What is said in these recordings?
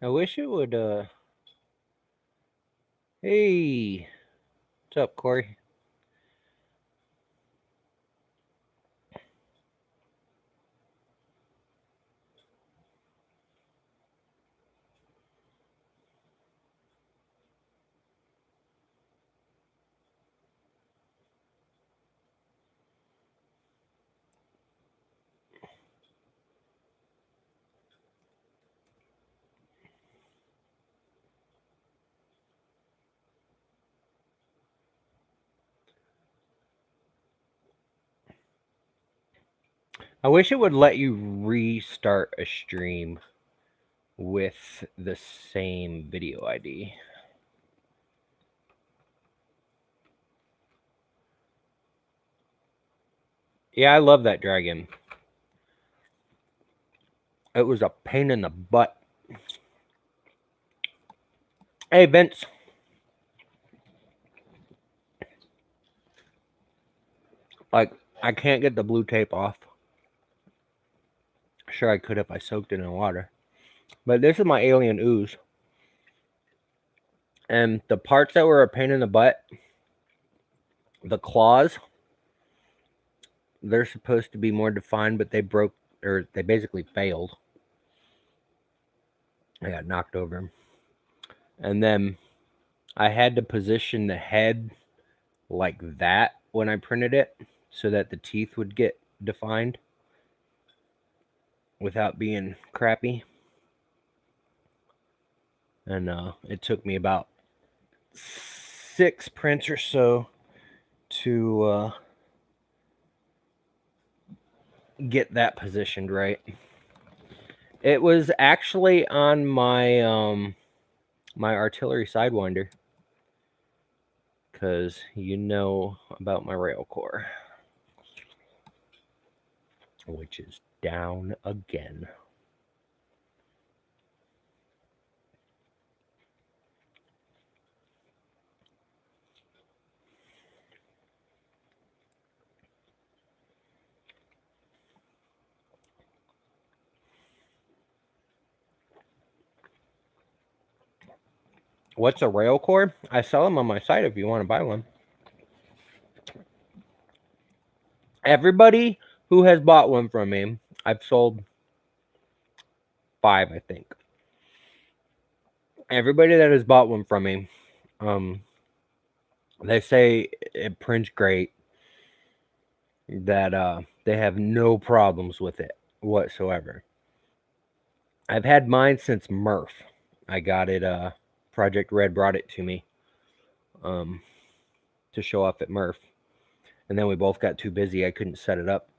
I wish it would, hey, what's up, Corey? I wish it would let you restart a stream with the same video ID. Yeah, I love that dragon. It was a pain in the butt. Hey, Vince. Like, I can't get the blue tape off. Sure, I could if I soaked it in water. But this is my alien ooze. And the parts that were a pain in the butt, the claws, they're supposed to be more defined, but they broke, or they basically failed. I got knocked over. And then I had to position the head like that when I printed it so that the teeth would get defined without being crappy. And it took me about 6 prints or so to get that positioned right. It was actually on my my artillery sidewinder, because you know about my rail core, which is down again. What's a rail core? I sell them on my site if you want to buy one. Everybody who has bought one from me, I've sold 5, I think. Everybody that has bought one from me, they say it prints great, that they have no problems with it whatsoever. I've had mine since Murph. I got it, Project Red brought it to me to show off at Murph. And then we both got too busy. I couldn't set it up.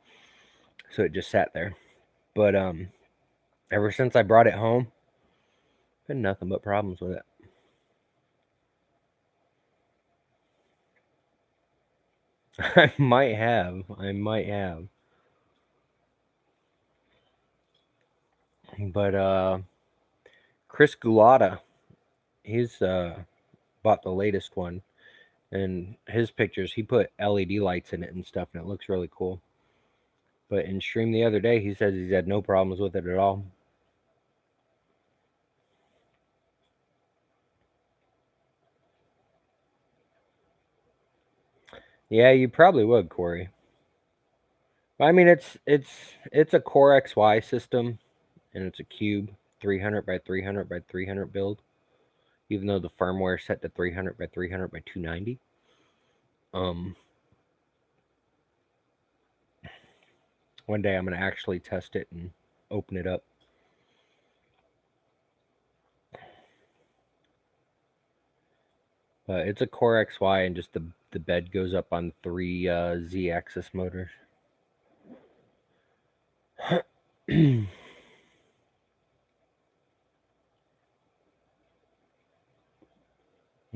So it just sat there. But ever since I brought it home, been nothing but problems with it. I might have. But Chris Gulata, he's bought the latest one, and his pictures, he put LED lights in it and stuff, and it looks really cool. But in stream the other day, he says he's had no problems with it at all. Yeah, you probably would, Corey. I mean, it's a Core XY system, and it's a cube, 300 by 300 by 300 build. Even though the firmware is set to 300 by 300 by 290. One day I'm gonna actually test it and open it up. It's a Core XY, and just the bed goes up on 3 Z-axis motors.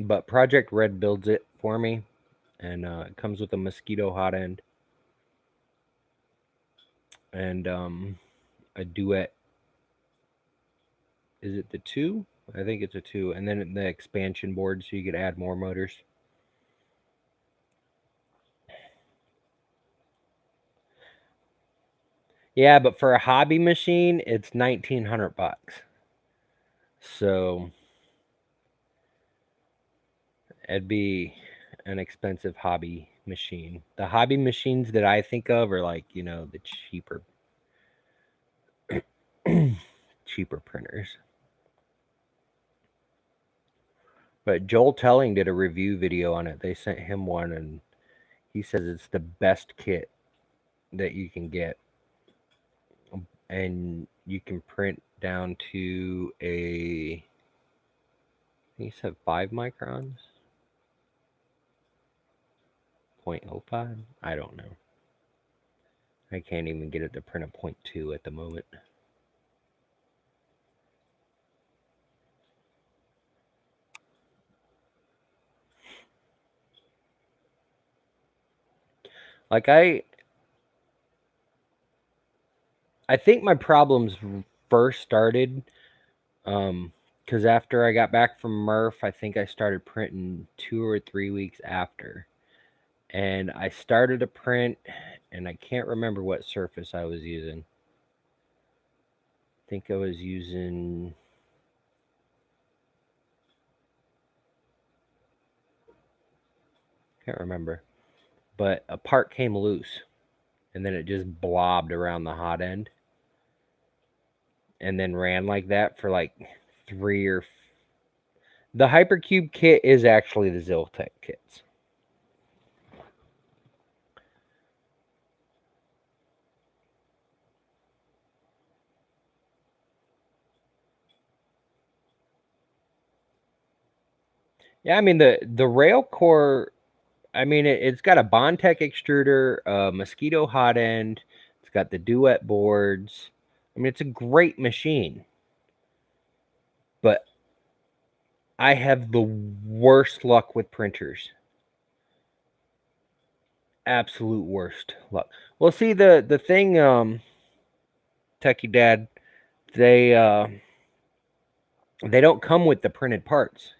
But Project Red builds it for me, and it comes with a Mosquito hot end and a Duet. Is it the 2? I think it's a 2, and then the expansion board, so you could add more motors. Yeah, but for a hobby machine, it's $1,900. So it'd be an expensive hobby machine. The hobby machines that I think of are like, the cheaper printers. But Joel Telling did a review video on it. They sent him one, and he says it's the best kit that you can get. And you can print down to he said 5 microns? 0.05? I don't know. I can't even get it to print a 0.2 at the moment. Like I think my problems first started because after I got back from Murph, I think I started printing 2 or 3 weeks after. And I started to print, and I can't remember what surface I was using. I think I was using... can't remember. But a part came loose, and then it just blobbed around the hot end. And then ran like that for like 3 or... The Hypercube kit is actually the Ziltech kits. Yeah, I mean the rail core. I mean it's got a Bondtech extruder, a Mosquito hot end. It's got the Duet boards. I mean it's a great machine, but I have the worst luck with printers. Absolute worst luck. Well, see the thing, Techie Dad, they don't come with the printed parts.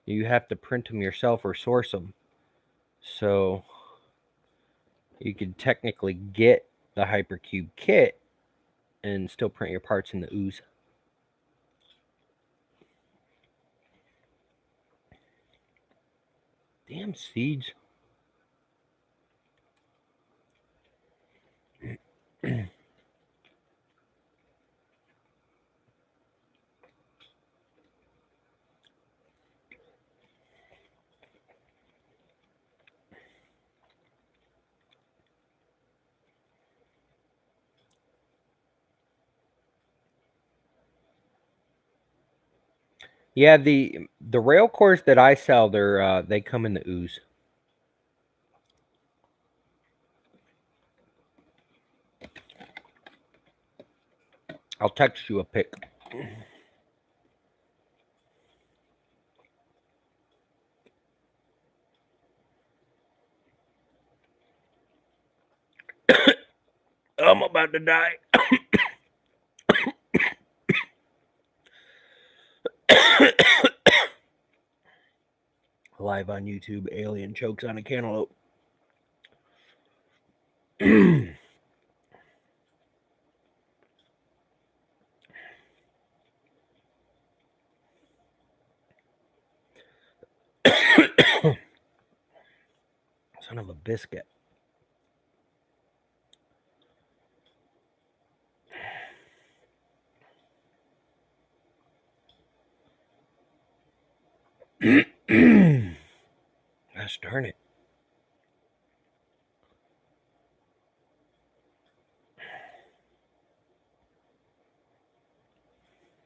You have to print them yourself or source them. So you could technically get the Hypercube kit and still print your parts in the ooze. Damn seeds. Yeah, the rail cores that I sell, they come in the ooze. I'll text you a pic. I'm about to die. Live on YouTube, alien chokes on a cantaloupe. Son of a biscuit. Gosh darn it.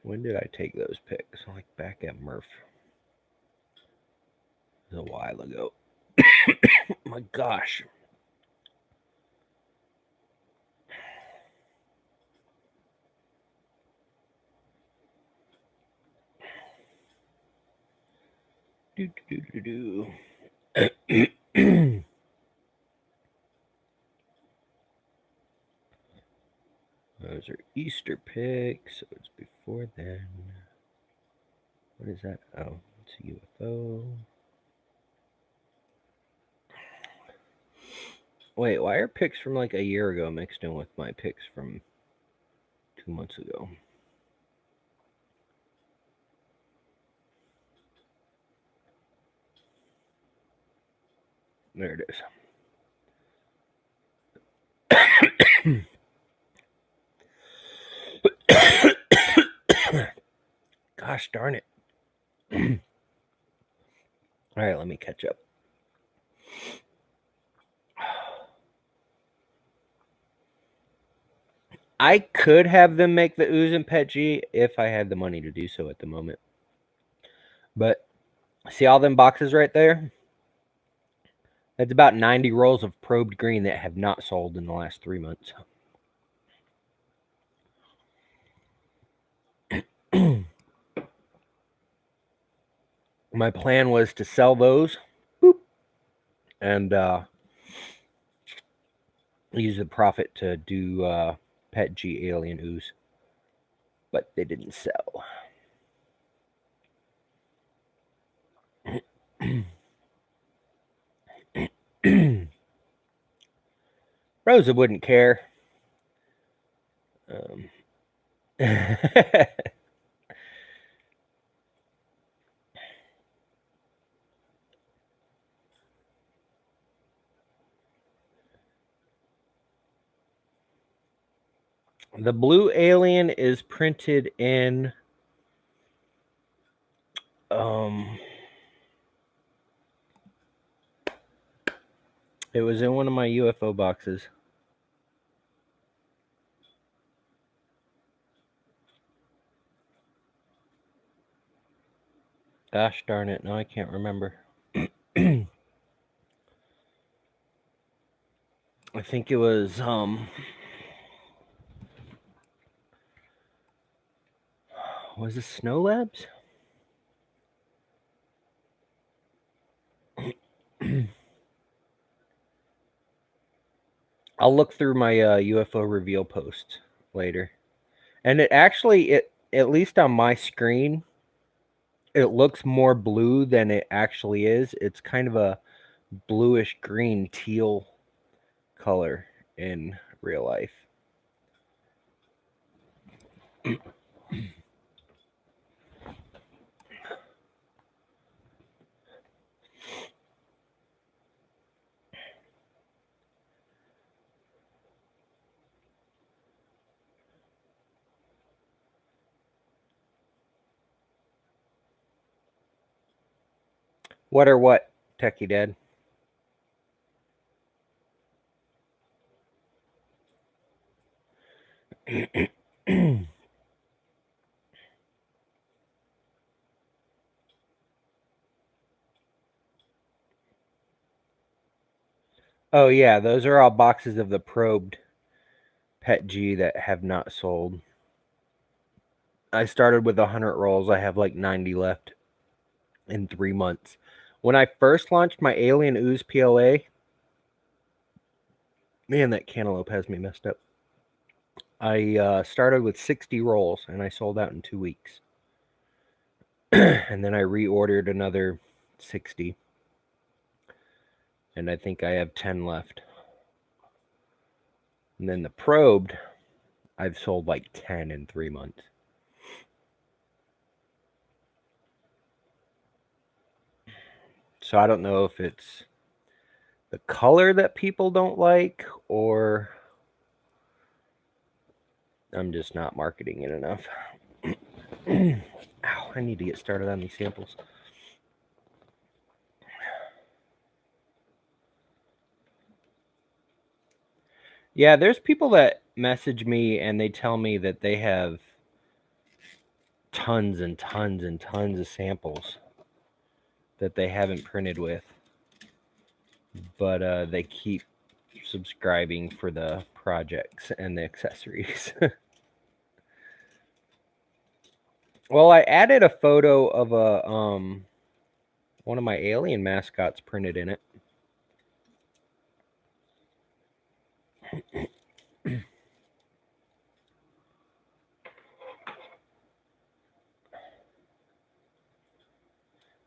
When did I take those pics? Like back at Murph. It was a while ago. My gosh. Those are Easter pics, so it's before then. What is that? Oh, it's a UFO. Wait, why are pics from like a year ago mixed in with my pics from 2 months ago? There it is. Gosh darn it. All right, let me catch up. I could have them make the ooze and pet G if I had the money to do so at the moment. But see all them boxes right there? That's about 90 rolls of probed green that have not sold in the last 3 months. My plan was to sell those and use the profit to do pet G alien ooze. But they didn't sell. Rosa wouldn't care. The blue alien is printed in it was in one of my UFO boxes. Gosh darn it, no, I can't remember. I think it was was it Snow Labs? I'll look through my UFO reveal posts later. And it actually, at least on my screen, it looks more blue than it actually is. It's kind of a bluish green teal color in real life. What or what, Techie Dad? Oh yeah, those are all boxes of the probed Pet G that have not sold. I started with 100 rolls. I have like 90 left in 3 months. When I first launched my Alien Ooze PLA, man, that cantaloupe has me messed up. I started with 60 rolls and I sold out in 2 weeks. And then I reordered another 60. And I think I have 10 left. And then the probed, I've sold like 10 in 3 months. So I don't know if it's the color that people don't like or I'm just not marketing it enough. Ow, I need to get started on these samples. Yeah, there's people that message me and they tell me that they have tons and tons and tons of samples that they haven't printed with, but they keep subscribing for the projects and the accessories. Well, I added a photo of a one of my alien mascots printed in it.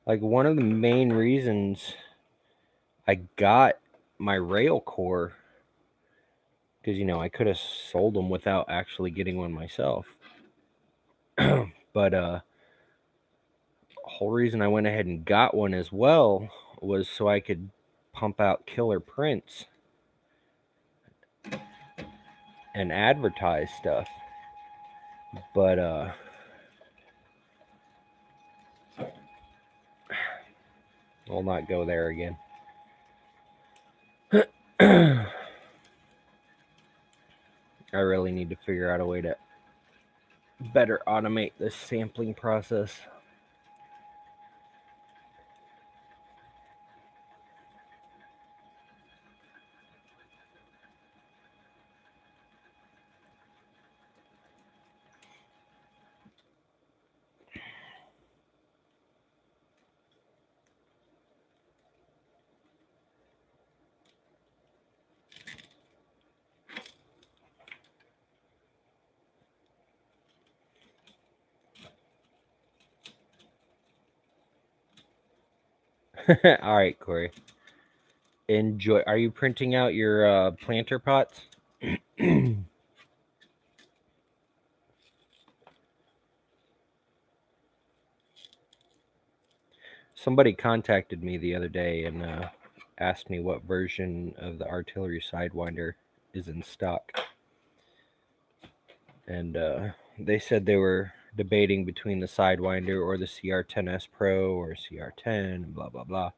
Like one of the main reasons I got my rail core, because I could have sold them without actually getting one myself. But the whole reason I went ahead and got one as well was so I could pump out killer prints and advertise stuff. But we'll not go there again. I really need to figure out a way to better automate this sampling process. All right, Corey. Enjoy. Are you printing out your planter pots? Somebody contacted me the other day and asked me what version of the artillery sidewinder is in stock. And they said they were debating between the sidewinder or the CR10S Pro or CR10 and blah blah blah.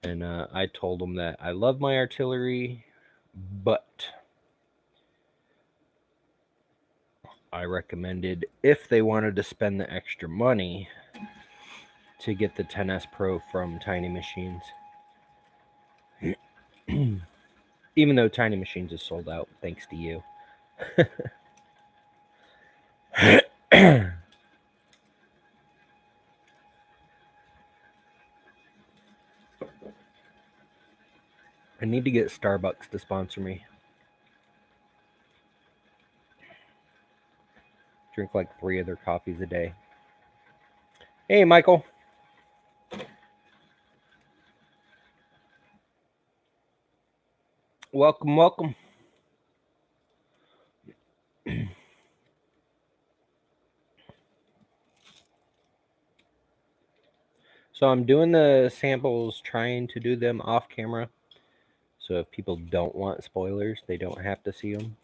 And I told them that I love my artillery, but I recommended, if they wanted to spend the extra money, to get the 10S Pro from Tiny Machines. Even though Tiny Machines is sold out, thanks to you. I need to get Starbucks to sponsor me. Drink like 3 of their coffees a day. Hey, Michael. Welcome, welcome. So I'm doing the samples, trying to do them off camera. So if people don't want spoilers, they don't have to see them.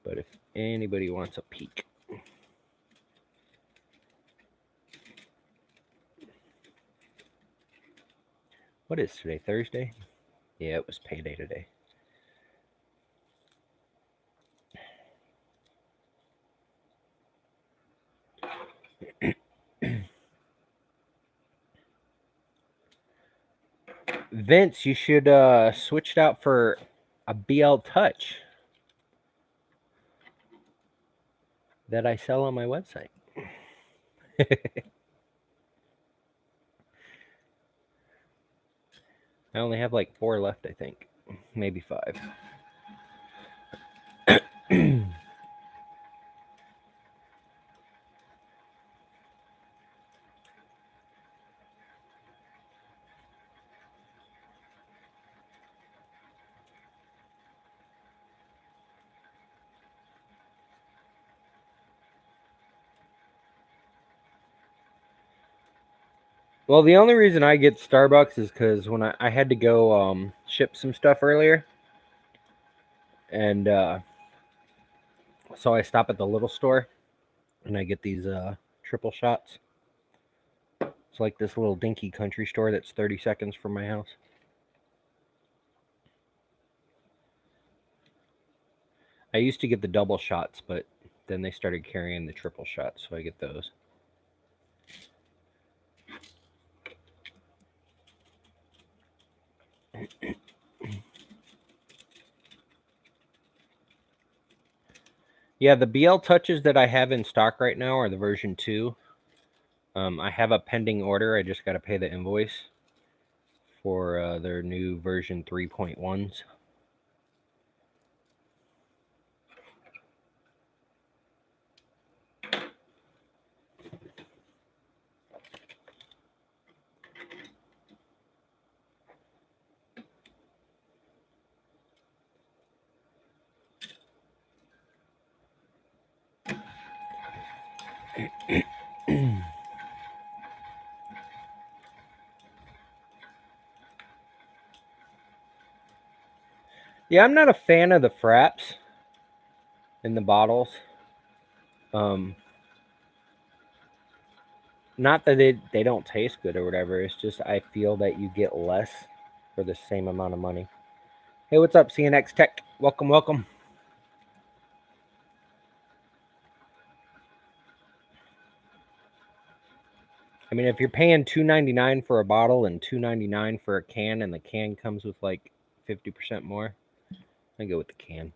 But if anybody wants a peek. What is today, Thursday? Yeah, it was payday today. Vince, you should switch it out for a BL Touch that I sell on my website. I only have like 4 left, I think. Maybe 5. Well, the only reason I get Starbucks is because when I had to go ship some stuff earlier, and so I stop at the little store, and I get these triple shots. It's like this little dinky country store that's 30 seconds from my house. I used to get the double shots, but then they started carrying the triple shots, so I get those. Yeah, the BL Touches that I have in stock right now are the version 2. I have a pending order. I just got to pay the invoice for their new version 3.1s. Yeah, I'm not a fan of the fraps in the bottles. Not that they don't taste good or whatever. It's just I feel that you get less for the same amount of money. Hey, what's up, CNX Tech? Welcome, welcome. I mean, if you're paying $2.99 for a bottle and $2.99 for a can, and the can comes with like 50% more, I go with the can.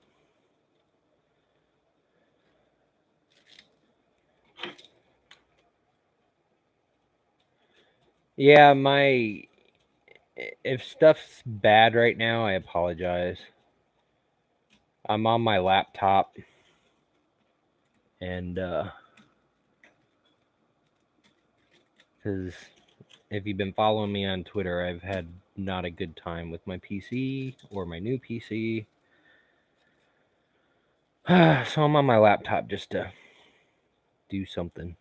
Yeah, if stuff's bad right now, I apologize. I'm on my laptop, and because if you've been following me on Twitter, I've had not a good time with my PC or my new PC. So I'm on my laptop just to do something.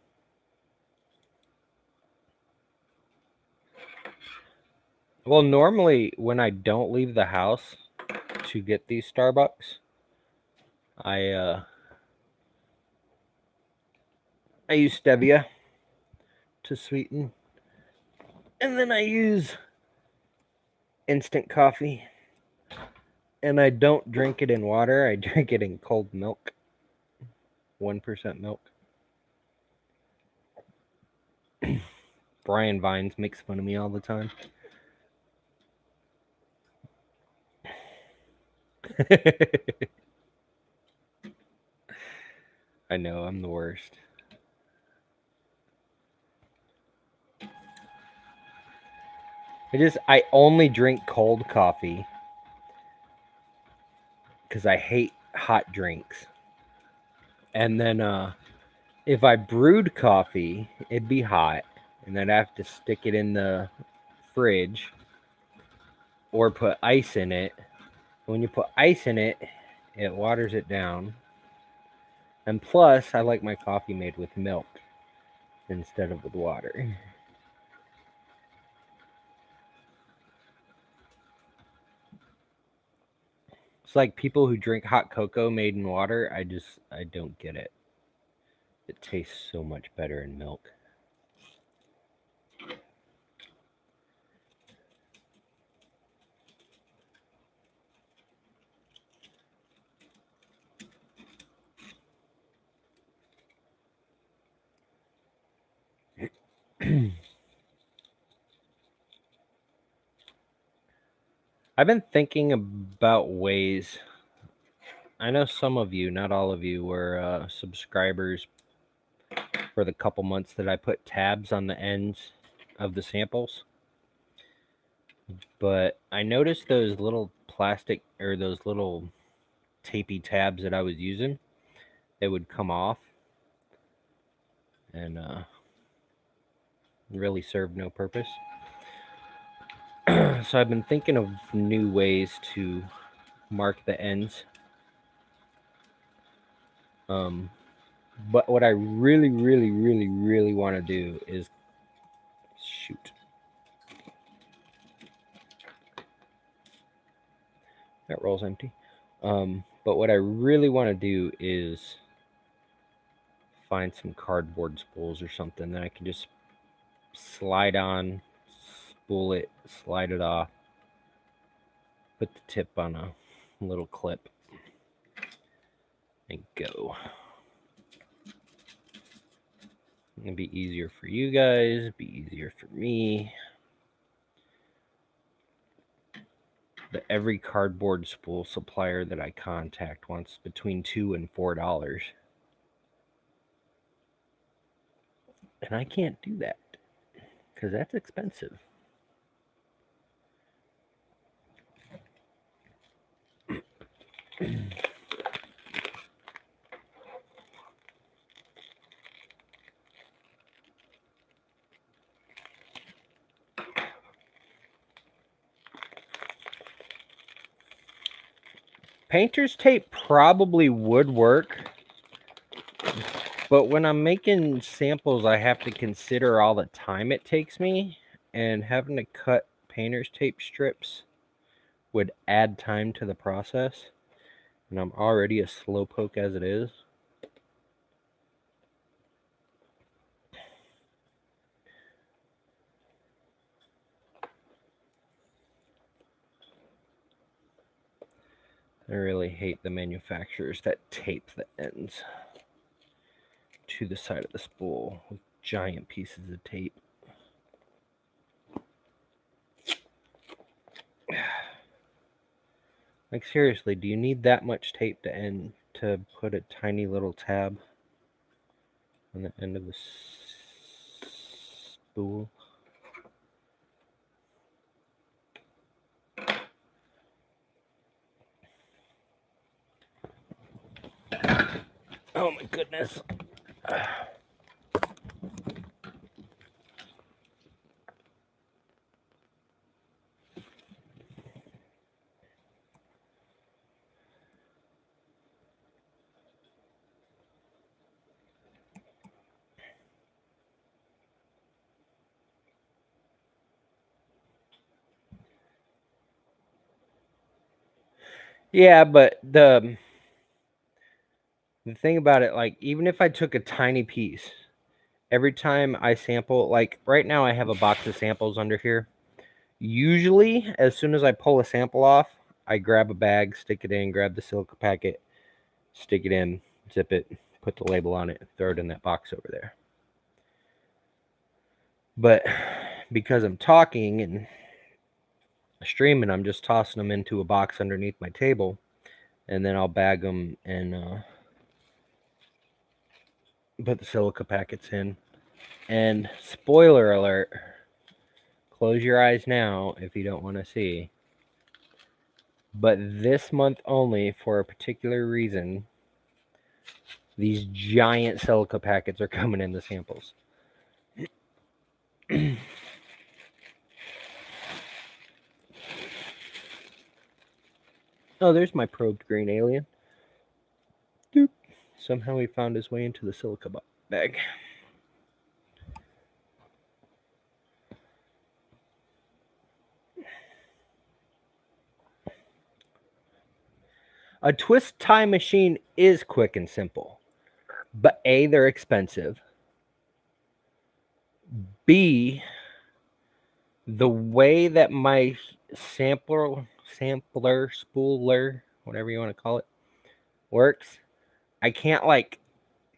Well, normally when I don't leave the house to get these Starbucks, I use stevia to sweeten, and then I use instant coffee, and I don't drink it in water. I drink it in cold milk, 1% milk. Brian Vines makes fun of me all the time. I know, I'm the worst. I only drink cold coffee because I hate hot drinks. And then if I brewed coffee, it'd be hot, and I'd have to stick it in the fridge or put ice in it. When you put ice in it, it waters it down. And plus, I like my coffee made with milk instead of with water. It's like people who drink hot cocoa made in water. I don't get it. It tastes so much better in milk. I've been thinking about ways. I know some of you, not all of you, were subscribers for the couple months that I put tabs on the ends of the samples. But I noticed those little plastic or those little tapey tabs that I was using, they would come off and really serve no purpose. So I've been thinking of new ways to mark the ends. But what I really, really, really, really want to do is shoot. That roll's empty. But what I really want to do is find some cardboard spools or something that I can just slide on, spool it, slide it off, put the tip on a little clip, and go. It'd be easier for you guys, it'd be easier for me. But every cardboard spool supplier that I contact wants between $2 and $4. And I can't do that because that's expensive. Painter's tape probably would work, but when I'm making samples, I have to consider all the time it takes me, and having to cut painter's tape strips would add time to the process, and I'm already a slowpoke as it is. I really hate the manufacturers that tape the ends to the side of the spool with giant pieces of tape. Like, seriously, do you need that much tape to put a tiny little tab on the end of the spool? Oh my goodness. Yeah, but the thing about it, like, even if I took a tiny piece, every time I sample, like right now I have a box of samples under here. Usually, as soon as I pull a sample off, I grab a bag, stick it in, grab the silica packet, stick it in, zip it, put the label on it, throw it in that box over there. But because I'm talking and streaming, I'm just tossing them into a box underneath my table, and then I'll bag them and put the silica packets in. And spoiler alert, close your eyes now if you don't want to see. But this month only, for a particular reason, these giant silica packets are coming in the samples. Oh, there's my probed green alien. Doop. Somehow he found his way into the silica bag. A twist tie machine is quick and simple, but A, they're expensive. B, the way that my sampler, spooler, whatever you want to call it, works, I can't like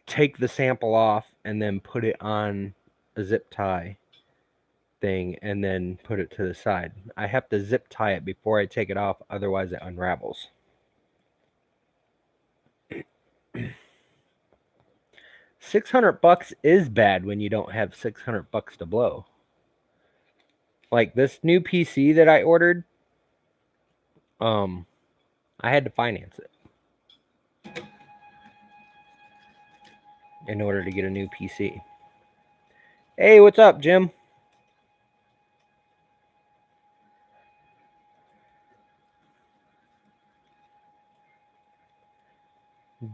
take the sample off and then put it on a zip tie thing and then put it to the side. I have to zip tie it before I take it off, otherwise it unravels. $600 is bad when you don't have $600 to blow. Like this new PC that I ordered, I had to finance it in order to get a new PC. Hey, what's up, Jim?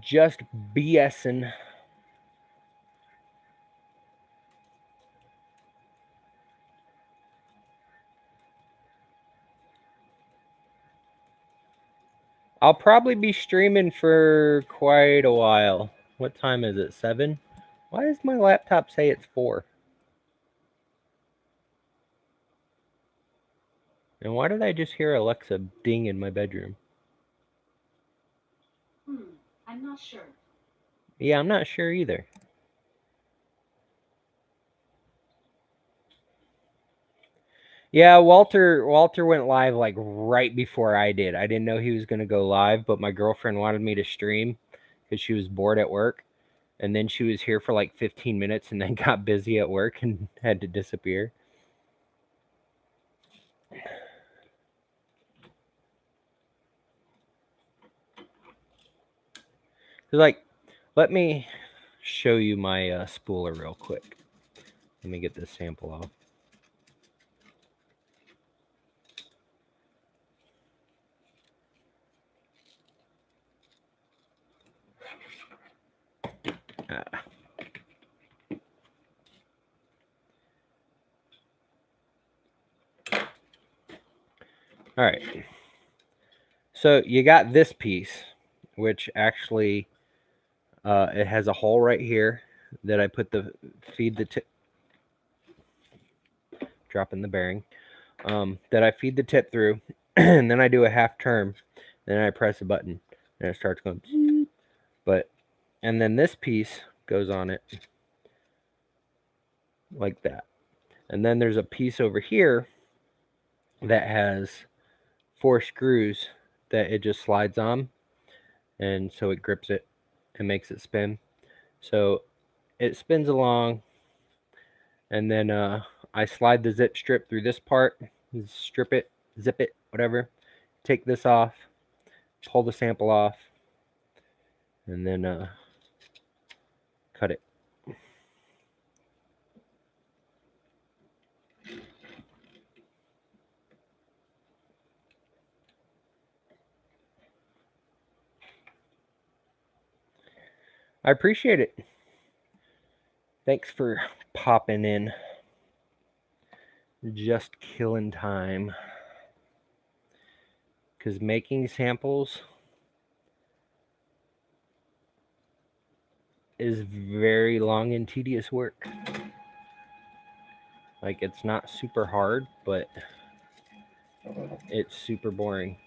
Just BSing. I'll probably be streaming for quite a while. What time is it? 7? Why does my laptop say it's 4? And why did I just hear Alexa ding in my bedroom? I'm not sure. Yeah, I'm not sure either. Yeah, Walter went live like right before I did. I didn't know he was going to go live, but my girlfriend wanted me to stream because she was bored at work. And then she was here for like 15 minutes and then got busy at work and had to disappear. Like, let me show you my spooler real quick. Let me get this sample off. All right. So you got this piece, which actually it has a hole right here that I put the feed the tip, dropping the bearing, that I feed the tip through, and then I do a half turn, then I press a button, and it starts going. Zzz. And then this piece goes on it like that, and then there's a piece over here that has 4 screws that it just slides on, and so it grips it and makes it spin. So it spins along, and then I slide the zip strip through this part, strip it, zip it, whatever. Take this off, pull the sample off, and then cut it. I appreciate it. Thanks for popping in. Just killing time. Because making samples is very long and tedious work. Like, it's not super hard, but it's super boring.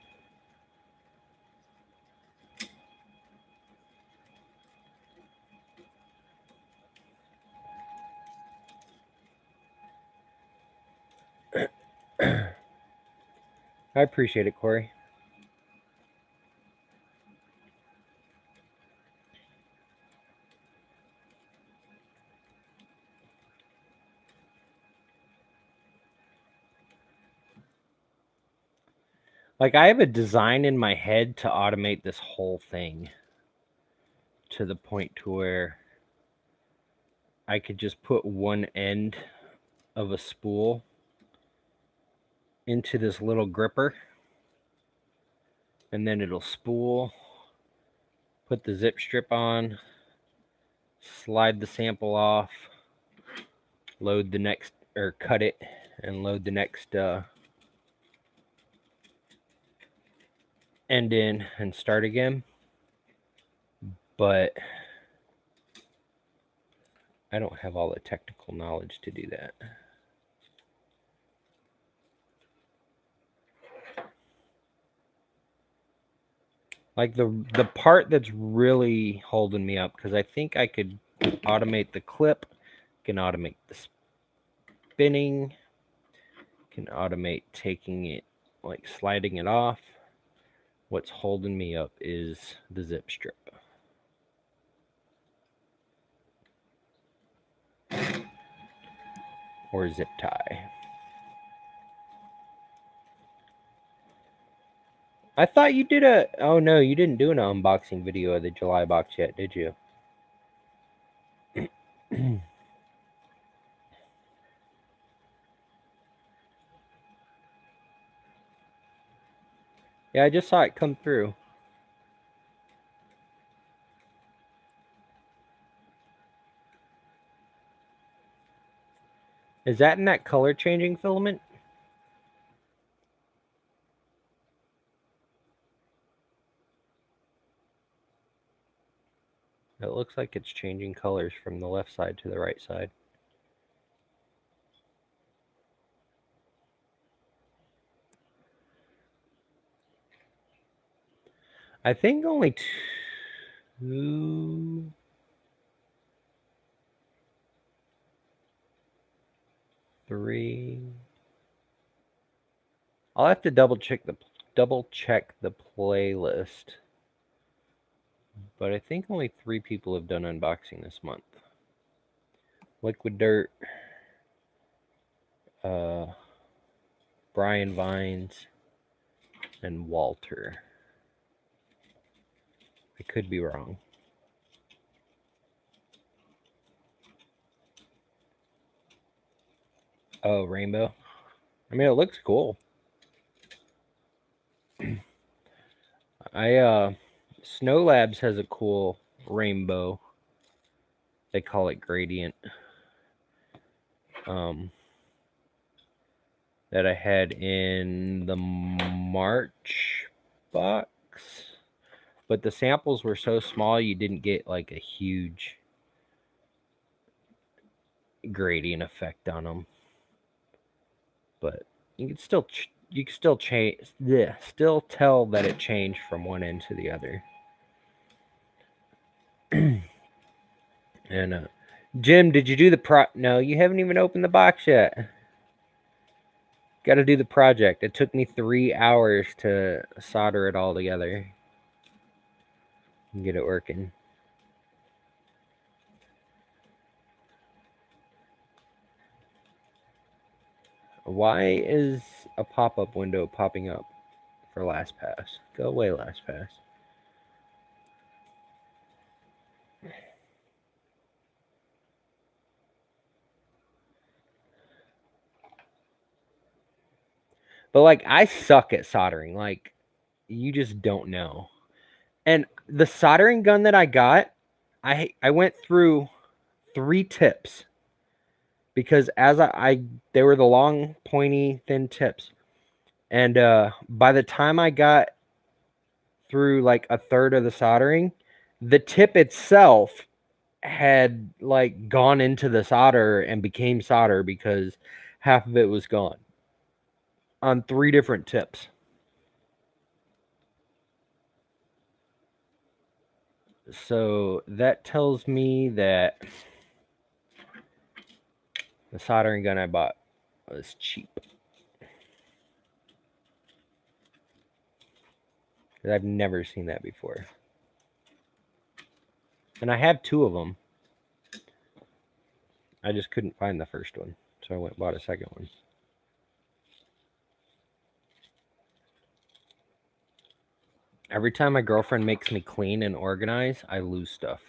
I appreciate it, Corey. Like, I have a design in my head to automate this whole thing to the point to where I could just put one end of a spool into this little gripper, and then it'll spool, put the zip strip on, slide the sample off, load the next, or cut it and load the next end in and start again. But I don't have all the technical knowledge to do that. Like, the part that's really holding me up, because I think I could automate the clip, can automate the spinning, can automate taking it, like sliding it off. What's holding me up is the zip strip. Or zip tie. I thought you did a... Oh no, you didn't do an unboxing video of the July box yet, did you? Yeah, I just saw it come through. Is that in that color changing filament? It looks like it's changing colors from the left side to the right side. I think only 2... 3... I'll have to double check the playlist. But I think only 3 people have done unboxing this month. Liquid Dirt, Brian Vines, and Walter. I could be wrong. Oh, rainbow. I mean, it looks cool. Snow Labs has a cool rainbow. They call it gradient. That I had in the March box, but the samples were so small you didn't get like a huge gradient effect on them. But you can still you can still change, yeah, still tell that it changed from one end to the other. And Jim, did you do the No, you haven't even opened the box yet. Got to do the project. It took me 3 hours to solder it all together and get it working. Why is a pop-up window popping up for LastPass? Go away, LastPass. But like, I suck at soldering. Like, you just don't know. And the soldering gun that I got, I went through 3 tips because as they were the long, pointy, thin tips. And by the time I got through like a third of the soldering, the tip itself had like gone into the solder and became solder because half of it was gone on 3 different tips. So that tells me that the soldering gun I bought was cheap. I've never seen that before. And I have 2 of them. I just couldn't find the first one. So I went and bought a second one. Every time my girlfriend makes me clean and organize, I lose stuff.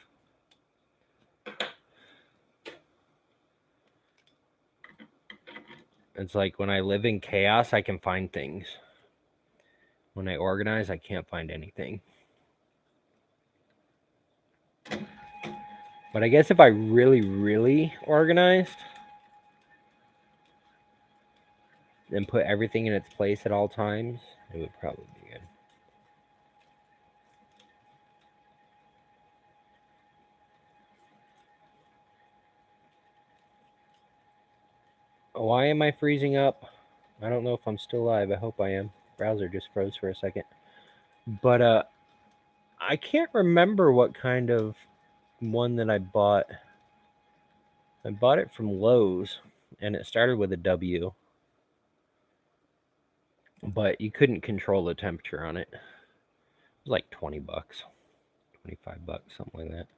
It's like when I live in chaos, I can find things. When I organize, I can't find anything. But I guess if I really, really organized and put everything in its place at all times, it would probably be good. Why am I freezing up? I don't know if I'm still live. I hope I am. Browser just froze for a second. But I can't remember what kind of one that I bought. I bought it from Lowe's, and it started with a W. But you couldn't control the temperature on it. It was like $20, $25, something like that.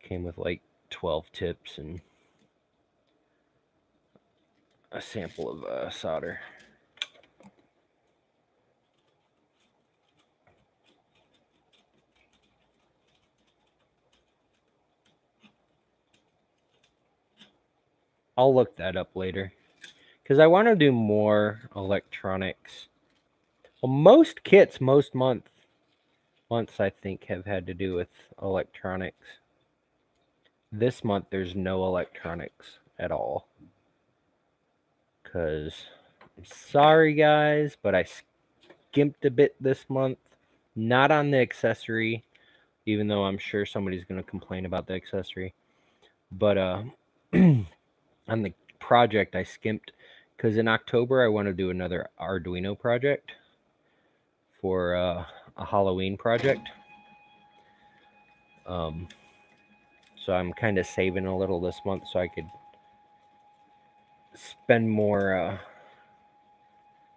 Came with like 12 tips and a sample of solder. I'll look that up later because I want to do more electronics. Well, most kits, most months I think have had to do with electronics. This month there's no electronics at all. Because I'm sorry guys, but I skimped a bit this month. Not on the accessory, even though I'm sure somebody's going to complain about the accessory. But on the project I skimped because in October I want to do another Arduino project for a Halloween project. So I'm kind of saving a little this month so I could spend more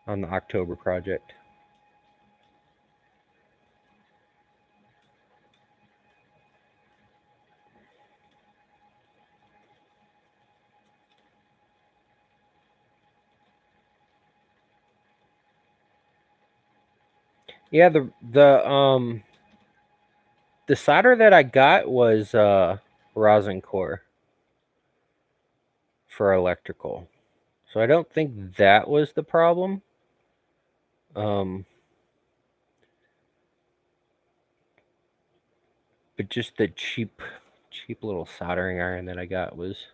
on the October project. Yeah, the solder that I got was rosin core for electrical. So I don't think that was the problem. But just the cheap little soldering iron that I got was,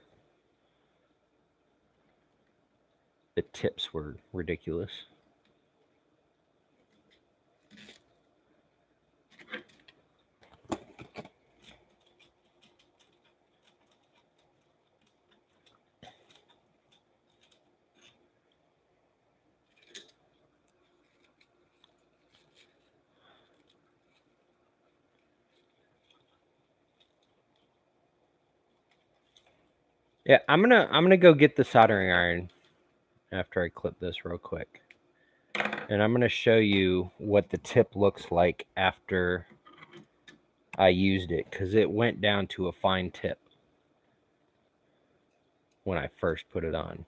the tips were ridiculous. Yeah, I'm gonna go get the soldering iron after I clip this real quick. And I'm gonna show you what the tip looks like after I used it, because it went down to a fine tip when I first put it on.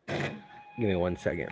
Give me 1 second.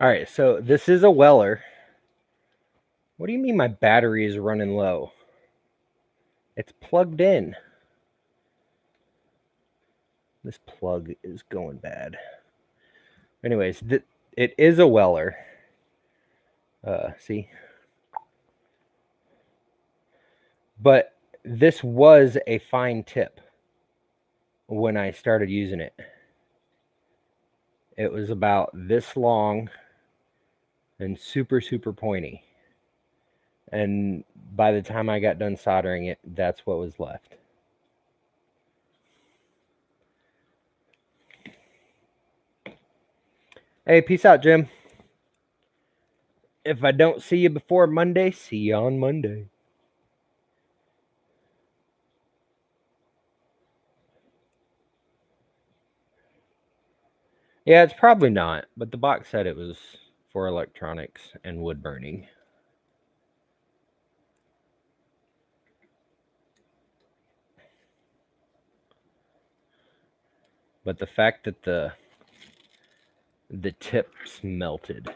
All right, so this is a Weller. What do you mean my battery is running low? It's plugged in. This plug is going bad. Anyways, it is a Weller. See? But this was a fine tip when I started using it. It was about this long and super, super pointy. And by the time I got done soldering it, that's what was left. Hey, peace out, Jim. If I don't see you before Monday, see you on Monday. Yeah, it's probably not, but the box said it was for electronics and wood burning. But the fact that the tips melted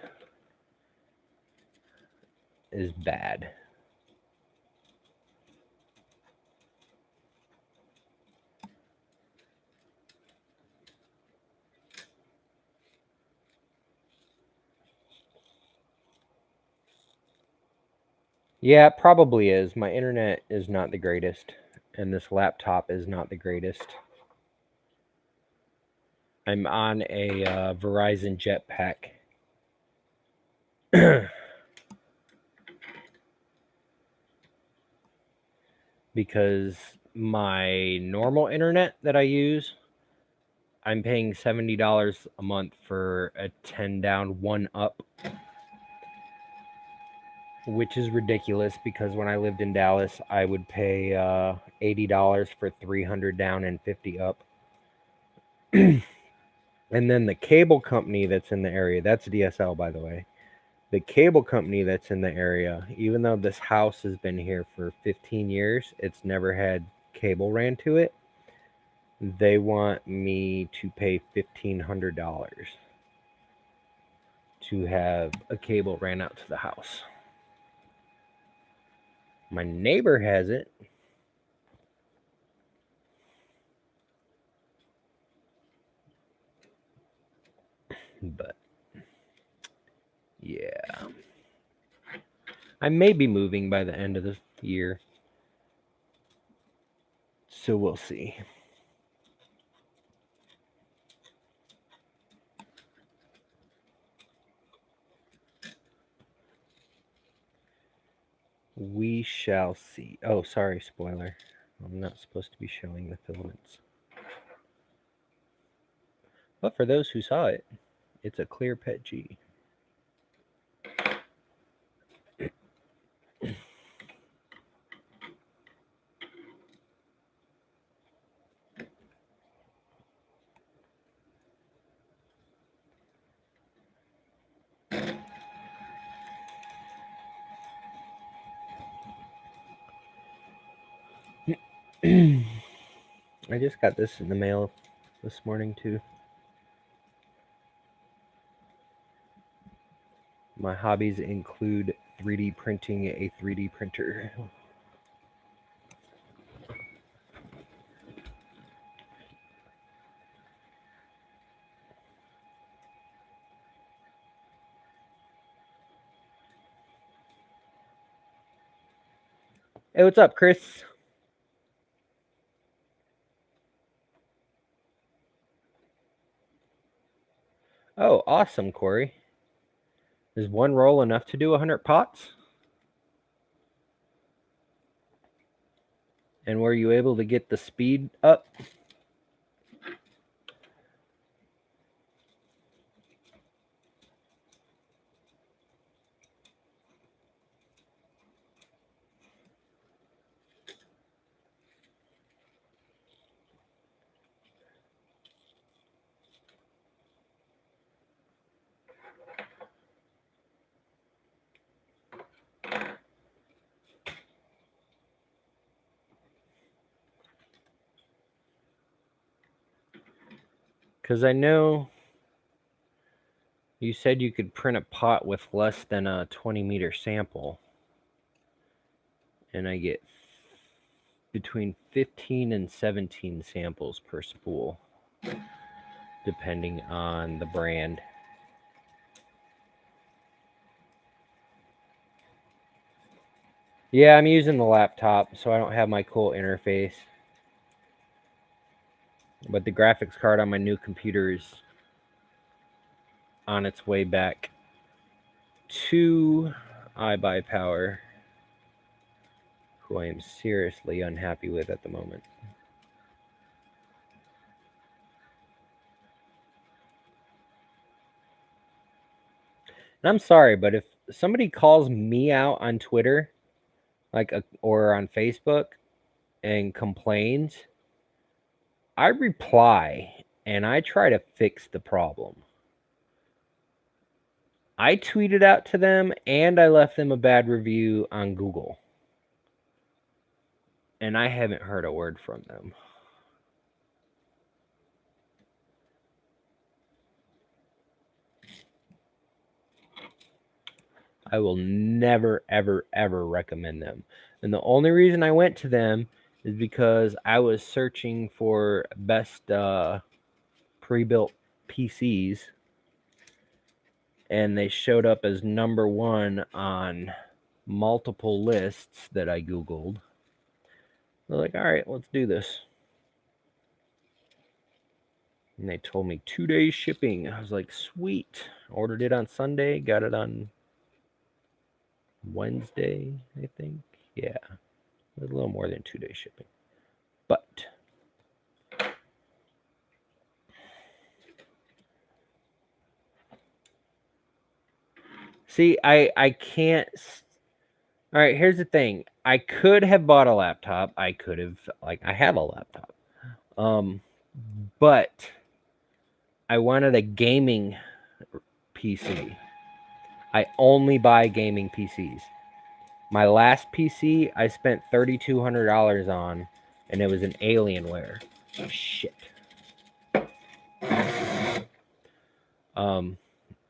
is bad. Yeah, it probably is. My internet is not the greatest, and this laptop is not the greatest. I'm on a Verizon Jetpack. Because my normal internet that I use, I'm paying $70 a month for a 10 down, 1 up, which is ridiculous because when I lived in Dallas, I would pay $80 for 300 down and 50 up. And then the cable company that's in the area, that's DSL, by the way. The cable company that's in the area, even though this house has been here for 15 years, it's never had cable ran to it. They want me to pay $1,500 to have a cable ran out to the house. My neighbor has it. But yeah, I may be moving by the end of the year. So we'll see. We shall see. Oh, sorry, spoiler. I'm not supposed to be showing the filaments. But for those who saw it, it's a clear PET G. I just got this in the mail this morning too. My hobbies include 3D printing a 3D printer. Hey, what's up, Chris? Oh, awesome, Corey. Is one roll enough to do 100 pots? And were you able to get the speed up? Because I know you said you could print a pot with less than a 20-meter sample. And I get between 15 and 17 samples per spool, depending on the brand. Yeah, I'm using the laptop, so I don't have my cool interface. But the graphics card on my new computer is on its way back to iBuyPower, who I am seriously unhappy with at the moment. And I'm sorry, but if somebody calls me out on Twitter, or on Facebook, and complains, I reply and I try to fix the problem. I tweeted out to them and I left them a bad review on Google. And I haven't heard a word from them. I will never, ever, ever recommend them. And the only reason I went to them is because I was searching for best pre-built PCs. And they showed up as number one on multiple lists that I Googled. They're like, all right, let's do this. And they told me 2 days shipping. I was like, sweet. Ordered it on Sunday, got it on Wednesday, I think. Yeah, it was a little more than 2 days shipping. But see, I can't. All right, here's the thing. I could have bought a laptop. I could have, I have a laptop. But I wanted a gaming PC. I only buy gaming PCs. My last PC I spent $3,200 on, and it was an Alienware. Oh, shit.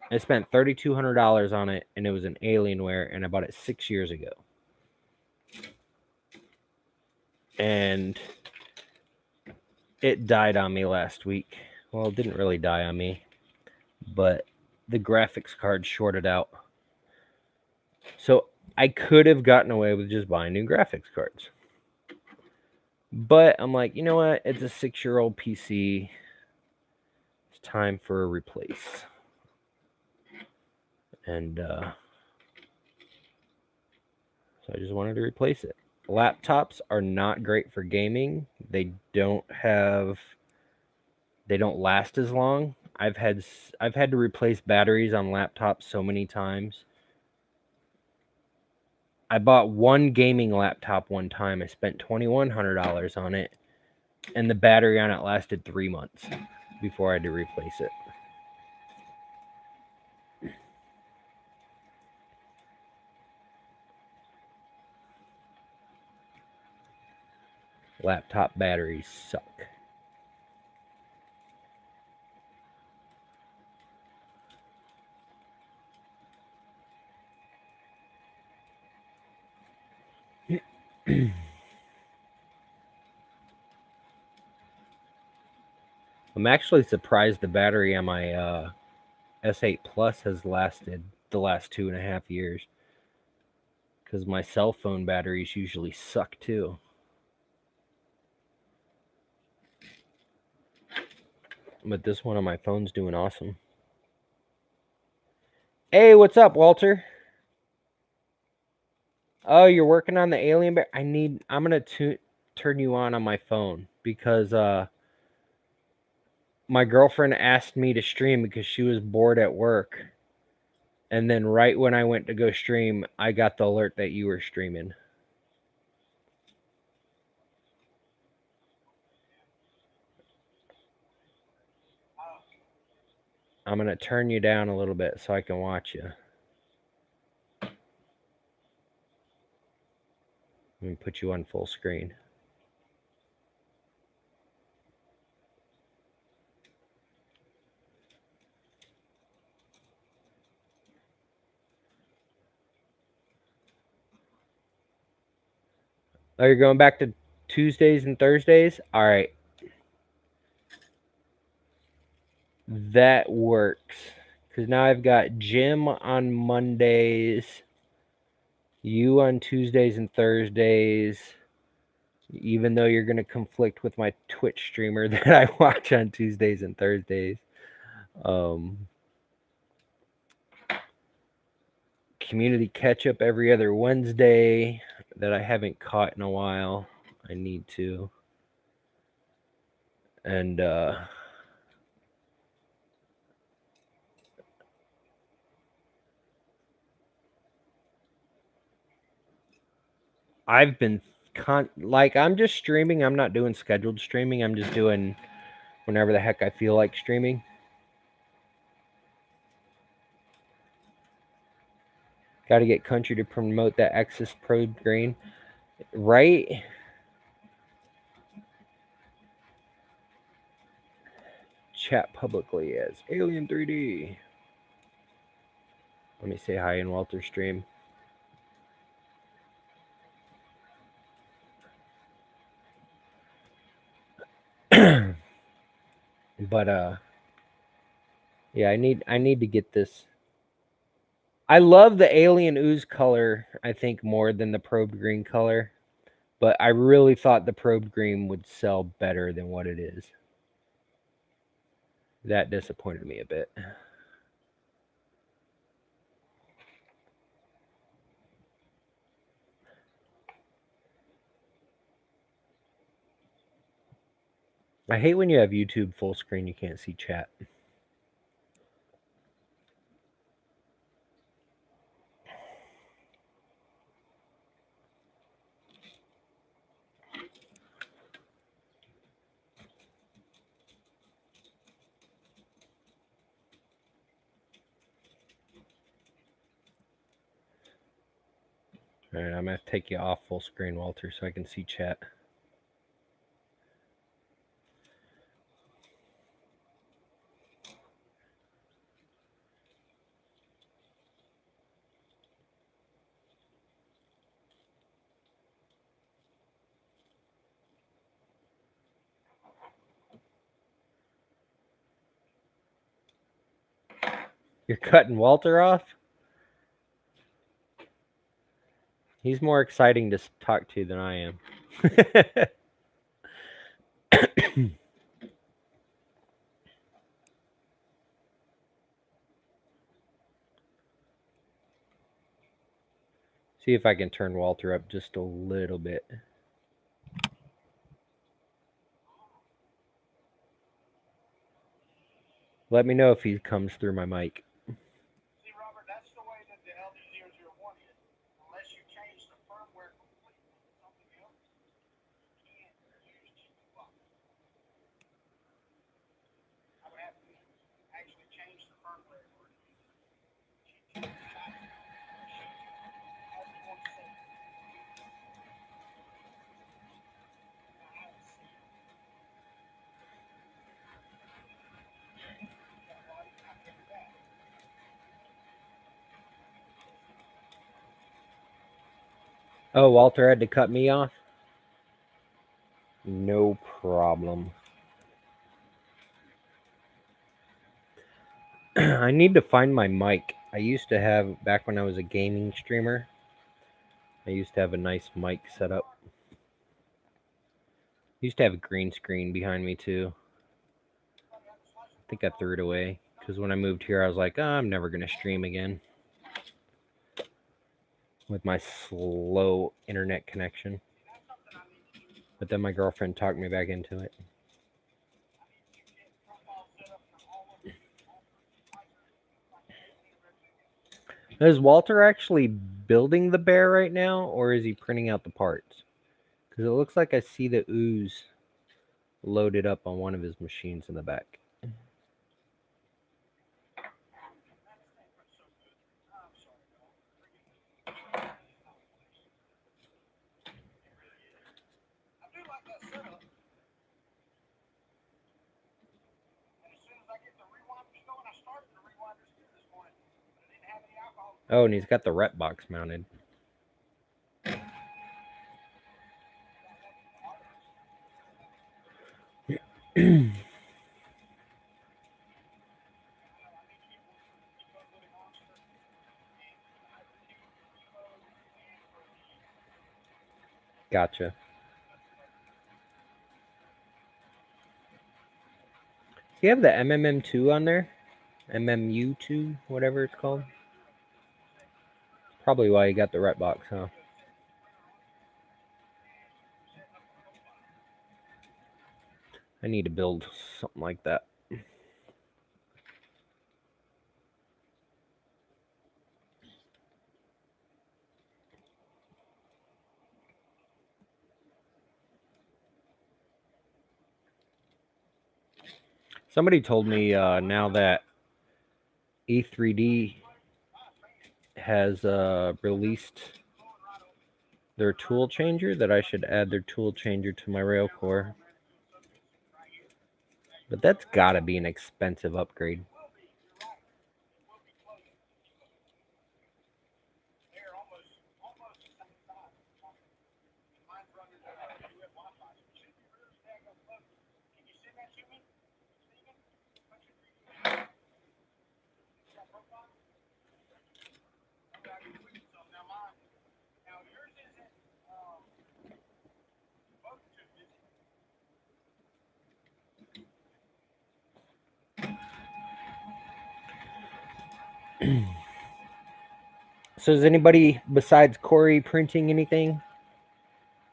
I spent $3,200 on it, and it was an Alienware, and I bought it 6 years ago. And it died on me last week. Well, it didn't really die on me, but the graphics card shorted out. So I could have gotten away with just buying new graphics cards. But I'm like, you know what? It's a 6-year-old PC. It's time for a replace. And so I just wanted to replace it. Laptops are not great for gaming. They don't last as long. I've had to replace batteries on laptops so many times. I bought one gaming laptop one time. I spent $2,100 on it, and the battery on it lasted 3 months before I had to replace it. Laptop batteries suck. I'm actually surprised the battery on my S8 Plus has lasted the last 2.5 years, because my cell phone batteries usually suck too. But this one on my phone's doing awesome. Hey, what's up, Walter? Oh, you're working on the alien bear? I'm gonna turn you on my phone, because my girlfriend asked me to stream because she was bored at work. And then right when I went to go stream, I got the alert that you were streaming. I'm going to turn you down a little bit so I can watch you. Let me put you on full screen. Oh, you're going back to Tuesdays and Thursdays? All right. That works. Because now I've got Jim on Mondays, you on Tuesdays and Thursdays, even though you're going to conflict with my Twitch streamer that I watch on Tuesdays and Thursdays. Community catch-up every other Wednesday that I haven't caught in a while. I need to. And I've been I'm just streaming. I'm not doing scheduled streaming. I'm just doing whenever the heck I feel like streaming. Got to get country to promote that Axis Pro grain, right? Chat publicly as Alien 3D. Let me say hi in Walter's stream. But yeah, I need to get this. I love the alien ooze color, I think, more than the probed green color. But I really thought the probed green would sell better than what it is. That disappointed me a bit. I hate when you have YouTube full screen, you can't see chat. All right, I'm going to take you off full screen, Walter, so I can see chat. You're cutting Walter off? He's more exciting to talk to than I am. See if I can turn Walter up just a little bit. Let me know if he comes through my mic. See, Robert, that's the way that the LD001 is. Unless you change the firmware completely to something else, you can't use G2. I would have to actually change the firmware in order to use G2. However you want to say it. I haven't seen it. Yeah, well, I figured that. Oh, Walter had to cut me off? No problem. I need to find my mic. I used to have, back when I was a gaming streamer, I used to have a nice mic set up. Used to have a green screen behind me too. I think I threw it away because when I moved here, I was like, oh, I'm never going to stream again with my slow internet connection. But then my girlfriend talked me back into it. Is Walter actually building the bear right now, or is he printing out the parts? Because it looks like I see the ooze loaded up on one of his machines in the back. Oh, and he's got the rep box mounted. Gotcha. Do you have the MMM2 on there? MMU2, whatever it's called? Probably why you got the rep box, huh? I need to build something like that. Somebody told me now that E3D has released their tool changer that I should add their tool changer to my rail core. But that's gotta be an expensive upgrade. So is anybody besides Corey printing anything?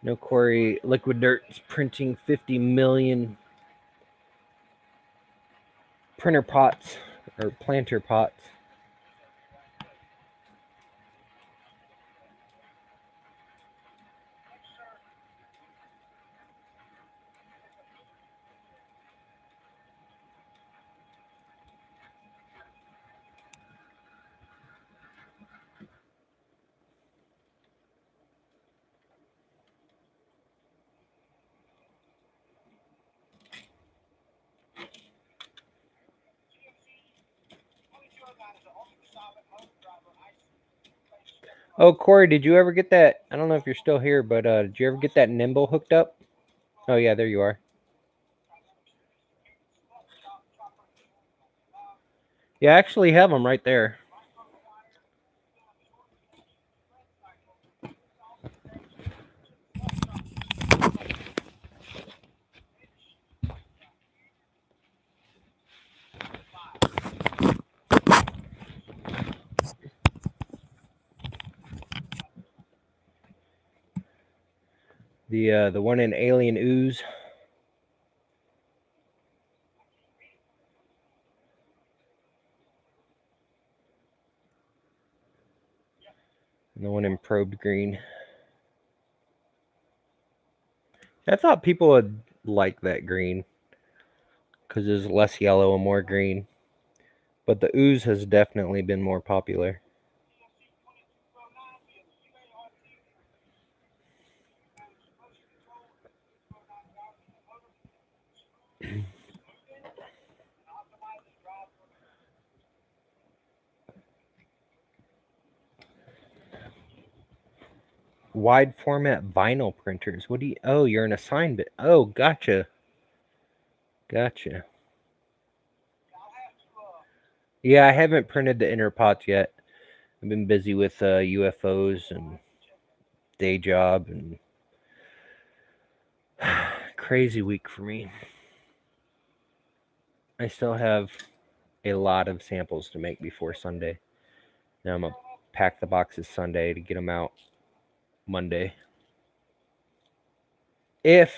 No, Corey. Liquid Dirt's printing 50 million printer pots or planter pots. Oh, Corey, did you ever get that? I don't know if you're still here, but did you ever get that nimble hooked up? Oh, yeah, there you are. Yeah, I actually have them right there. The one in Alien Ooze. And the one in Probed Green. I thought people would like that green because there's less yellow and more green. But the ooze has definitely been more popular. wide format vinyl printers. What do you? Oh, you're an assignment. Oh, gotcha. Gotcha. Yeah, I haven't printed the inner pots yet. I've been busy with UFOs and day job and crazy week for me. I still have a lot of samples to make before Sunday. Now I'm gonna pack the boxes Sunday to get them out Monday. I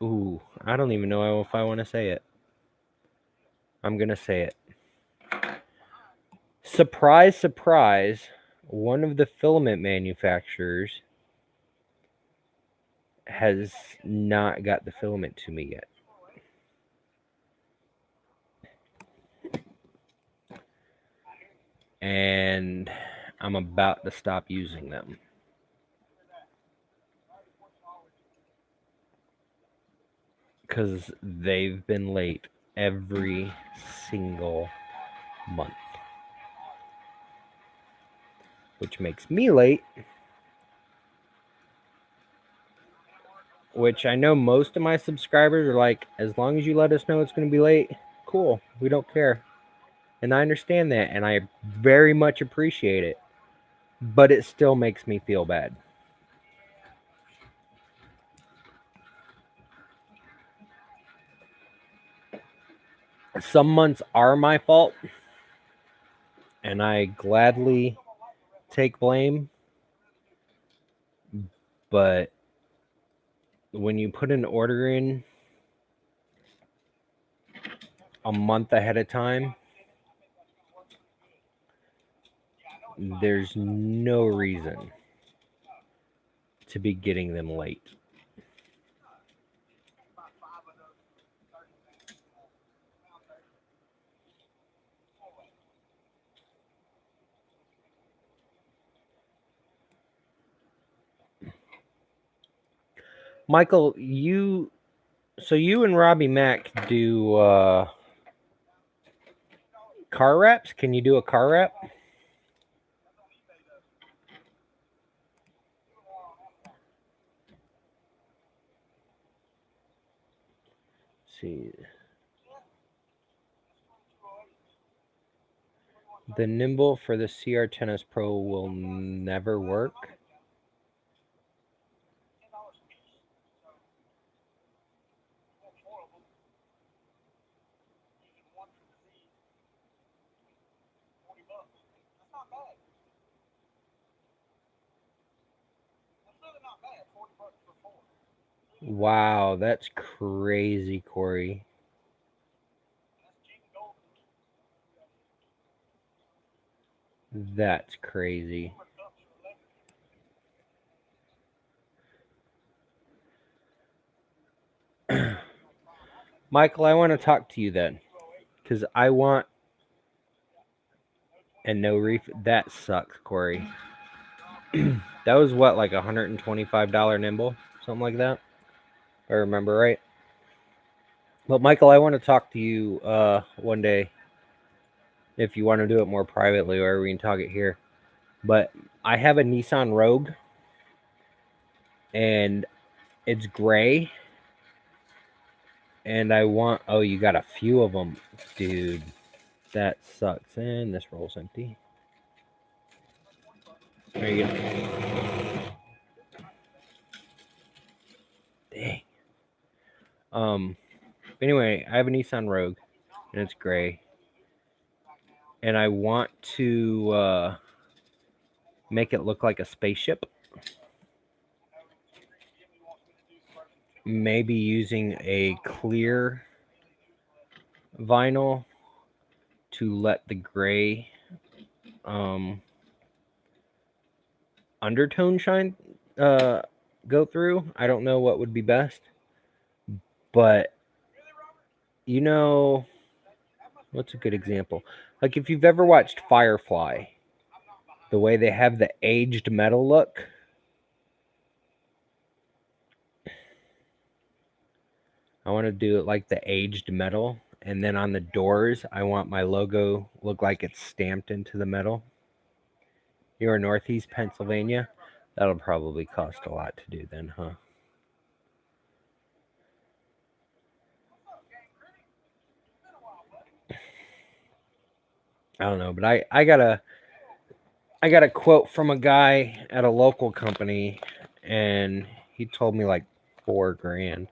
don't even know if I want to say it. I'm gonna say it. Surprise, surprise, one of the filament manufacturers has not got the filament to me yet. And I'm about to stop using them. Because they've been late every single month. Which makes me late. Which I know most of my subscribers are like, as long as you let us know it's going to be late, cool. We don't care. And I understand that, and I very much appreciate it. But it still makes me feel bad. Some months are my fault, and I gladly take blame. But when you put an order in a month ahead of time, there's no reason to be getting them late. Michael, you and Robbie Mack do car wraps? Can you do a car wrap? Let's see. The nimble for the CR10S Pro will never work. Wow, that's crazy, Corey. That's crazy. Michael, I want to talk to you then, because I want and no that sucks, Corey. That was what, like $125 nimble, something like that, if I remember right. But Michael, I want to talk to you one day, if you want to do it more privately, or we can talk it here. But I have a Nissan Rogue, and it's gray, and I want. Oh, you got a few of them, dude. That sucks. And this roll's empty. There you go. Dang. Anyway, I have a Nissan Rogue, and it's gray, and I want to make it look like a spaceship. Maybe using a clear vinyl to let the gray undertone shine go through. I don't know what would be best, but you know, what's a good example? Like if you've ever watched Firefly, the way they have the aged metal look. I want to do it like the aged metal, and then on the doors, I want my logo look like it's stamped into the metal. You're in Northeast Pennsylvania. That'll probably cost a lot to do then, huh? I don't know, but I got a quote from a guy at a local company, and he told me like $4,000,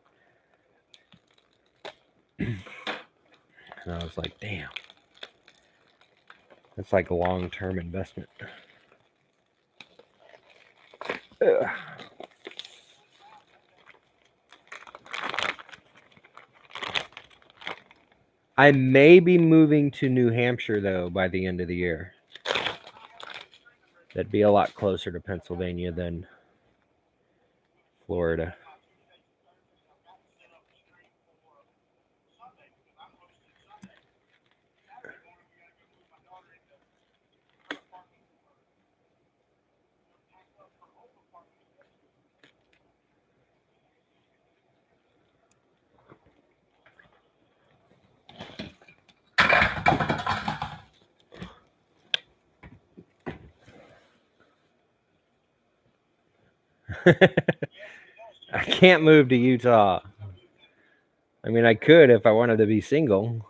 and I was like, damn, that's like a long-term investment. Ugh. I may be moving to New Hampshire though by the end of the year. That'd be a lot closer to Pennsylvania than Florida. I can't move to Utah. I mean, I could if I wanted to be single.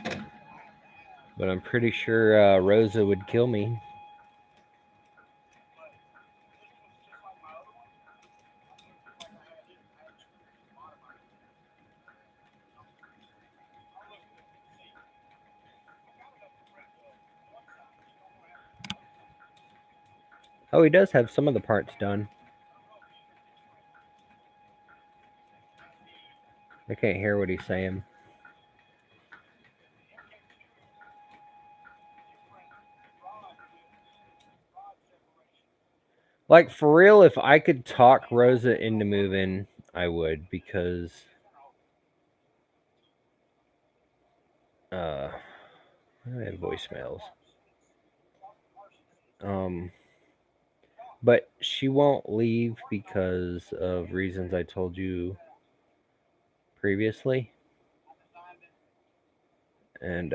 But I'm pretty sure Rosa would kill me. Oh, he does have some of the parts done. I can't hear what he's saying. Like, for real, if I could talk Rosa into moving, I would, because I have voicemails. But she won't leave because of reasons I told you previously. And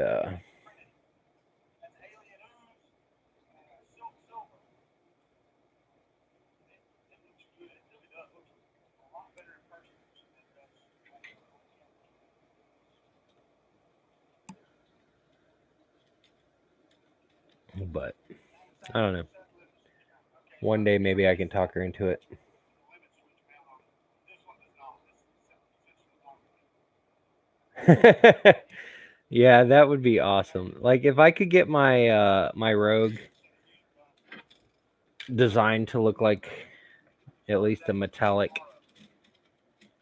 but I don't know. One day maybe I can talk her into it. Yeah, that would be awesome. Like if I could get my my Rogue designed to look like at least a metallic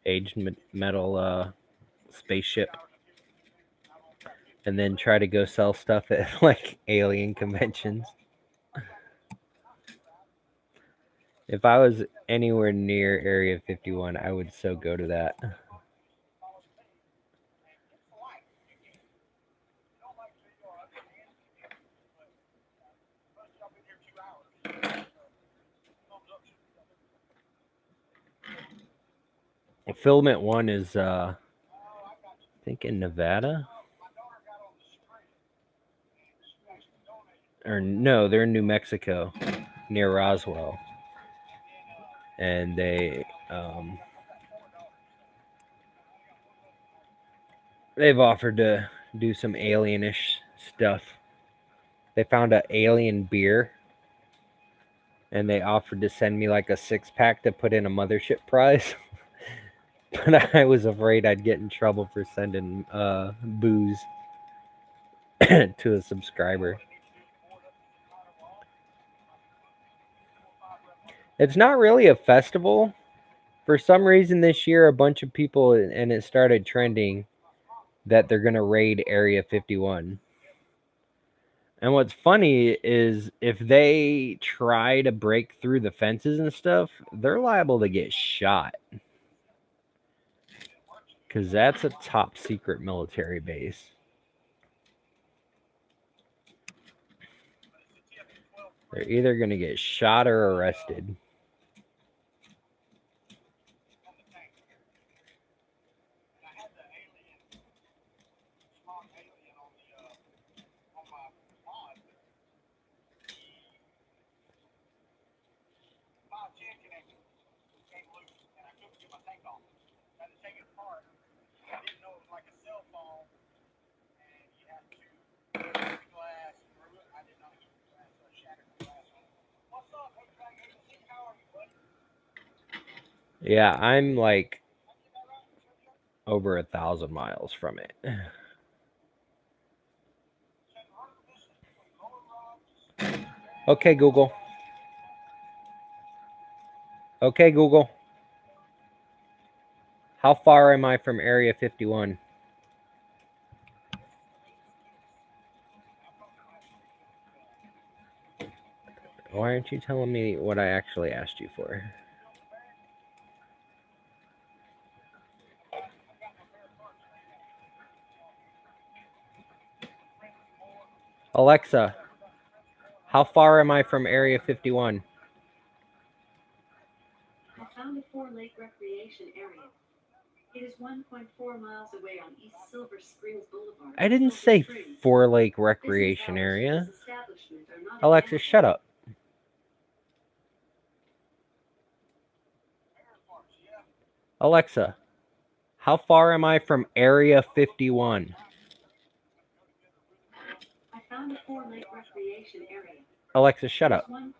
aged metal spaceship, and then try to go sell stuff at like alien conventions. If I was anywhere near Area 51, I would so go to that. Filament 1 is I think in Nevada. Or no, they're in New Mexico near Roswell. And they've offered to do some alienish stuff. They found an alien beer, and they offered to send me like a 6-pack to put in a mothership prize. But I was afraid I'd get in trouble for sending booze to a subscriber. It's not really a festival. For some reason this year, a bunch of people, and it started trending, that they're going to raid Area 51. And what's funny is if they try to break through the fences and stuff, they're liable to get shot. Because that's a top secret military base. They're either going to get shot or arrested. What's up, H-Back AC? How are you, buddy? Yeah, I'm like Did I get that right? over 1,000 miles from it. Said running distance between Lower Rocks. Okay, Google. Okay, Google. How far am I from Area 51? Why aren't you telling me what I actually asked you for? Alexa, how far am I from Area 51? I found a four-lake recreation area. It is 1.4 miles away on East Silver Springs Boulevard. I didn't Silver say Springs. 4 Lake Business Recreation hours for Area. this establishment are not Alexa, available. shut up. Alexa, how far am I from Area 51? I found a four-lake recreation area. Alexa, shut It up. is 1.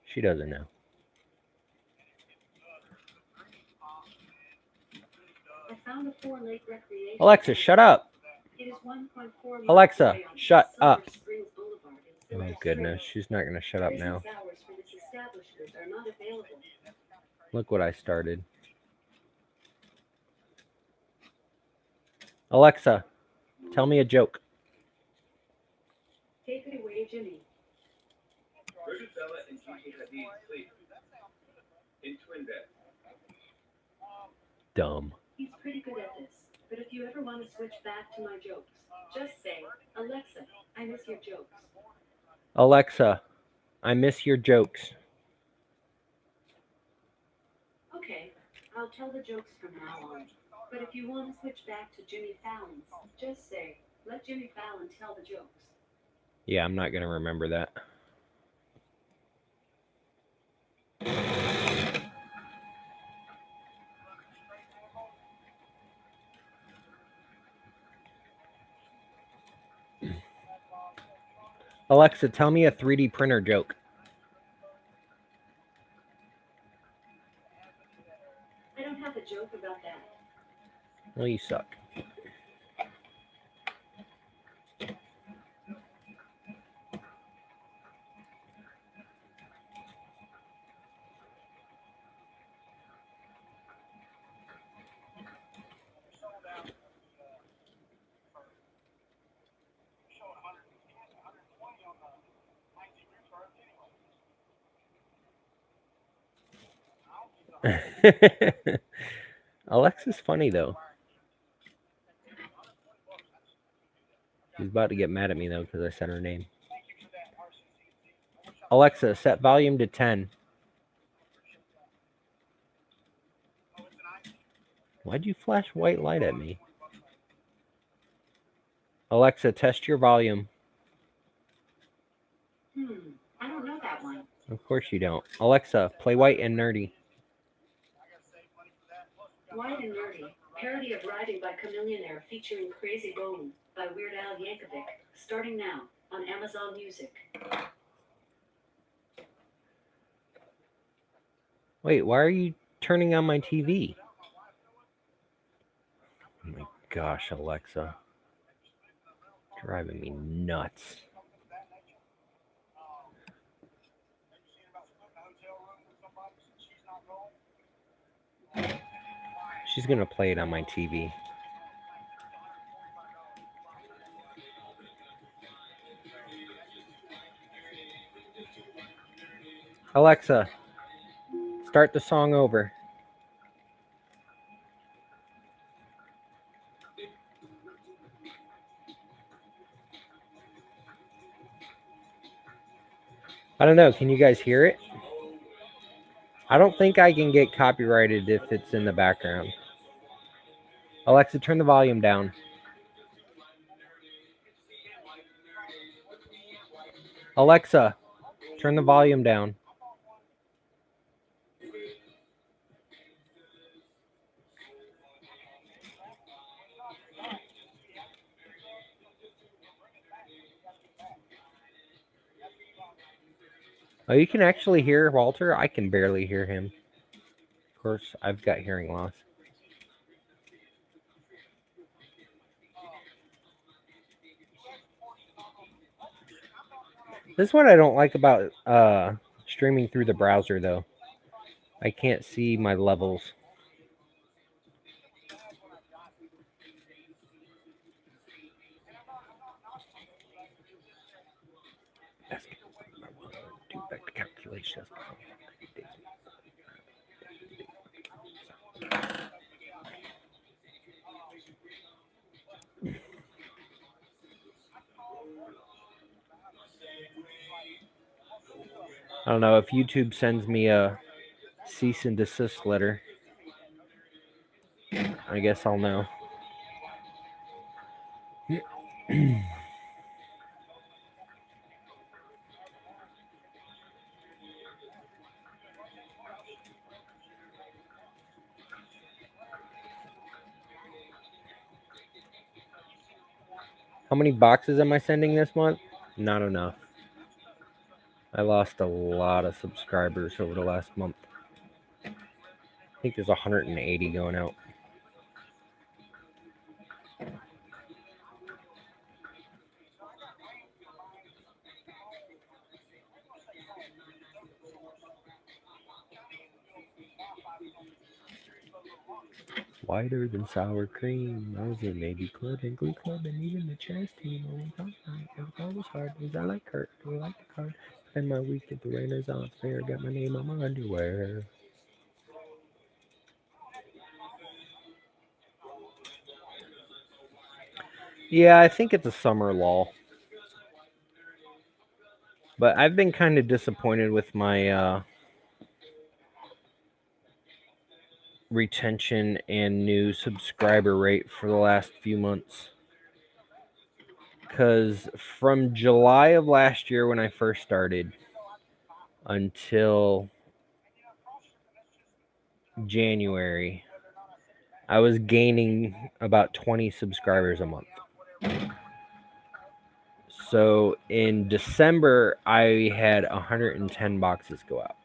She doesn't know. I found a four-lake recreation Alexa, area. shut up. It is 1.4 miles Alexa, away on shut East Silver up. Springs Boulevard in Oh Silver goodness, Springs. she's not going to shut up now. Business hours for this establishment are not available. Look what I started. Alexa, tell me a joke. Take it away, Jimmy. Bridget Bella and Gigi Hadid sleep in twin bed. Dumb. He's pretty good at this. But if you ever want to switch back to my jokes, just say, Alexa, I miss your jokes. Alexa, I miss your jokes. Okay, I'll tell the jokes from now on. But if you want to switch back to Jimmy Fallon's, just say, let Jimmy Fallon tell the jokes. Yeah, I'm not going to remember that. Alexa, tell me a 3D printer joke. I don't have a joke about that. Well, you suck. Showing 120 on the 19 refurb anyway. Alexa's funny though. She's about to get mad at me though because I said her name. Alexa, set volume to 10. Why'd you flash white light at me? Alexa, test your volume. I don't know that one. Of course you don't. Alexa, play White and Nerdy. White and Nerdy, parody of Riding by Chameleonaire featuring Crazy Bone by Weird Al Yankovic, starting now on Amazon Music. Wait, why are you turning on my TV? Oh my gosh, Alexa. Driving me nuts. She's gonna play it on my TV. Alexa, start the song over. I don't know, can you guys hear it? I don't think I can get copyrighted if it's in the background. Alexa, turn the volume down. Alexa, turn the volume down. Oh, you can actually hear Walter? I can barely hear him. Of course, I've got hearing loss. This is what I don't like about streaming through the browser, though. I can't see my levels. Do back the calculations. I don't know if YouTube sends me a cease and desist letter. I guess I'll know. How many boxes am I sending this month? Not enough. I lost a lot of subscribers over the last month. I think there's 180 going out. Wider than sour cream. I was in Navy Club and Glee Club and even the chess team. It was hard because I like Kurt. I like the card. Spend my week at the Renaissance Fair. Got my name on my underwear. Yeah, I think it's a summer lull. But I've been kind of disappointed with my retention and new subscriber rate for the last few months. Because from July of last year when I first started until January, I was gaining about 20 subscribers a month. So in December, I had 110 boxes go out.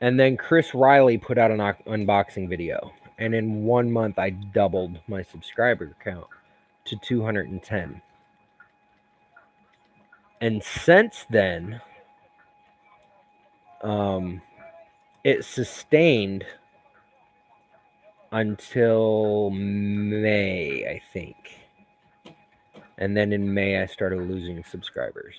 And then Chris Riley put out an unboxing video. And in 1 month, I doubled my subscriber count to 210. And since then, it sustained until May, I think. And then in May, I started losing subscribers.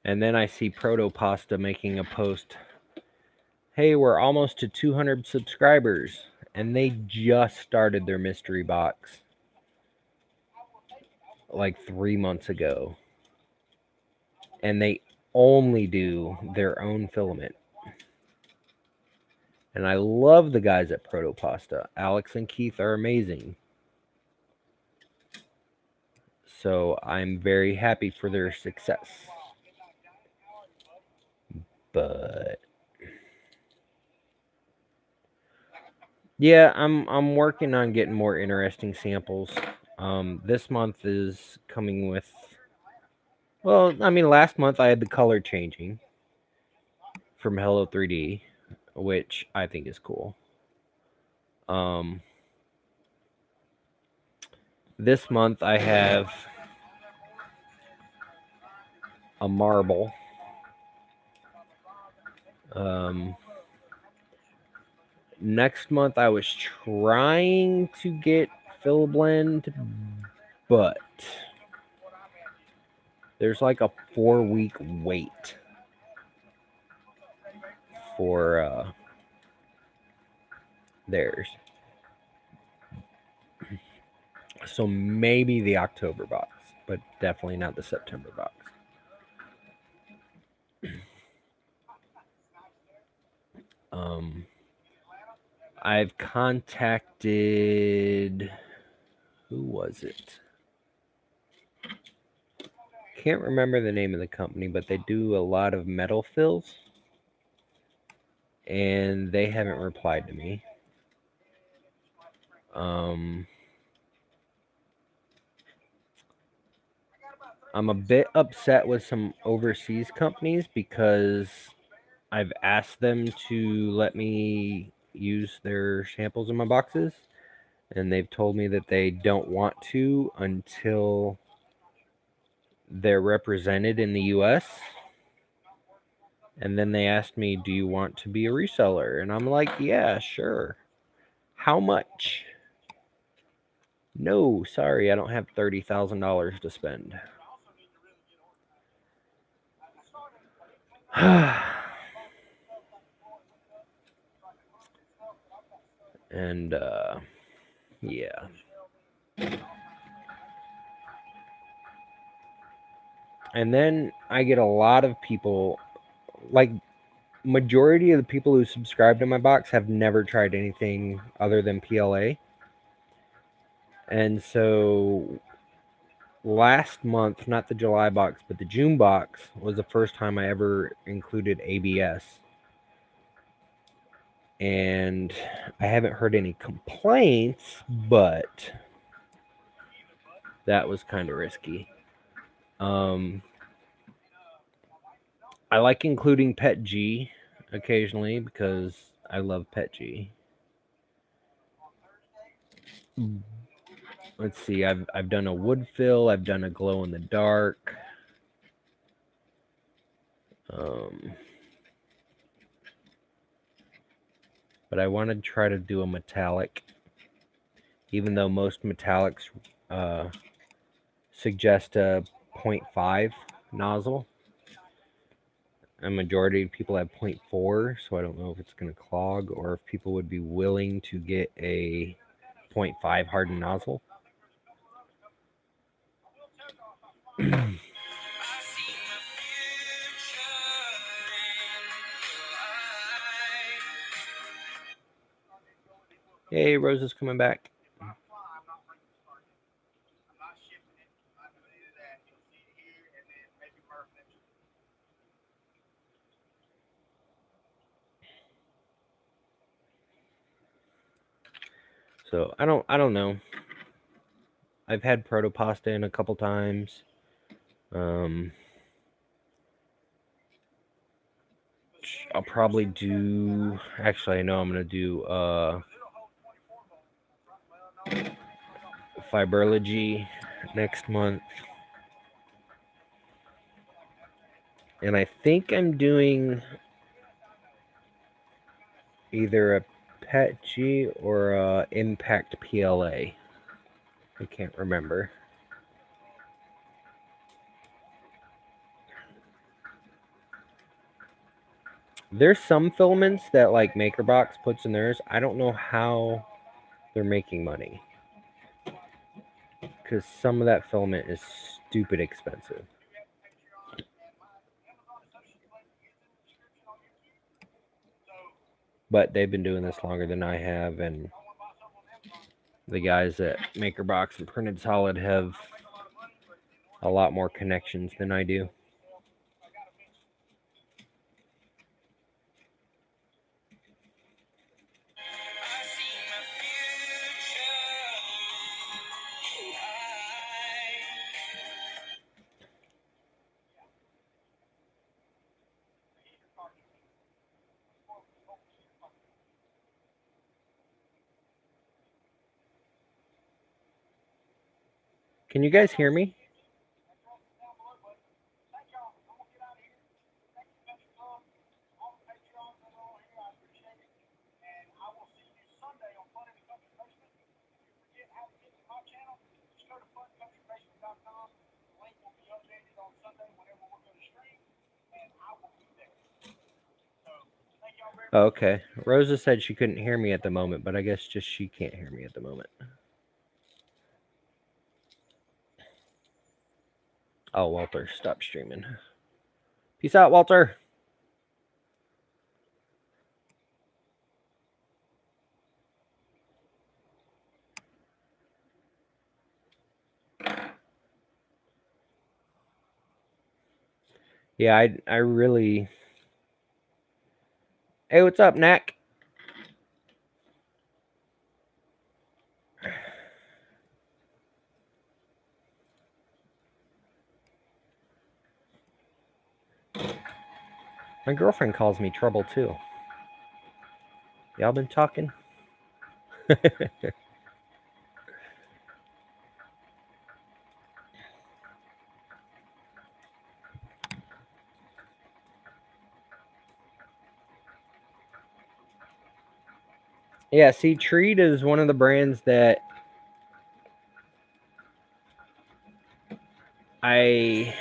And then I see Proto Pasta making a post. Hey, we're almost to 200 subscribers. And they just started their mystery box like 3 months ago. And they only do their own filament. And I love the guys at Proto Pasta. Alex and Keith are amazing. So I'm very happy for their success. But yeah, I'm working on getting more interesting samples. This month is coming with, well, I mean, last month I had the color changing from Hello 3D, which I think is cool. This month I have a marble. Next month I was trying to get fill blend, but there's like a 4-week wait for theirs. So maybe the October box, but definitely not the September box. I've contacted, who was it? Can't remember the name of the company, but they do a lot of metal fills, and they haven't replied to me. I'm a bit upset with some overseas companies because I've asked them to let me use their samples in my boxes, and they've told me that they don't want to until they're represented in the US. And then they asked me, do you want to be a reseller? And I'm like, yeah, sure. How much? No, sorry, I don't have $30,000 to spend. And yeah. And then I get a lot of people, like majority of the people who subscribe to my box have never tried anything other than PLA. And so last month, not the July box, but the June box was the first time I ever included ABS. And I haven't heard any complaints, but that was kind of risky. I like including Pet G occasionally because I love Pet G. Let's see, I've done a wood fill, I've done a glow in the dark. But I want to try to do a metallic, even though most metallics suggest a 0.5 nozzle. A majority of people have 0.4, so I don't know if it's going to clog or if people would be willing to get a 0.5 hardened nozzle. Hey, Rose is coming back. So I don't know. I've had protopasta in a couple times. I'll probably do. Actually, I know I'm gonna do fibrology next month, and I think I'm doing either a Pet G or a Impact PLA. I can't remember. There's some filaments that like MakerBox puts in theirs. I don't know how they're making money because some of that filament is stupid expensive. But they've been doing this longer than I have, and the guys at MakerBox and Printed Solid have a lot more connections than I do. Can you guys hear me? Oh, okay. Rosa said she couldn't hear me at the moment, but I guess just she can't hear me at the moment. Oh, Walter, stop streaming. Peace out, Walter. Yeah, I really... Hey, what's up, Knack? My girlfriend calls me Trouble too. Y'all been talking? Yeah, see, Treat is one of the brands that I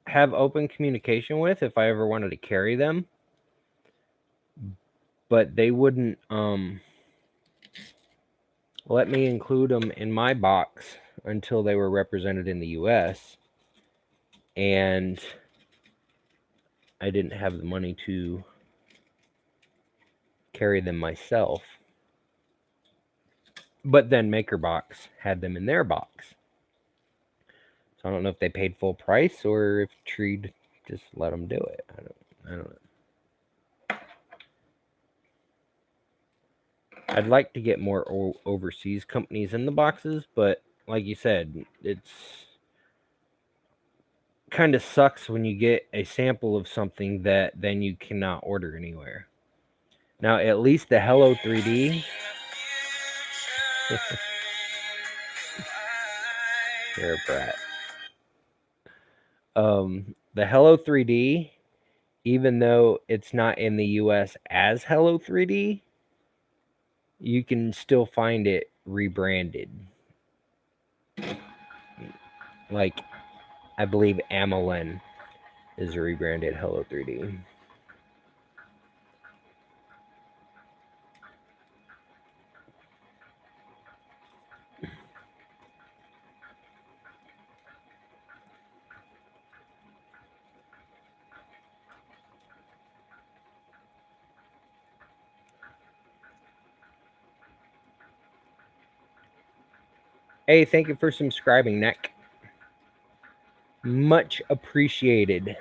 have open communication with if I ever wanted to carry them, but they wouldn't let me include them in my box until they were represented in the US, and I didn't have the money to carry them myself. But then MakerBox had them in their box. So I don't know if they paid full price or if Treed just let them do it. I don't know. I'd like to get more overseas companies in the boxes, but like you said, it's kind of sucks when you get a sample of something that then you cannot order anywhere. Now, at least the Hello 3D. You're a brat. The Hello 3D, even though it's not in the US as Hello 3D, you can still find it rebranded. Like, I believe Amelin is rebranded Hello 3D. Hey, thank you for subscribing, Nick. Much appreciated.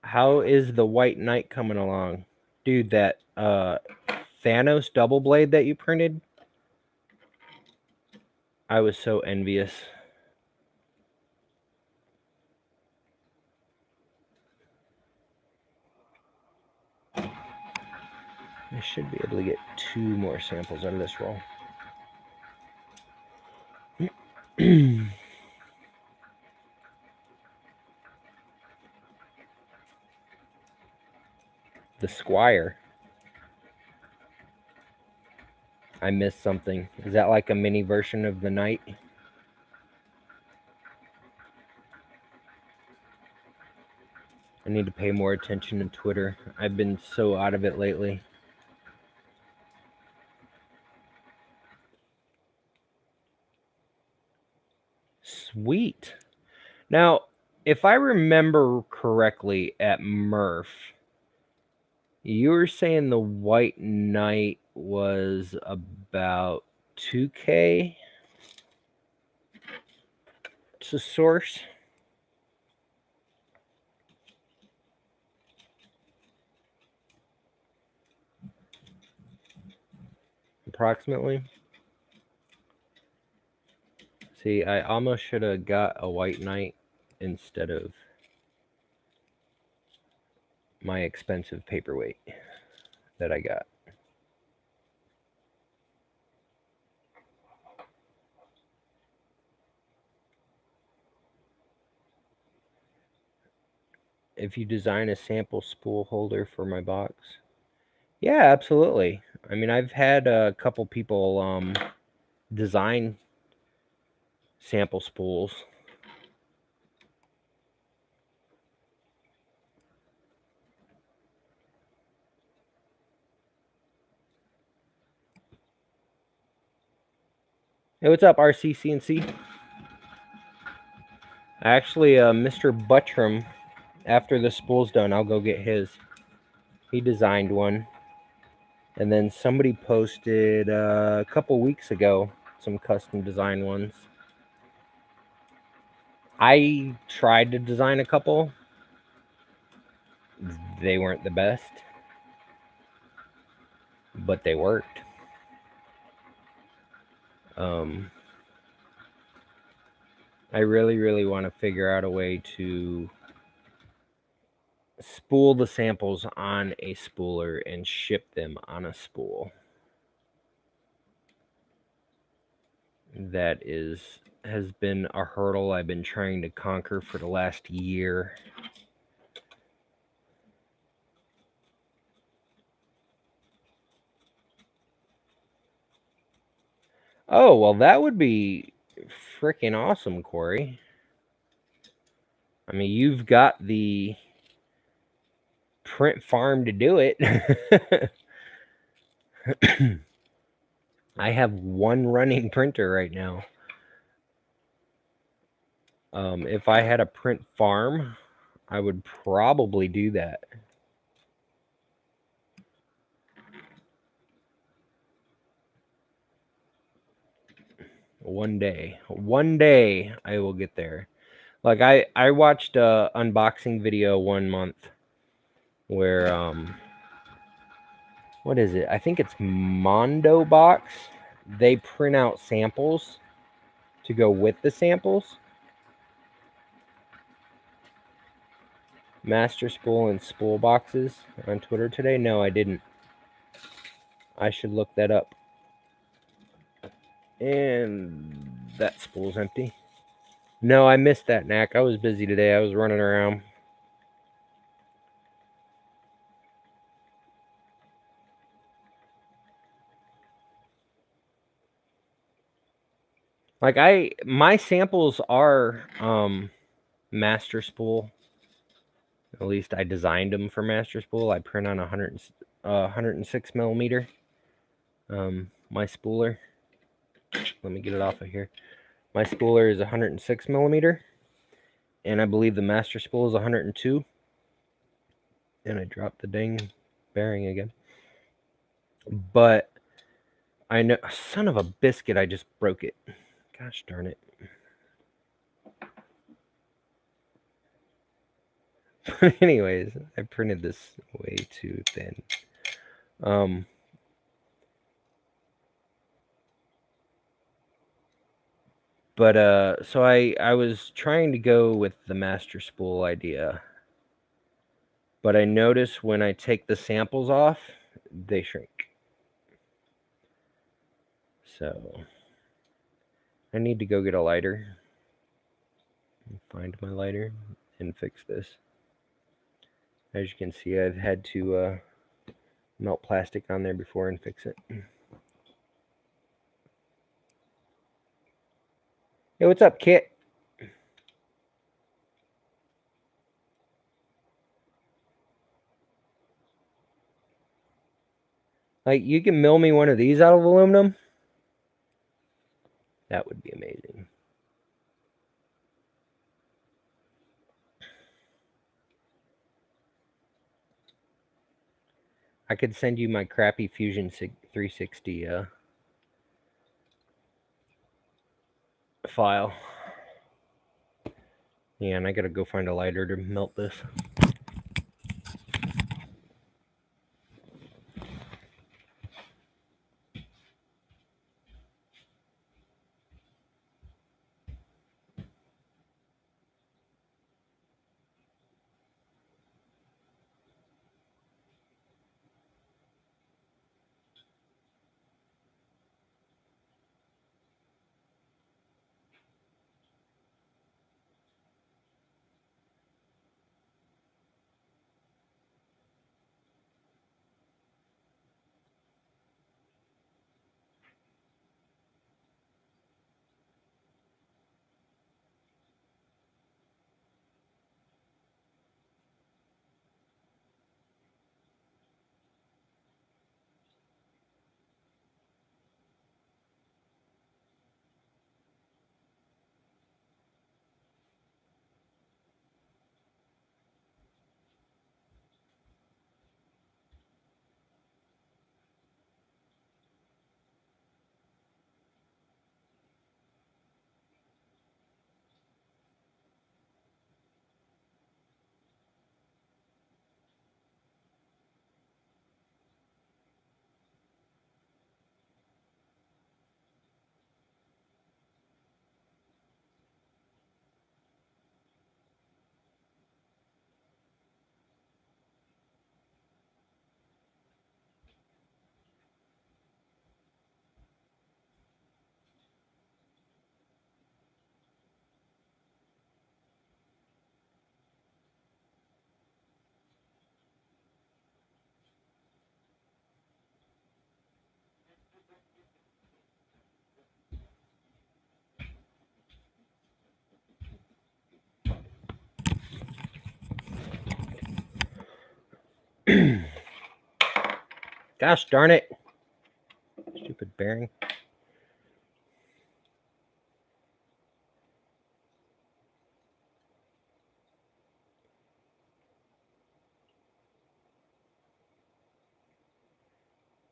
How is the White Knight coming along? Dude, that Thanos double blade that you printed, I was so envious. I should be able to get 2 more samples out of this roll. The Squire. I missed something. Is that like a mini version of the Knight? I need to pay more attention to Twitter. I've been so out of it lately. Sweet. Now, if I remember correctly at Murph, you were saying the White Knight was about 2K to source. Approximately. See, I almost should have got a White Knight instead of my expensive paperweight that I got. If you design a sample spool holder for my box. Yeah, absolutely. I mean, I've had a couple people design sample spools. Hey, what's up, RCCNC? Actually, Mr. Buttram, after the spool's done, I'll go get his. He designed one. And then somebody posted a couple weeks ago some custom design ones. I tried to design a couple. They weren't the best, but they worked. I really want to figure out a way to spool the samples on a spooler and ship them on a spool. That has been a hurdle I've been trying to conquer for the last year. Oh, well, that would be freaking awesome, Corey. I mean, you've got the print farm to do it. I have one running printer right now. If I had a print farm, I would probably do that. One day I will get there. Like I watched a unboxing video one month where what is it? I think it's Mondo Box. They print out samples to go with the samples. Master Spool and Spool Boxes on Twitter today. No, I didn't. I should look that up. And that spool's empty. No, I missed that, Knack. I was busy today. I was running around. Like my samples are Master Spool. At least I designed them for Master Spool. I print on 106 millimeter. My spooler. Let me get it off of here. My spooler is 106 millimeter, and I believe the Master Spool is 102. And I dropped the dang bearing again. But I know, son of a biscuit, I just broke it. Gosh darn it. But anyways, I printed this way too thin. But so I was trying to go with the Master Spool idea. But I notice when I take the samples off, they shrink. So I need to go get a lighter. Find my lighter and fix this. As you can see, I've had to melt plastic on there before and fix it. Hey, what's up, Kit? Like, you can mill me one of these out of aluminum? That would be amazing. I could send you my crappy Fusion 360 file. Yeah, and I gotta go find a lighter to melt this. Gosh darn it. Stupid bearing.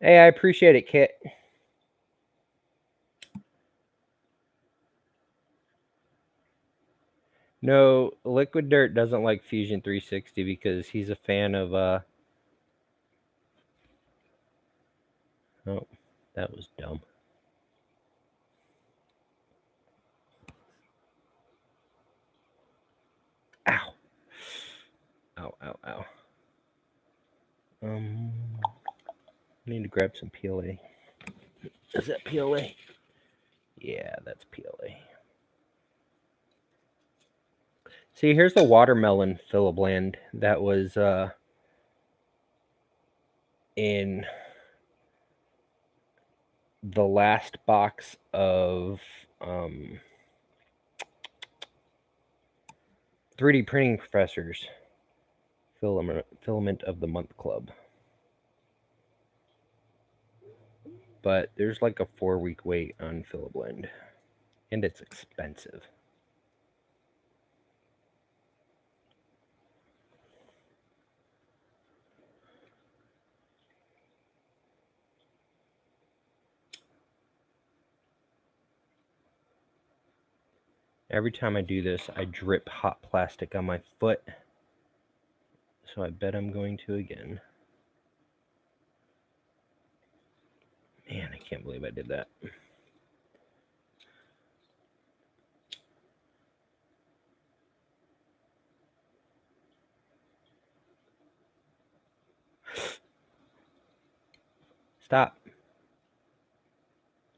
Hey, I appreciate it, Kit. No, Liquid Dirt doesn't like Fusion 360 because he's a fan of oh, that was dumb. Ow. Ow, ow, ow. I need to grab some PLA. Is that PLA? Yeah, that's PLA. See, here's the watermelon Philibland that was in the last box of 3D Printing Professor's Filament of the Month Club. But there's like a 4-week wait on Philibland, and it's expensive. Every time I do this, I drip hot plastic on my foot. So I bet I'm going to again. Man, I can't believe I did that. Stop.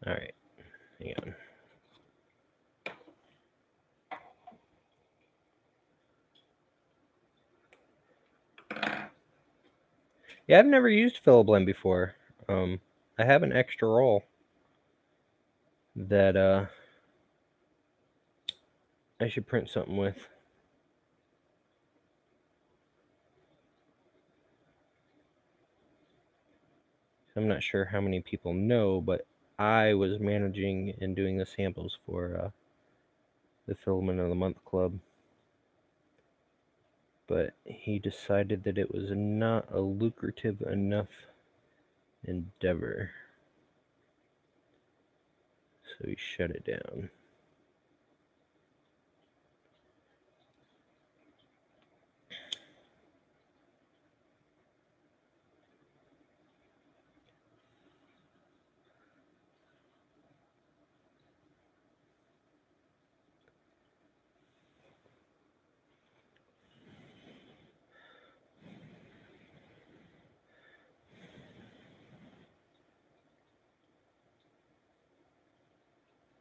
All right, hang on. Yeah, I've never used Philiblen before. I have an extra roll that I should print something with. I'm not sure how many people know, but I was managing and doing the samples for the Filament of the Month Club. But he decided that it was not a lucrative enough endeavor. So he shut it down.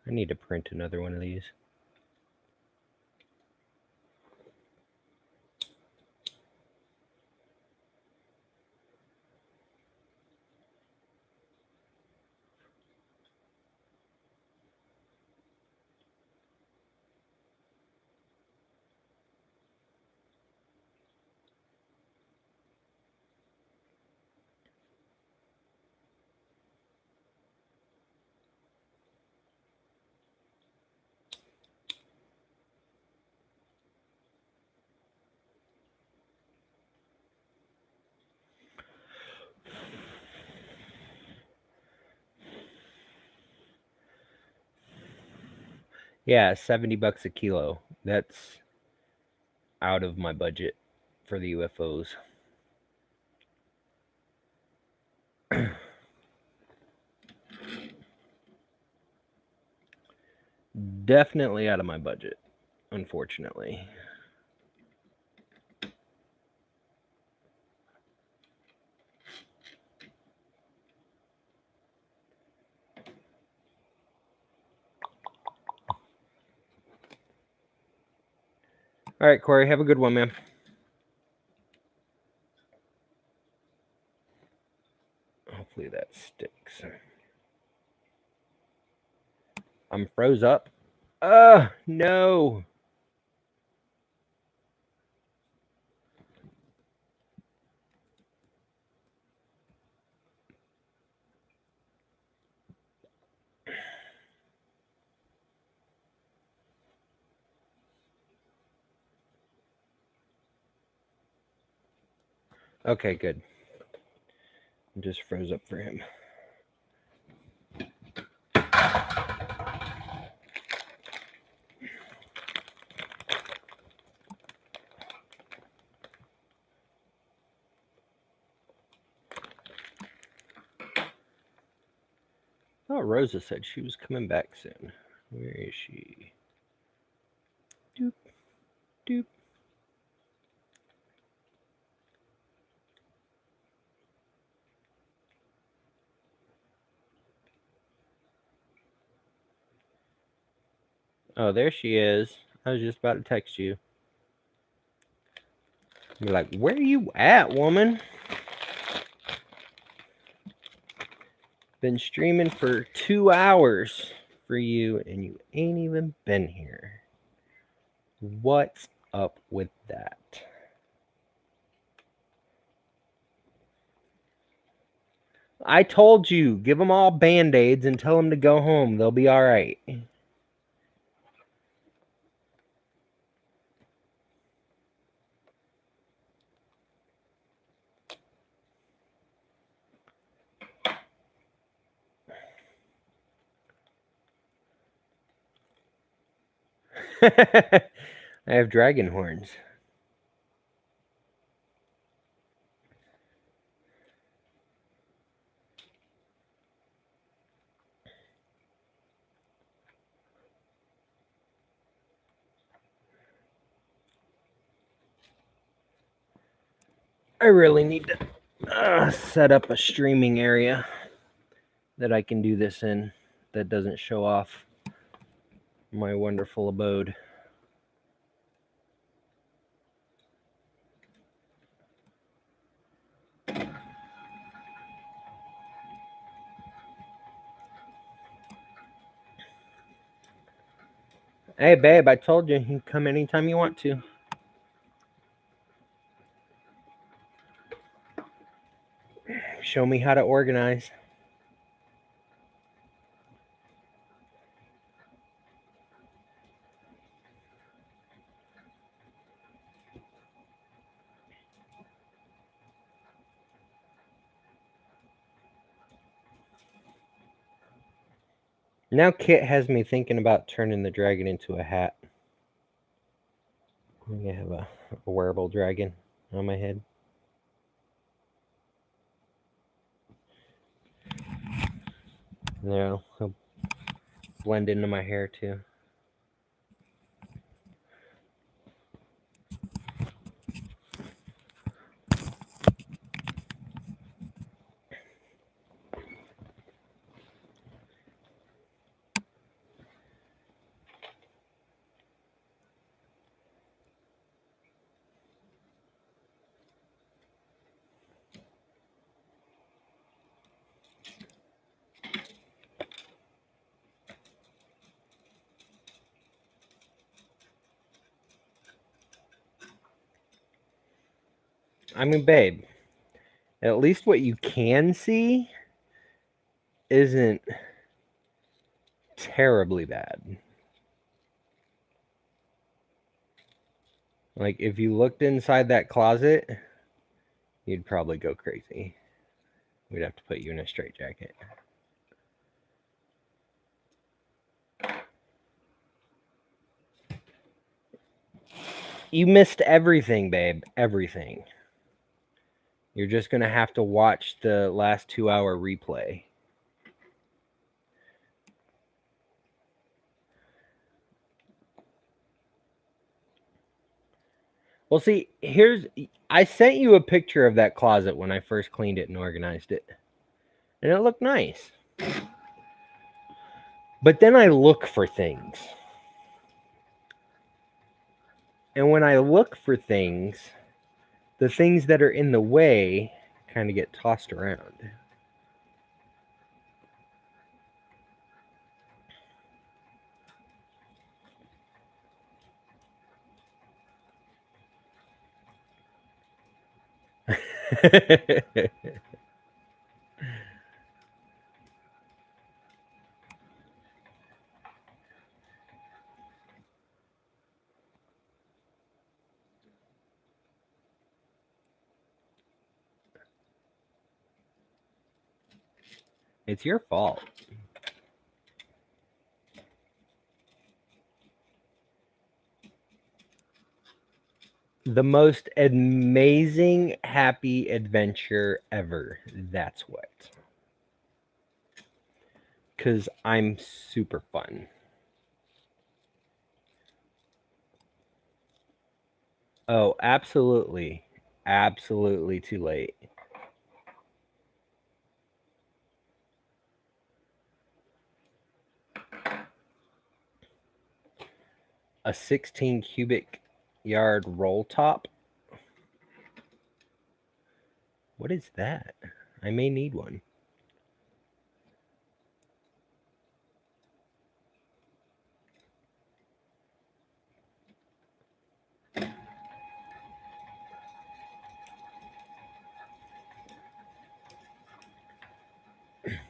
I need to print another one of these. Yeah, $70 a kilo. That's out of my budget for the UFOs. Definitely out of my budget, unfortunately. All right, Corey, have a good one, man. Hopefully that sticks. I'm froze up. No. Okay, good. It just froze up for him. Oh, Rosa said she was coming back soon. Where is she? Doop, doop. Oh, there she is. I was just about to text you. You're like, where are you at, woman? Been streaming for 2 hours for you, and you ain't even been here. What's up with that? I told you, give them all Band-Aids and tell them to go home. They'll be all right. I have dragon horns. I really need to set up a streaming area that I can do this in that doesn't show off my wonderful abode. Hey, babe, I told you can come anytime you want to. Show me how to organize. Now Kit has me thinking about turning the dragon into a hat. I have a wearable dragon on my head. Yeah, he'll blend into my hair too. I mean, babe, at least what you can see isn't terribly bad. Like, if you looked inside that closet, you'd probably go crazy. We'd have to put you in a straitjacket. You missed everything, babe. Everything. You're just going to have to watch the last 2-hour replay. Well, see, I sent you a picture of that closet when I first cleaned it and organized it. And it looked nice. But then I look for things. And when I look for things, the things that are in the way kind of get tossed around. It's your fault. The most amazing happy adventure ever. That's what. Because I'm super fun. Oh, absolutely. Absolutely too late. A 16 cubic yard roll top. What is that? I may need one.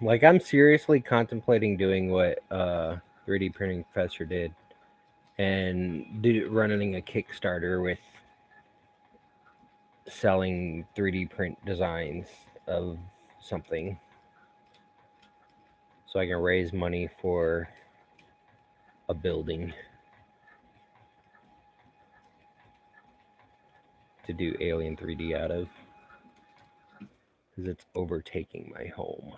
Like, I'm seriously contemplating doing what 3D Printing Professor did and running a Kickstarter with selling 3D print designs of something so I can raise money for a building to do Alien 3D out of, because it's overtaking my home.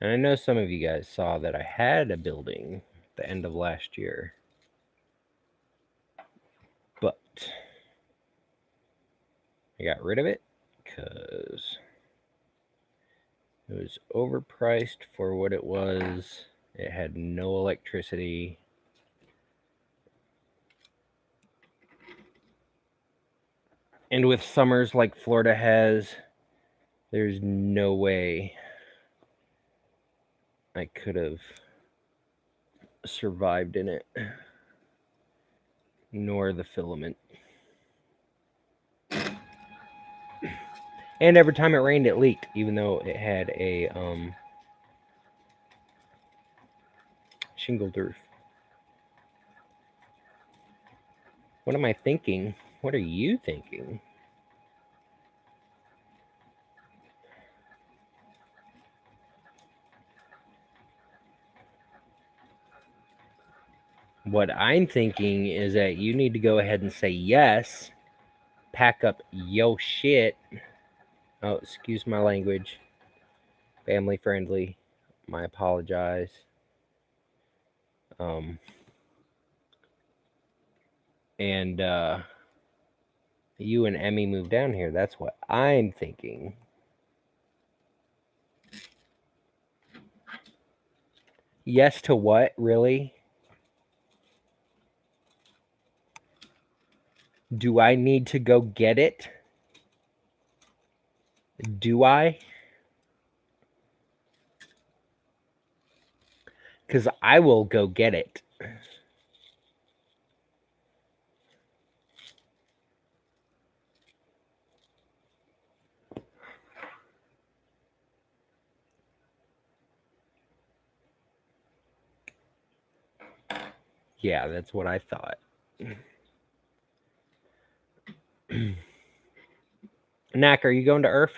And I know some of you guys saw that I had a building at the end of last year, but I got rid of it because it was overpriced for what it was. It had no electricity. And with summers like Florida has, there's no way I could have survived in it, nor the filament. And every time it rained, it leaked, even though it had a shingled roof. What am I thinking? What are you thinking? What I'm thinking is that you need to go ahead and say yes, pack up yo shit. Oh, excuse my language. Family friendly. I apologize. And you and Emmy move down here. That's what I'm thinking. Yes to what, really? Do I need to go get it? Do I? Because I will go get it. Yeah, that's what I thought. Knack, are you going to Earth?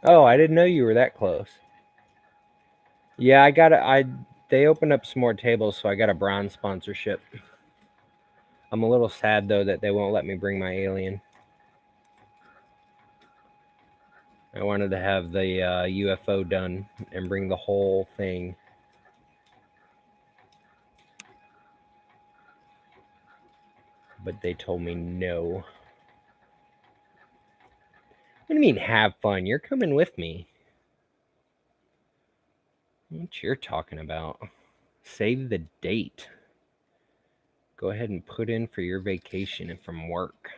Oh, I didn't know you were that close. Yeah, they opened up some more tables, so I got a bronze sponsorship. I'm a little sad though that they won't let me bring my alien. I wanted to have the UFO done and bring the whole thing. But they told me no. What do you mean have fun? You're coming with me. What you're talking about? Save the date. Go ahead and put in for your vacation and from work.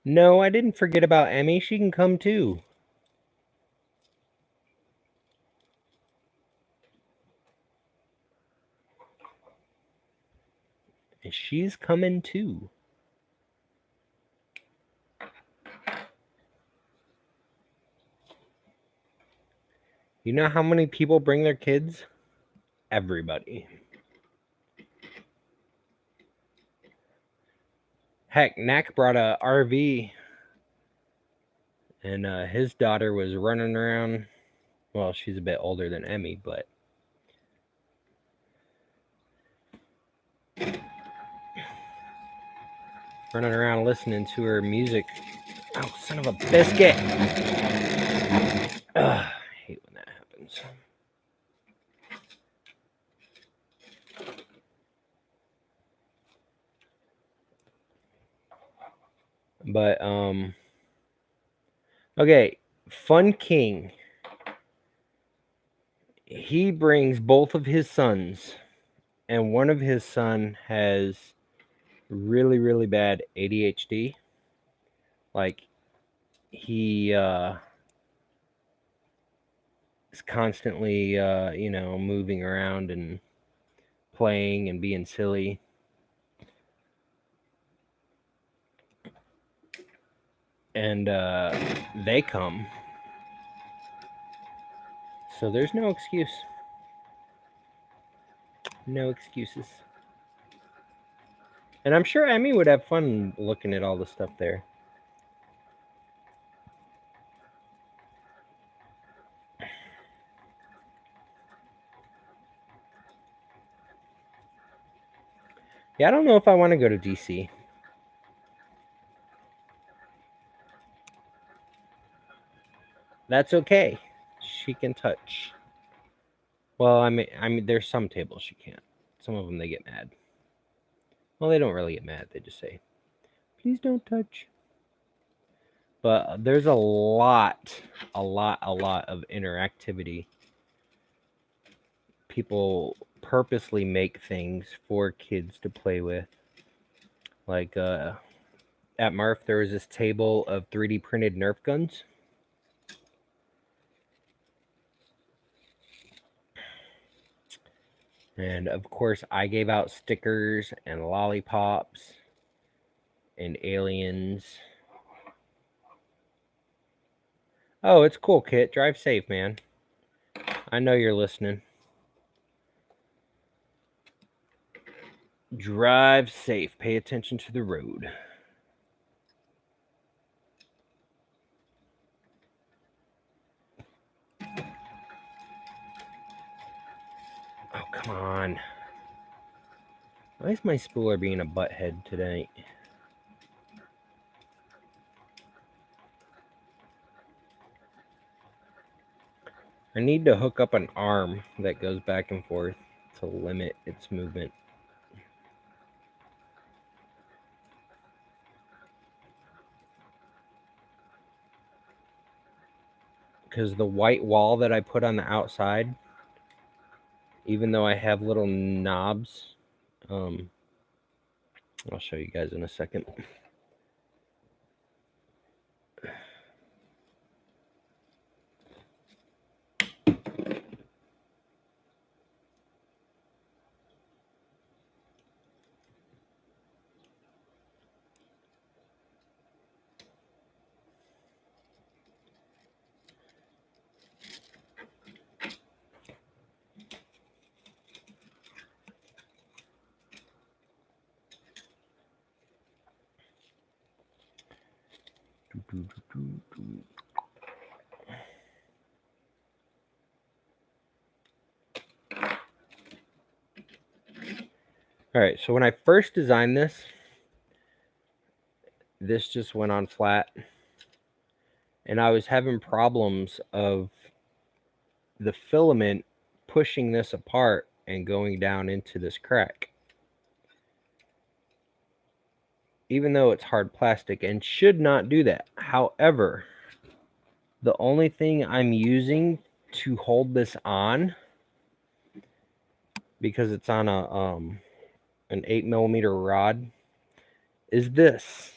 No, I didn't forget about Emmy. She can come too. And she's coming too. You know how many people bring their kids? Everybody. Heck, Knack brought a RV, and his daughter was running around. Well, she's a bit older than Emmy, but running around listening to her music. Oh, son of a biscuit! Ugh, I hate when that happens. But okay, Fun King. He brings both of his sons, and one of his son has really, really bad ADHD. Like he is constantly moving around and playing and being silly. And they come. So there's no excuse. No excuses. And I'm sure Emmy would have fun looking at all the stuff there. Yeah, I don't know if I want to go to DC. That's okay. She can touch. Well, I mean, there's some tables she can't. Some of them they get mad. Well, they don't really get mad. They just say, "Please don't touch." But there's a lot of interactivity. People purposely make things for kids to play with. Like at Murph, there was this table of 3D printed Nerf guns. And of course, I gave out stickers and lollipops and aliens. Oh, it's cool, Kit. Drive safe, man. I know you're listening. Drive safe. Pay attention to the road. Oh, come on. Why is my spooler being a butthead today? I need to hook up an arm that goes back and forth to limit its movement. Because the white wall that I put on the outside, even though I have little knobs, I'll show you guys in a second. All right, so when I first designed this just went on flat. and I was having problems of the filament pushing this apart and going down into this crack. Even though it's hard plastic and should not do that. However, the only thing I'm using to hold this on, because it's on an 8mm rod, is this.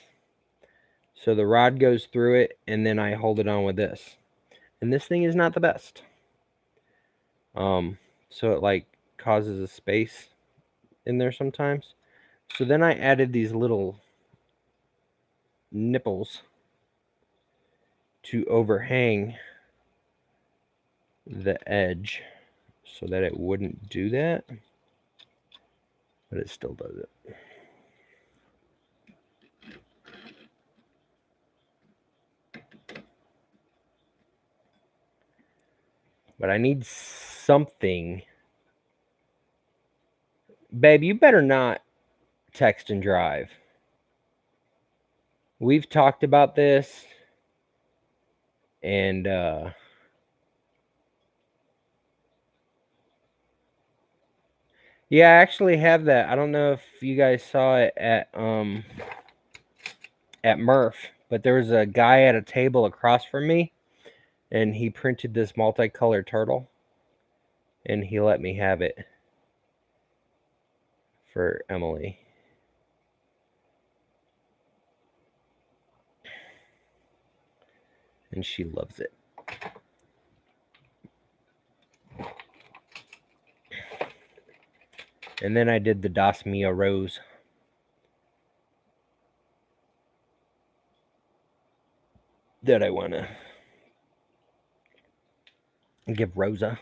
So the rod goes through it, and then I hold it on with this. And this thing is not the best. So it like causes a space in there sometimes. So then I added these little nipples to overhang the edge so that it wouldn't do that, but it still does it. But I need something. Babe, you better not text and drive. We've talked about this, and yeah, I actually have that. I don't know if you guys saw it at Murph, but there was a guy at a table across from me, and he printed this multicolored turtle, and he let me have it for Emily. And she loves it. And then I did the Das Mia Rose. That I want to give Rosa.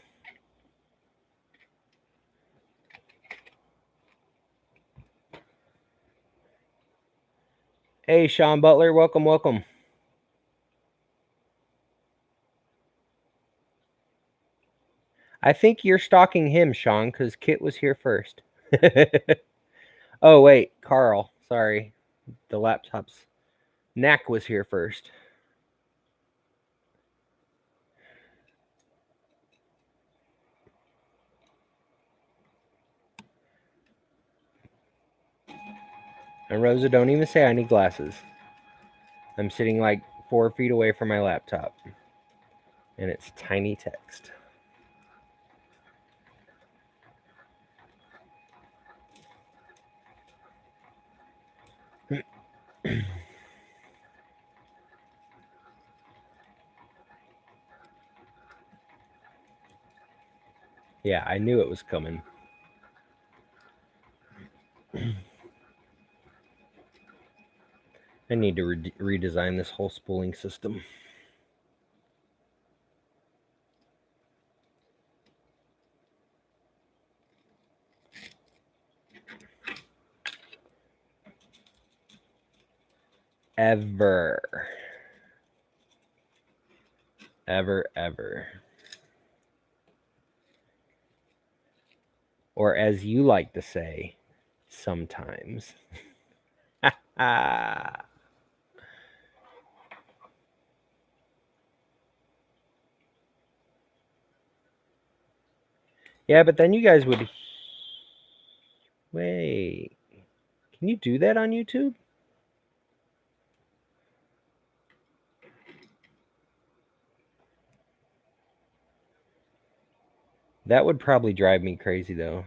Hey, Sean Butler, welcome, welcome. I think you're stalking him, Sean, because Kit was here first. Oh, wait, Carl. Sorry. The laptop's... Knack was here first. And Rosa, don't even say I need glasses. I'm sitting like 4 feet away from my laptop. And it's tiny text. Yeah, I knew it was coming. I need to redesign this whole spooling system. Ever. Or as you like to say, sometimes. Yeah, but then you guys would... Wait. Can you do that on YouTube? That would probably drive me crazy, though.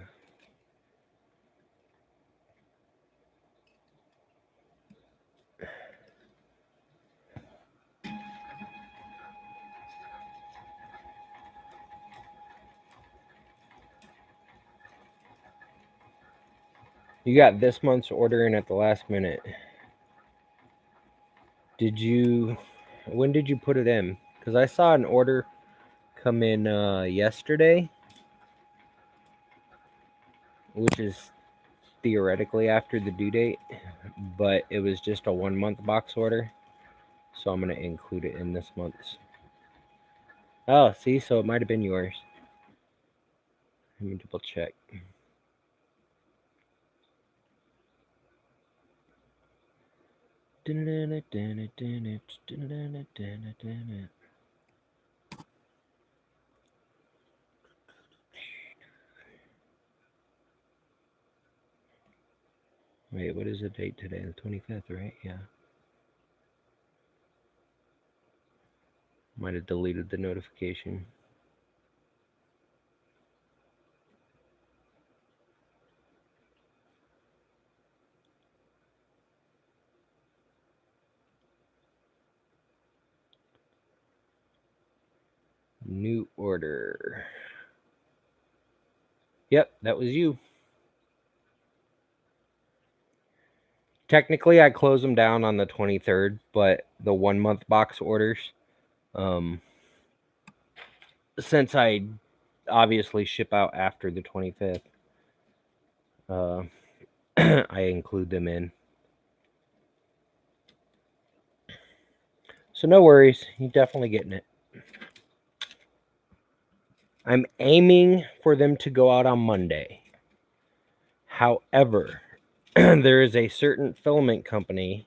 You got this month's order in at the last minute. Did you... When did you put it in? Because I saw an order come in yesterday, which is theoretically after the due date, but it was just a 1-month box order, so I'm going to include it in this month's. Oh, see, so it might have been yours. Let me double check. Wait, what is the date today? The 25th, right? Yeah. Might have deleted the notification. New order. Yep, that was you. Technically, I close them down on the 23rd, but the 1 month box orders, since I obviously ship out after the 25th, I include them in. So no worries, you're definitely getting it. I'm aiming for them to go out on Monday. However, there is a certain filament company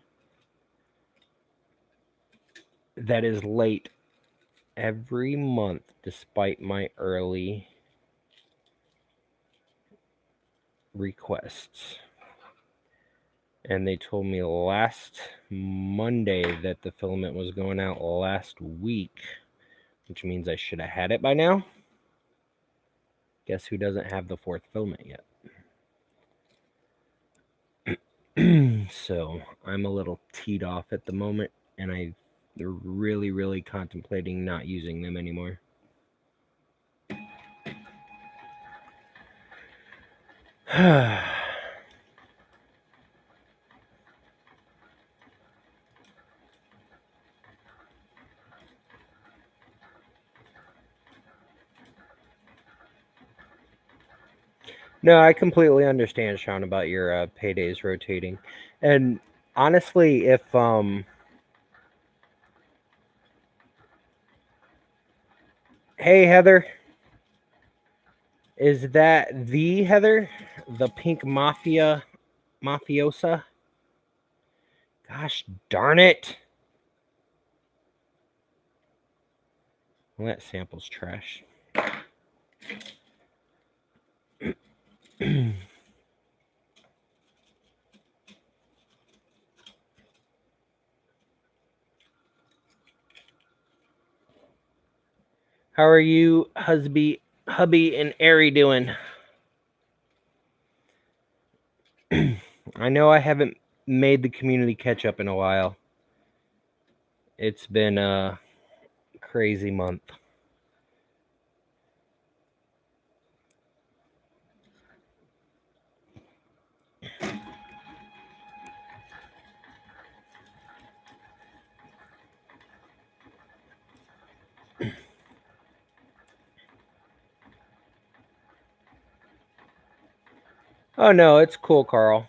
that is late every month despite my early requests. And they told me last Monday that the filament was going out last week, which means I should have had it by now. Guess who doesn't have the 4th filament yet? So I'm a little teed off at the moment, and they're really contemplating not using them anymore. No, I completely understand, Sean, about your paydays rotating. And honestly, if hey Heather, is that the Heather, the pink mafiosa? Gosh darn it! Well, that sample's trash. How are you, hubby, and Airy doing? I know I haven't made the community catch up in a while. It's been a crazy month. Oh no, it's cool, Carl.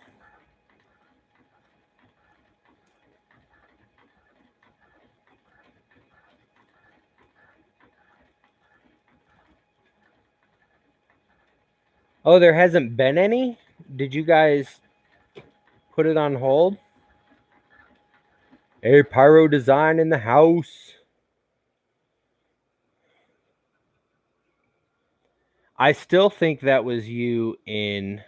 Oh, there hasn't been any? Did you guys put it on hold? Hey, Pyro Design in the house. I still think that was you in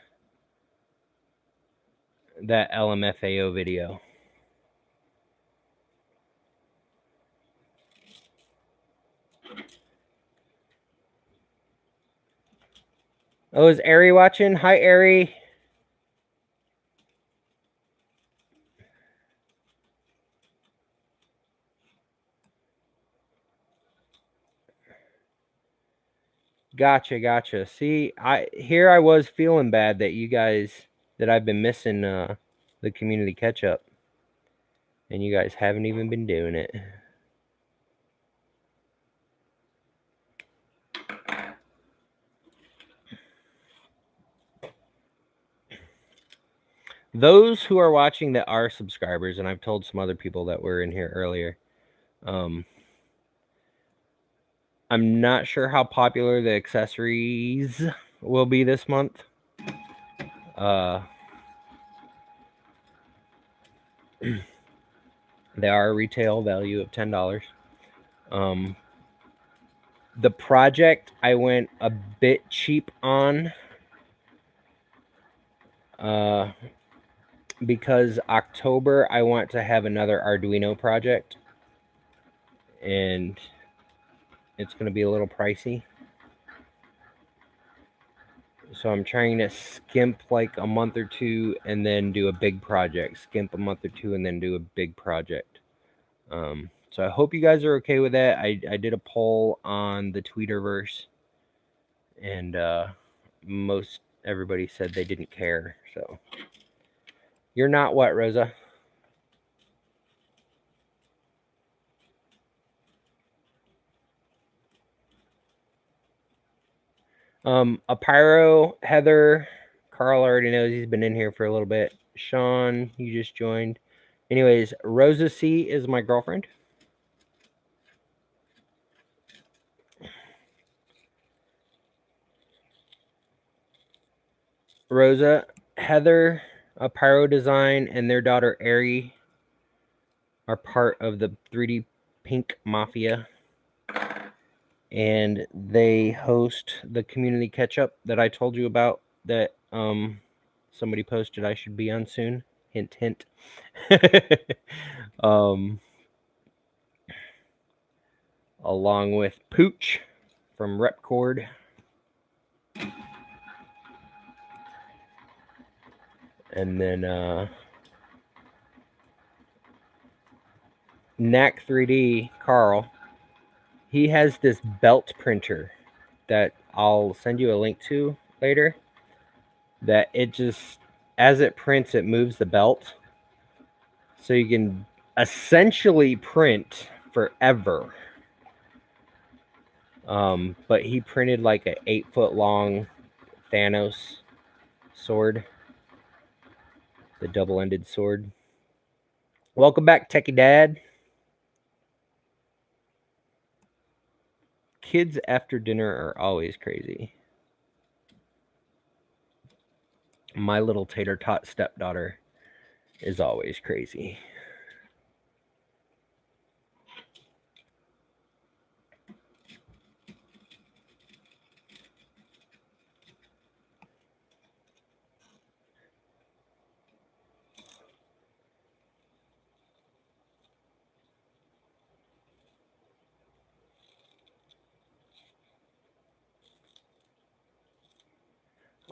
that LMFAO video. Oh, is Ari watching? Hi, Ari. Gotcha. See, I was feeling bad that I've been missing the community catch up, and you guys haven't even been doing it. Those who are watching that are subscribers, and I've told some other people that were in here earlier, I'm not sure how popular the accessories will be this month. They are a retail value of $10. The project I went a bit cheap on because October I want to have another Arduino project, and it's going to be a little pricey. So I'm trying to skimp like a month or two and then do a big project. Skimp a month or two and then do a big project. So I hope you guys are okay with that. I did a poll on the Tweeterverse, and most everybody said they didn't care. So you're not what, Rosa? Apyro, Heather, Carl already knows, he's been in here for a little bit. Sean, you just joined. Anyways, Rosa C is my girlfriend. Rosa, Heather, Apyro Design, and their daughter Ari are part of the 3D Pink Mafia, and they host the community catch-up that I told you about that somebody posted I should be on soon. Hint, hint. Along with Pooch from Repcord. And then Knack 3D, Carl. He has this belt printer that I'll send you a link to later. That it just, as it prints, it moves the belt. So you can essentially print forever. But he printed like an 8-foot long Thanos sword. The double-ended sword. Welcome back, Techie Dad. Kids after dinner are always crazy. My little tater tot stepdaughter is always crazy.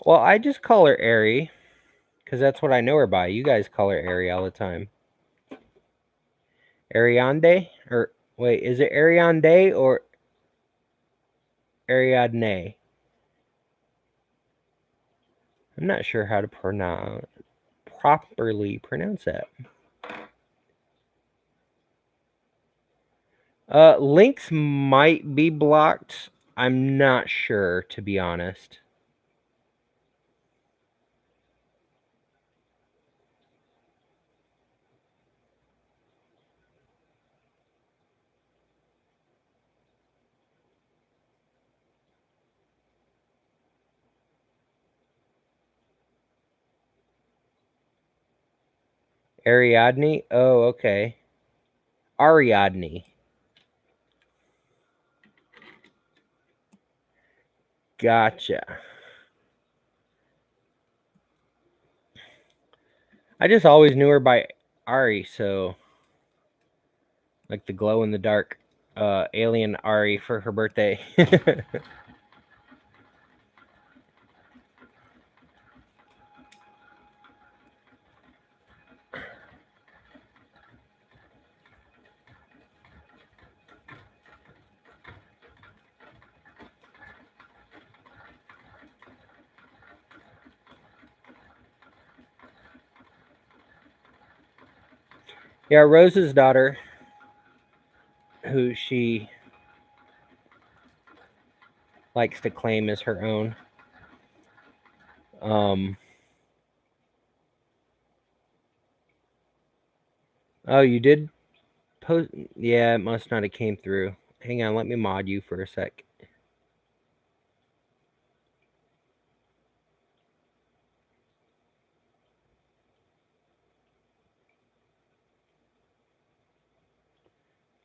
Well, I just call her Ari, because that's what I know her by. You guys call her Ari all the time. Ariande? Or, wait, is it Ariande or Ariadne? I'm not sure how to properly pronounce that. Links might be blocked. I'm not sure, to be honest. Ariadne? Oh, okay. Ariadne. Gotcha. I just always knew her by Ari, so like the glow in the dark alien Ari for her birthday. Yeah, Rose's daughter, who she likes to claim as her own. Oh, you did post? Yeah, it must not have came through. Hang on, let me mod you for a sec.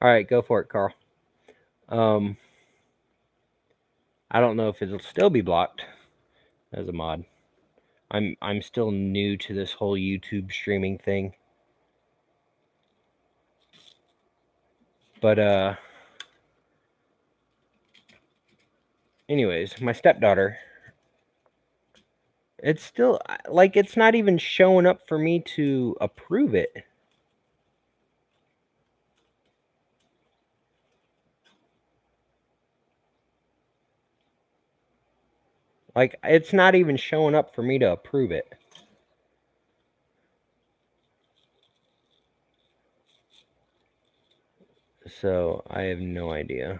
All right, go for it, Carl. I don't know if it'll still be blocked as a mod. I'm still new to this whole YouTube streaming thing. But anyways, my stepdaughter, it's still like it's not even showing up for me to approve it. Like it's not even showing up for me to approve it. So I have no idea.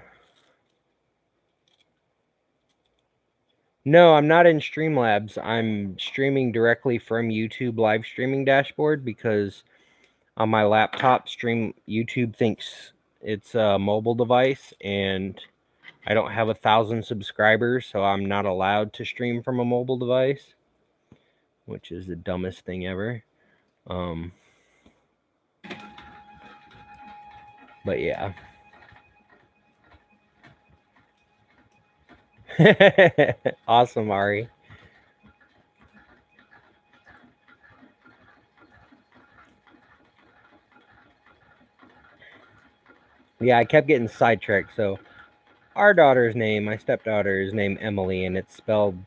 No, I'm not in Streamlabs. I'm streaming directly from YouTube live streaming dashboard because on my laptop YouTube thinks it's a mobile device and I don't have 1,000 subscribers, so I'm not allowed to stream from a mobile device, which is the dumbest thing ever. But yeah. Awesome, Ari. Yeah, I kept getting sidetracked. So our daughter's name, my stepdaughter, is named Emily, and it's spelled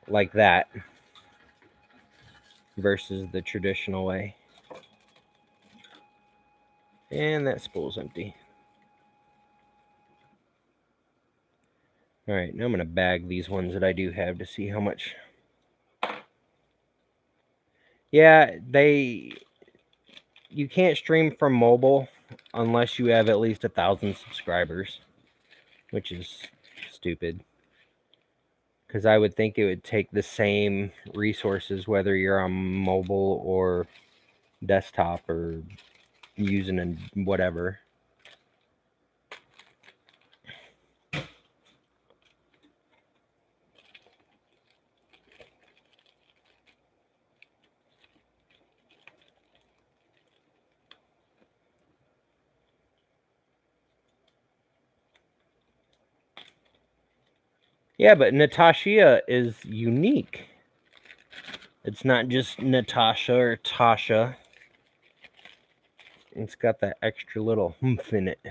like that versus the traditional way. And that spool's empty. All right, now I'm going to bag these ones that I do have to see how much. Yeah, you can't stream from mobile unless you have at least 1,000 subscribers, which is stupid. Because I would think it would take the same resources whether you're on mobile or desktop or using a whatever. Yeah, but Natasha is unique. It's not just Natasha or Tasha. It's got that extra little oomph in it.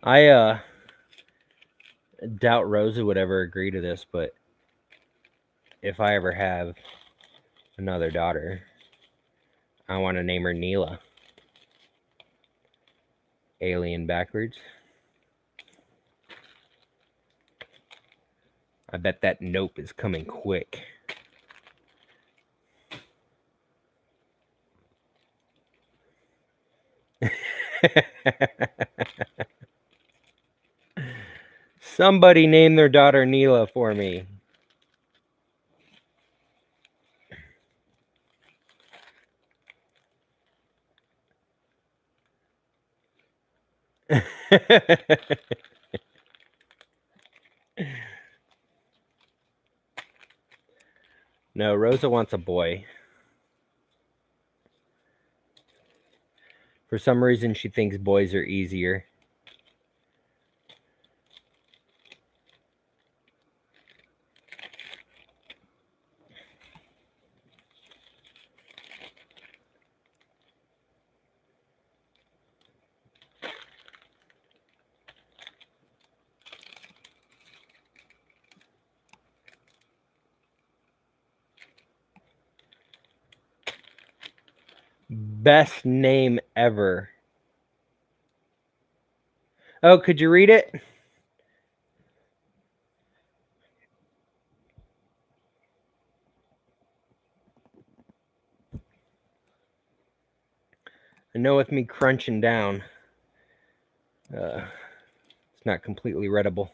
I doubt Rosa would ever agree to this, but if I ever have another daughter, I want to name her Neela. Alien backwards. I bet that nope is coming quick. Somebody name their daughter Neela for me. No, Rosa wants a boy. For some reason, she thinks boys are easier. Best name ever. Oh, could you read it? I know with me crunching down, it's not completely readable.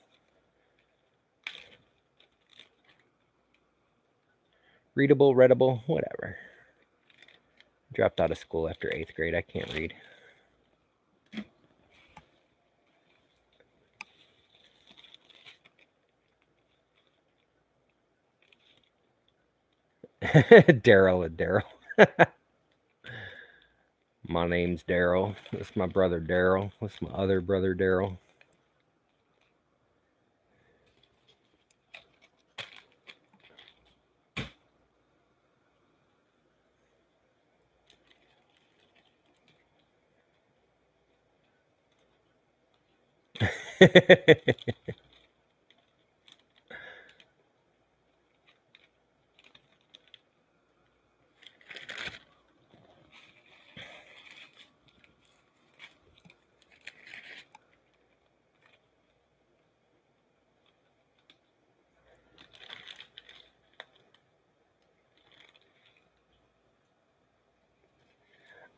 Readable, readable, whatever. Dropped out of school after 8th grade. I can't read. Daryl and Daryl. My name's Daryl. That's my brother Daryl. That's my other brother Daryl.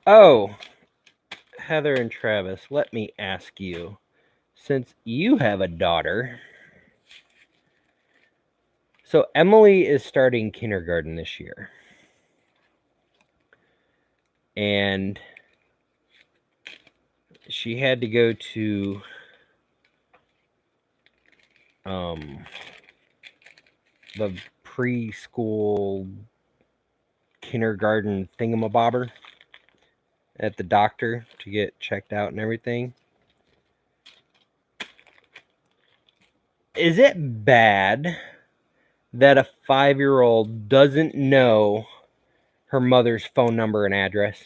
Oh, Heather and Travis, let me ask you, since you have a daughter, so Emily is starting kindergarten this year. And she had to go to the preschool kindergarten thingamabobber at the doctor to get checked out and everything. Is it bad that a 5-year-old doesn't know her mother's phone number and address?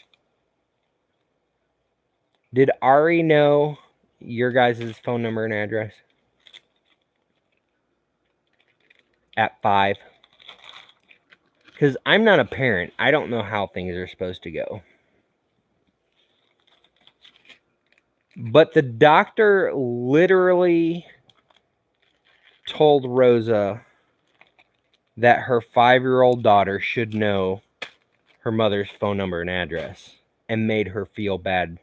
Did Ari know your guys' phone number and address? At 5? Because I'm not a parent. I don't know how things are supposed to go. But the doctor literally told Rosa that her 5-year-old daughter should know her mother's phone number and address, and made her feel bad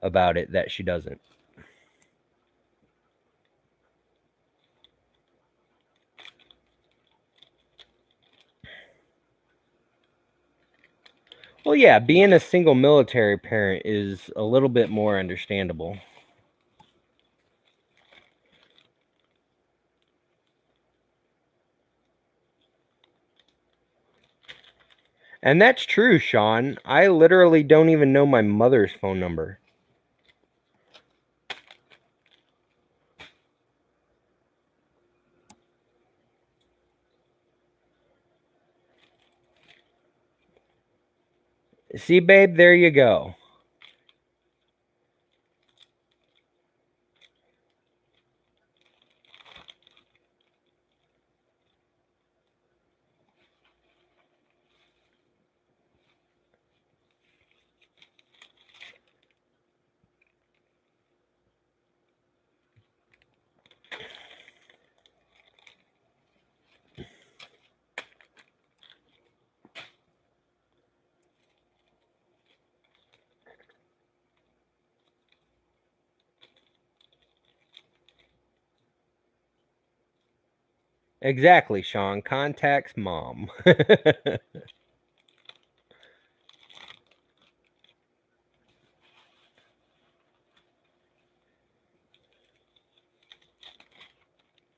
about it that she doesn't. Well, yeah, being a single military parent is a little bit more understandable. And that's true, Sean. I literally don't even know my mother's phone number. See, babe, there you go. Exactly, Sean. Contacts mom.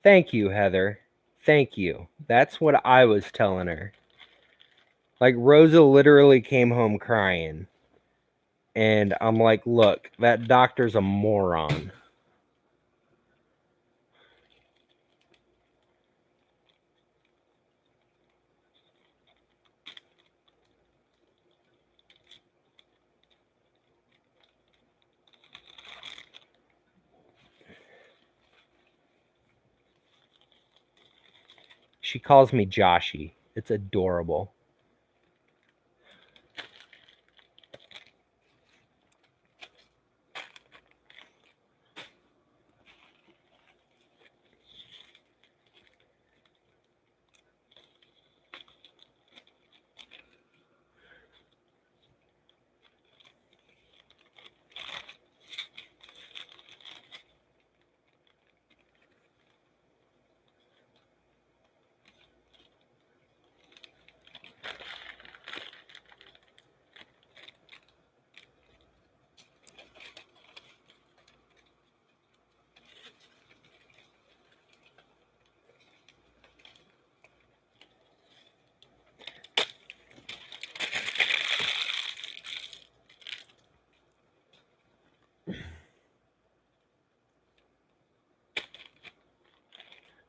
Thank you, Heather. Thank you. That's what I was telling her. Like, Rosa literally came home crying. And I'm like, look, that doctor's a moron. She calls me Joshy. It's adorable.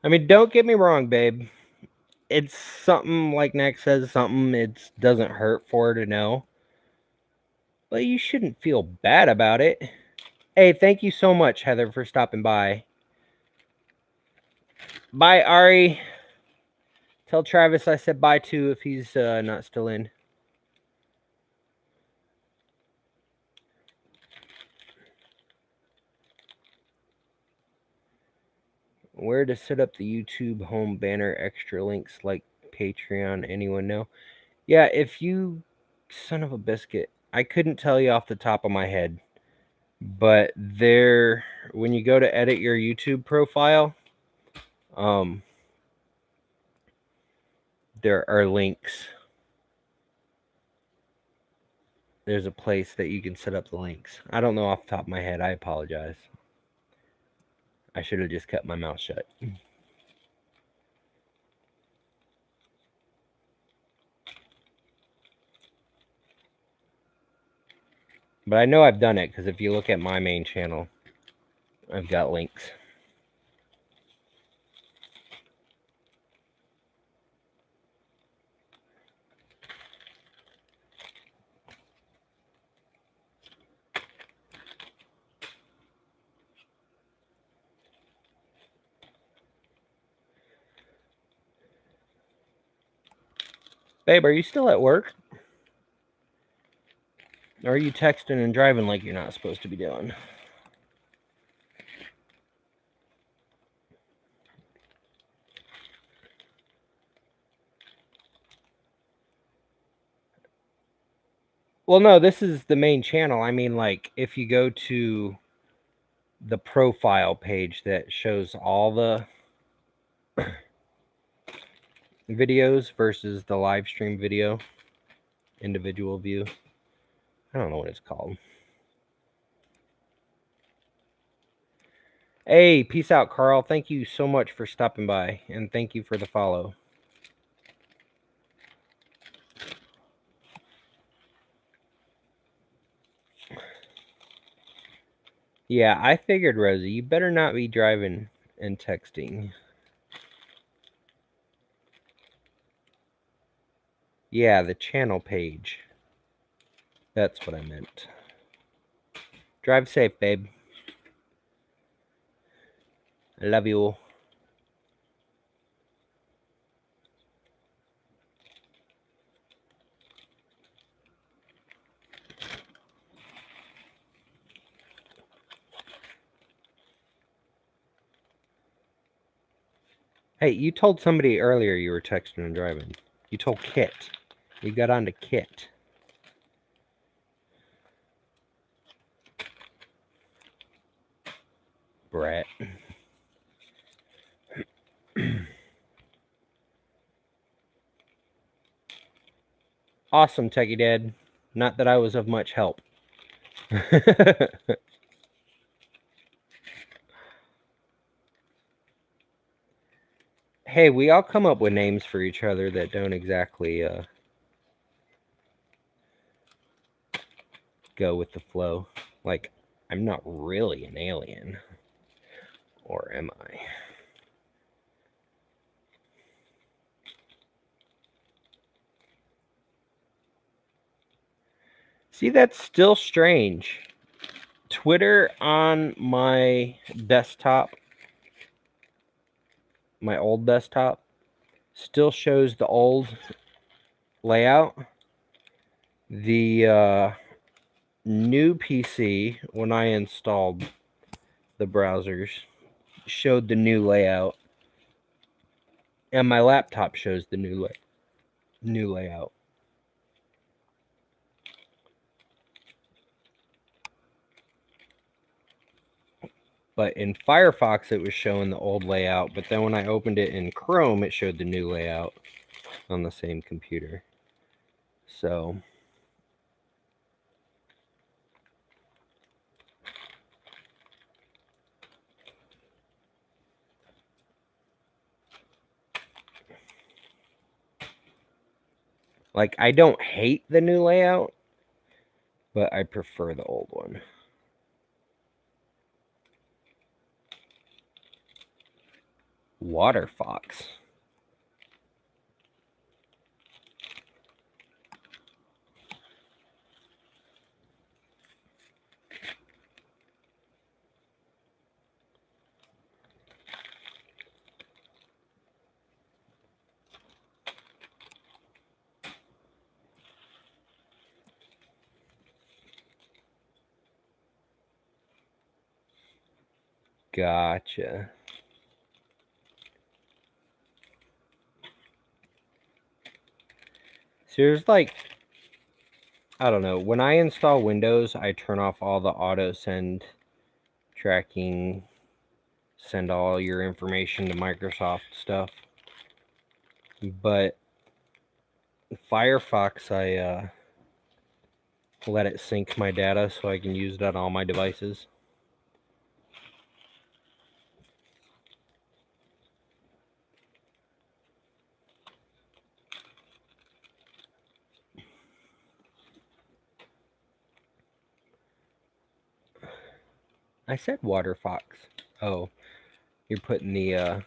I mean, don't get me wrong, babe. It's something like Nick says, something it doesn't hurt for her to know. But you shouldn't feel bad about it. Hey, thank you so much, Heather, for stopping by. Bye, Ari. Tell Travis I said bye too if he's not still in. Where to set up the YouTube home banner, extra links like Patreon, anyone know? Yeah, if you, son of a biscuit, I couldn't tell you off the top of my head, but there, when you go to edit your YouTube profile, there are links. There's a place that you can set up the links. I don't know off the top of my head. I apologize. I should have just kept my mouth shut. But I know I've done it because if you look at my main channel, I've got links. Babe, are you still at work? Or are you texting and driving like you're not supposed to be doing? Well, no, this is the main channel. I mean, like, if you go to the profile page that shows all the videos versus the live stream video, individual view. I don't know what it's called. Hey, peace out, Carl. Thank you so much for stopping by, and thank you for the follow. Yeah, I figured, Rosie, you better not be driving and texting. Yeah, the channel page. That's what I meant. Drive safe, babe. I love you. Hey, you told somebody earlier you were texting and driving. You told Kit. You got on to Kit. Brat. Awesome, Techie Dad. Not that I was of much help. Hey, we all come up with names for each other that don't exactly go with the flow. Like, I'm not really an alien. Or am I? See, that's still strange. Twitter on my desktop, my old desktop, still shows the old layout. The new PC, when I installed the browsers, showed the new layout. And my laptop shows the new layout. But in Firefox, it was showing the old layout. But then when I opened it in Chrome, it showed the new layout on the same computer. So, like, I don't hate the new layout, but I prefer the old one. Water fox. Gotcha. So there's like, I don't know. When I install Windows, I turn off all the auto send tracking, send all your information to Microsoft stuff. But Firefox, I let it sync my data so I can use it on all my devices. I said water fox. Oh, you're putting the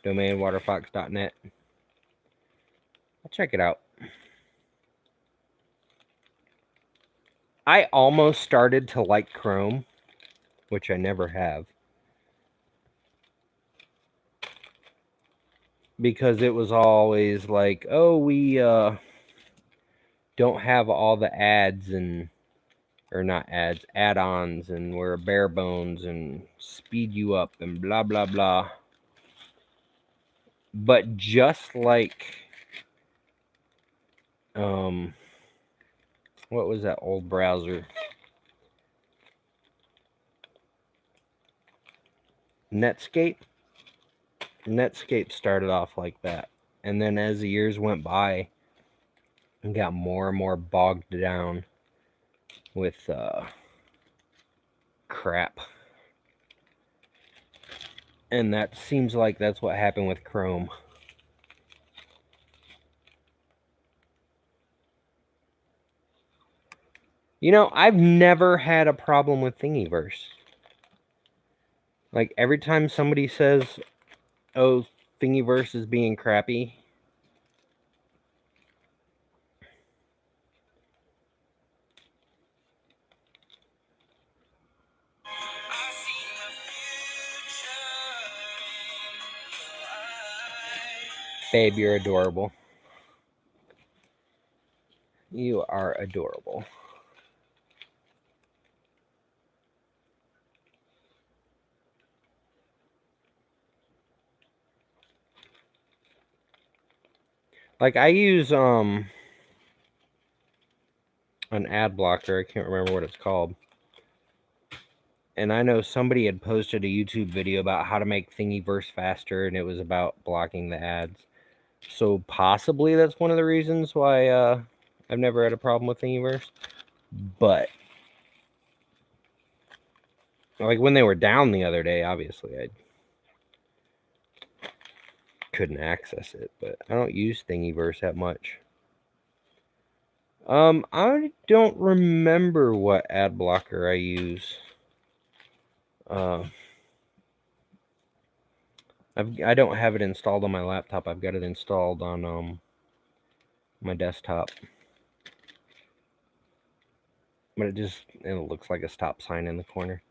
domain waterfox.net. I'll check it out. I almost started to like Chrome, which I never have, because it was always like, oh, we don't have all the ads and, or not ads, add-ons, and we're bare bones and speed you up and blah blah blah. But just like what was that old browser? Netscape? Netscape started off like that. And then as the years went by, it got more and more bogged down with crap. And that seems like that's what happened with Chrome. You know, I've never had a problem with Thingiverse. Like, every time somebody says, oh, Thingiverse is being crappy, babe, you're adorable. You are adorable. Like, I use an ad blocker. I can't remember what it's called. And I know somebody had posted a YouTube video about how to make Thingiverse faster, and it was about blocking the ads. So possibly that's one of the reasons why I've never had a problem with Thingiverse. But like when they were down the other day, obviously I couldn't access it. But I don't use Thingiverse that much. I don't remember what ad blocker I use. I don't have it installed on my laptop. I've got it installed on my desktop. But it looks like a stop sign in the corner.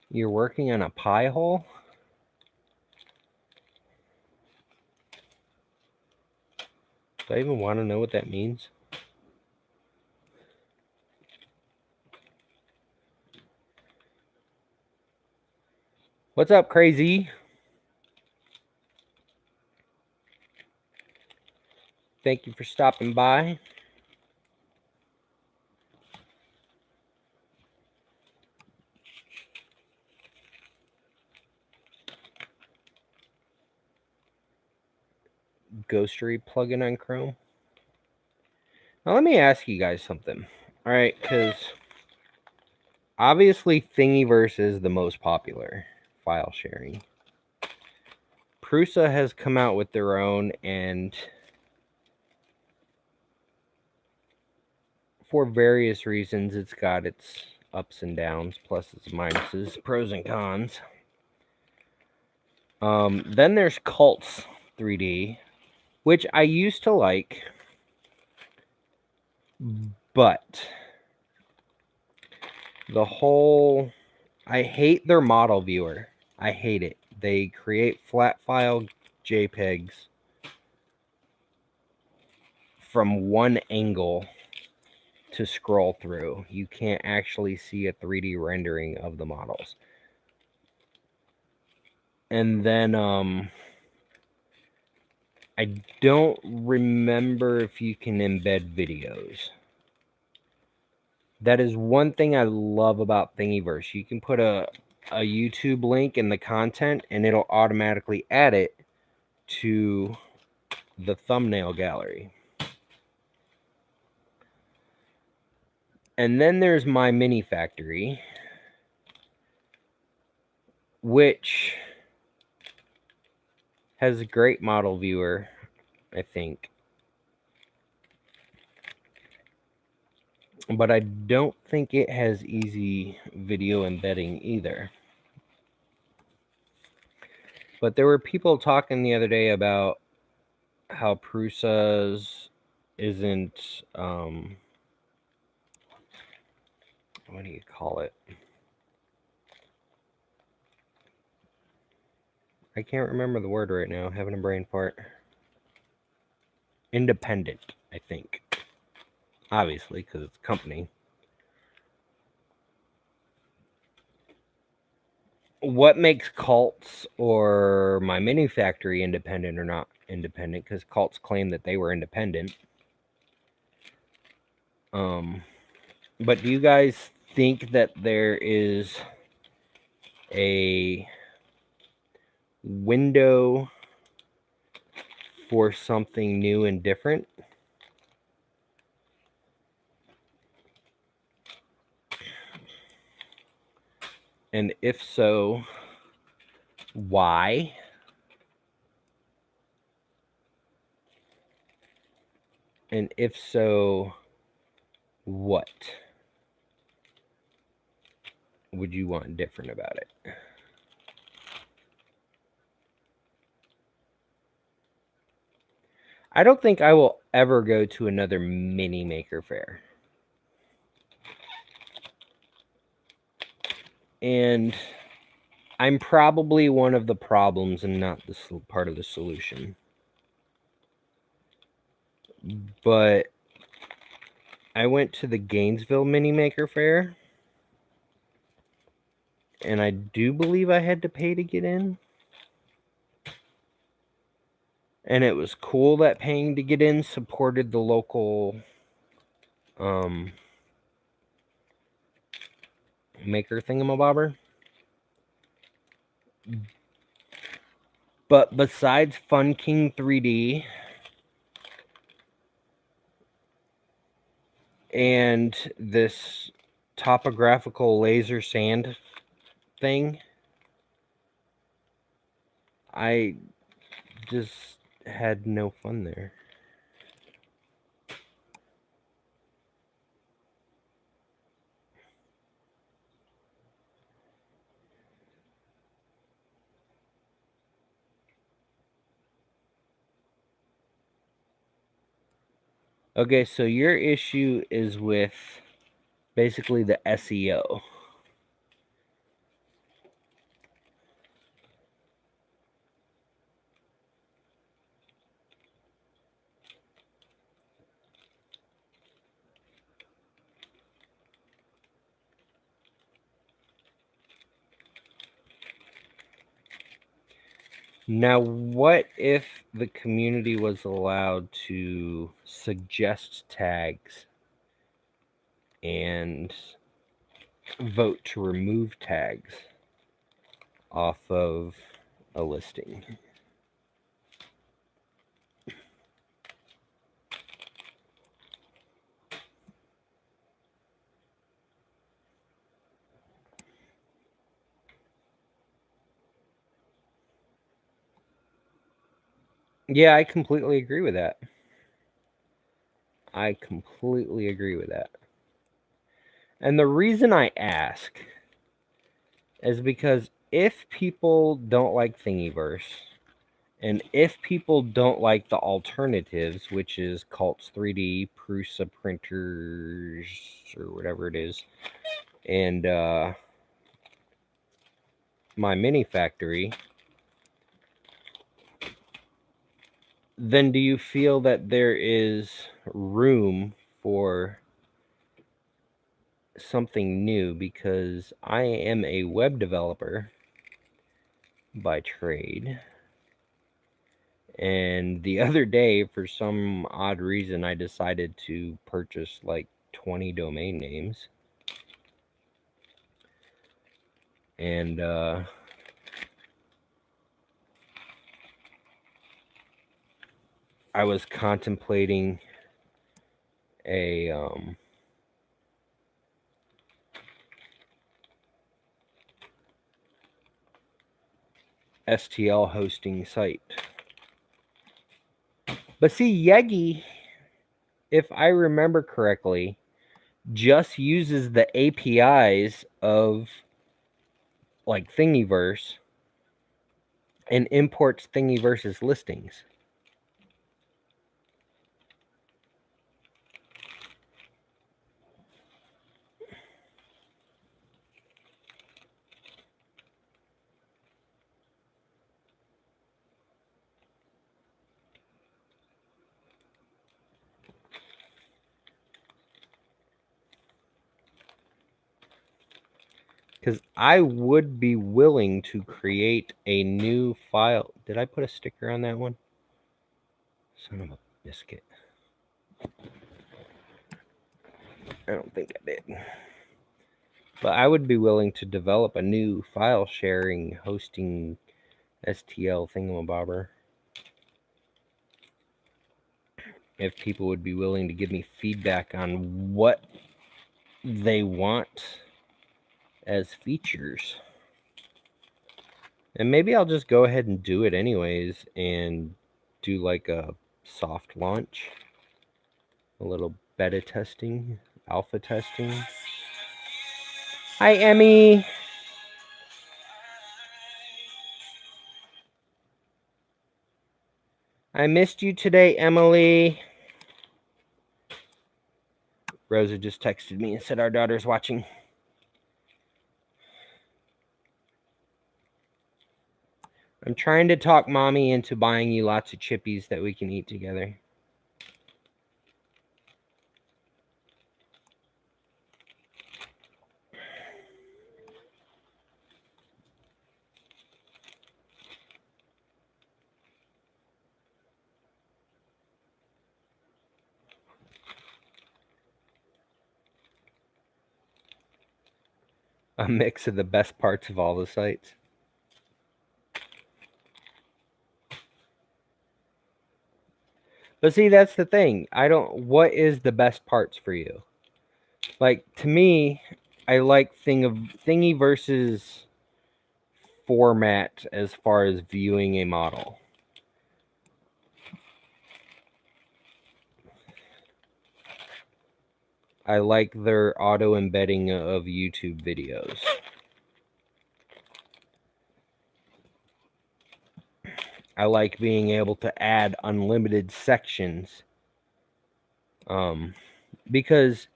You're working on a pie hole? Do I even want to know what that means? What's up, crazy? Thank you for stopping by. Ghostery plugin on Chrome. Now let me ask you guys something. All right, because obviously Thingiverse is the most popular. file sharing. Prusa has come out with their own, and for various reasons, it's got its ups and downs, pluses and minuses, pros and cons. Then there's Cults 3D, which I used to like, but I hate their model viewer. I hate it. They create flat file JPEGs from one angle to scroll through. You can't actually see a 3D rendering of the models. And then I don't remember if you can embed videos. That is one thing I love about Thingiverse. You can put a YouTube link in the content and it'll automatically add it to the thumbnail gallery. And then there's My Mini Factory, which has a great model viewer, I think. But I don't think it has easy video embedding either. But there were people talking the other day about how Prusa's isn't, what do you call it? I can't remember the word right now. Having a brain fart. Independent, I think. Obviously, because it's a company. What makes Cults or My Mini Factory independent or not independent? Because Cults claim that they were independent. But do you guys think that there is a window for something new and different? And if so, why? And if so, what would you want different about it? I don't think I will ever go to another mini maker fair. And I'm probably one of the problems and not the part of the solution. But I went to the Gainesville Mini Maker Fair, and I do believe I had to pay to get in. And it was cool that paying to get in supported the local maker thingamabobber. But besides Fun King 3D and this topographical laser sand thing, I just had no fun there. Okay, so your issue is with basically the SEO. Now, what if the community was allowed to suggest tags and vote to remove tags off of a listing? Yeah, I completely agree with that. I completely agree with that. And the reason I ask is because if people don't like Thingiverse, and if people don't like the alternatives, which is Cults 3D, Prusa printers, or whatever it is, and my mini factory, then do you feel that there is room for something new? Because I am a web developer by trade. And the other day, for some odd reason, I decided to purchase like 20 domain names. And I was contemplating a STL hosting site. But see, Yegi, if I remember correctly, just uses the APIs of like Thingiverse and imports Thingiverse's listings. Because I would be willing to create a new file. Did I put a sticker on that one? Son of a biscuit. I don't think I did. But I would be willing to develop a new file sharing hosting STL thingamabobber if people would be willing to give me feedback on what they want as features. And maybe I'll just go ahead and do it anyways and do like a soft launch, a little beta testing, alpha testing. Hi, Emmy. I missed you today, Emily. Rosa just texted me and said our daughter's watching. I'm trying to talk mommy into buying you lots of chippies that we can eat together. A mix of the best parts of all the sites. But see, that's the thing. What is the best parts for you? Like, to me, I like Thingiverse's format as far as viewing a model. I like their auto embedding of YouTube videos. I like being able to add unlimited sections. Because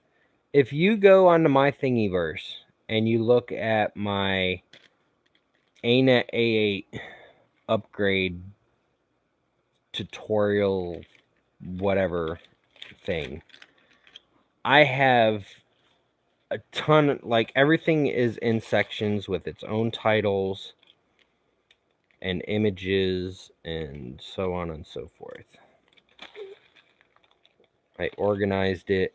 if you go onto my Thingiverse and you look at my ANET A8 upgrade tutorial whatever thing, I have a ton, like everything is in sections with its own titles and images and so on and so forth. I organized it.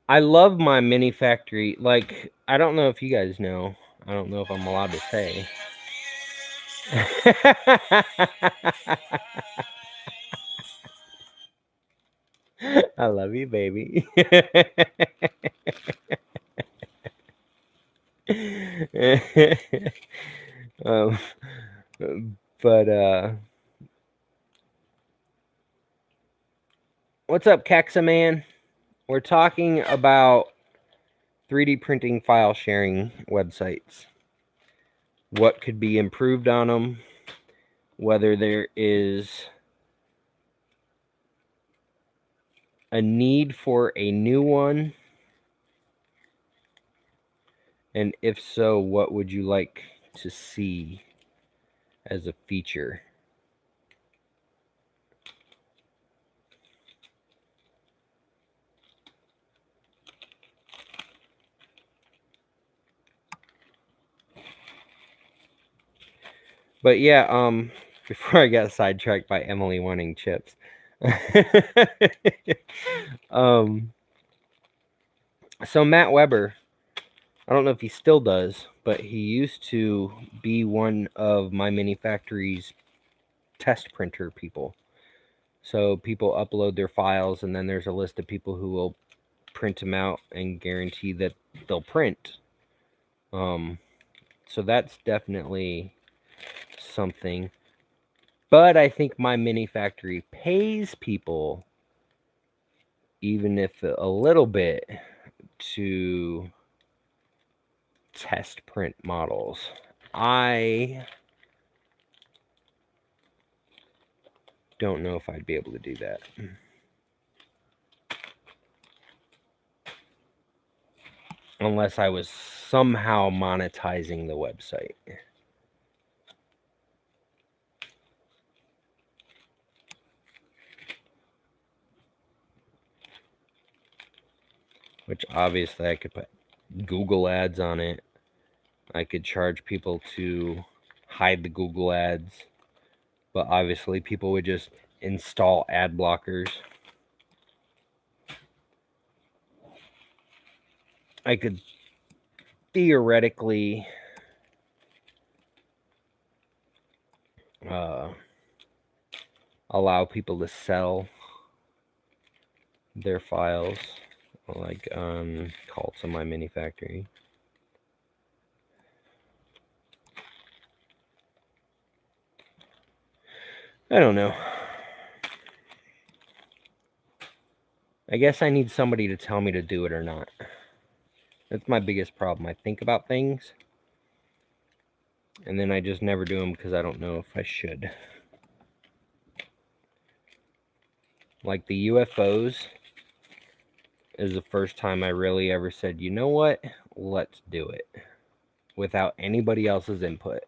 I love my mini factory. Like, I don't know if you guys know. I don't know if I'm allowed to say. I love you, baby. um, but what's up, Caxa Man? We're talking about 3D printing file sharing websites. What could be improved on them? Whether there is a need for a new one, and if so, what would you like to see as a feature? But yeah, before I got sidetracked by Emily wanting chips. So Matt Weber, I don't know if he still does, but he used to be one of my mini factory's test printer people. So people upload their files, and then there's a list of people who will print them out and guarantee that they'll print. So that's definitely something. But I think my mini factory pays people, even if a little bit, to test print models. I don't know if I'd be able to do that. Unless I was somehow monetizing the website. Which obviously I could put Google ads on it. I could charge people to hide the Google ads. But obviously people would just install ad blockers. I could theoretically allow people to sell their files, like on Cults in my mini factory. I don't know. I guess I need somebody to tell me to do it or not. That's my biggest problem. I think about things, and then I just never do them because I don't know if I should. Like the UFOs is the first time I really ever said, you know what? Let's do it. Without anybody else's input.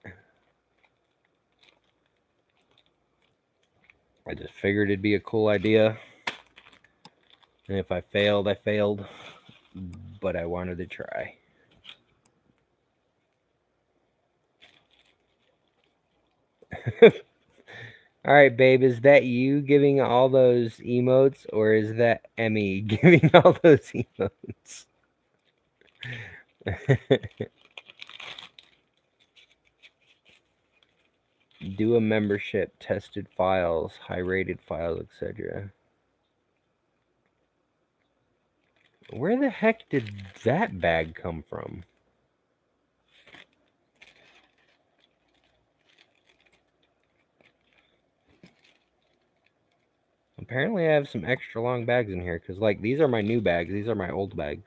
I just figured it'd be a cool idea. And if I failed, I failed. But I wanted to try. All right, babe, is that you giving all those emotes, or is that Emmy giving all those emotes? Do a membership, tested files, high rated files, etc. Where the heck did that bag come from? Apparently I have some extra long bags in here, because like these are my new bags, these are my old bags.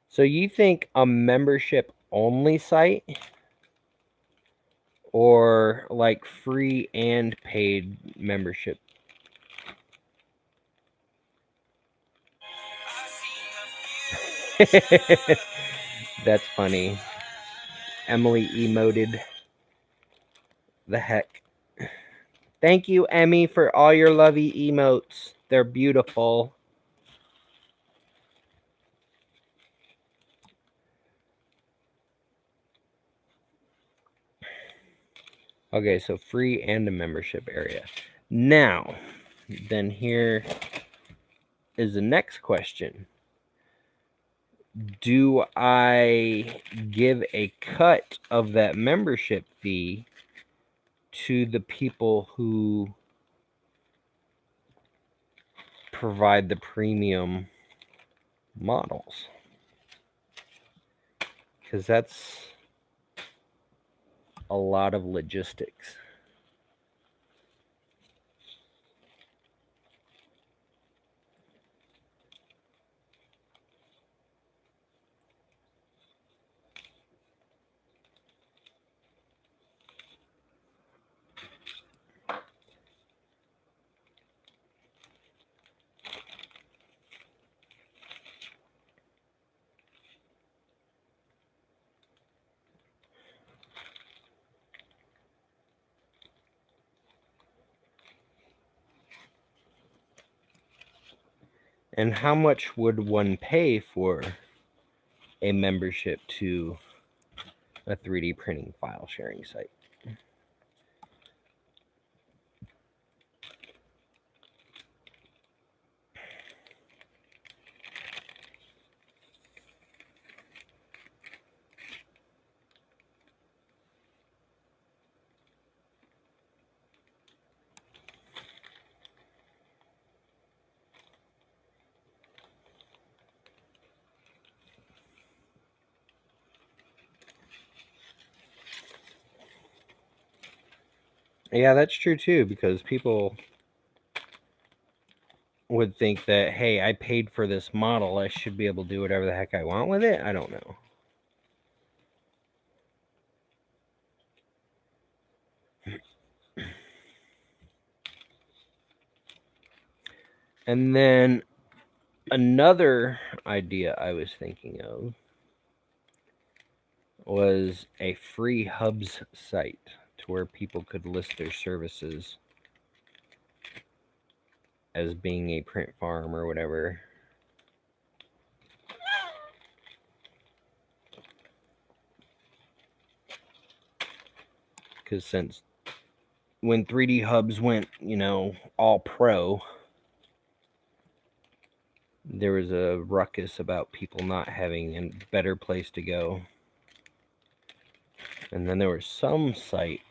So you think a membership only site, or like free and paid membership? That's funny. Emily emoted the heck. Thank you, Emmy, for all your lovey emotes. They're beautiful. Okay, so free and a membership area. Now, then here is the next question. do I give a cut of that membership fee to the people who provide the premium models? Because that's a lot of logistics. And how much would one pay for a membership to a 3D printing file sharing site? Yeah, that's true too, because people would think that, hey, I paid for this model, I should be able to do whatever the heck I want with it. I don't know. And then another idea I was thinking of was a free hubs site to where people could list their services as being a print farm or whatever. Because since when 3D hubs went, all pro, there was a ruckus about people not having a better place to go. And then there was some site,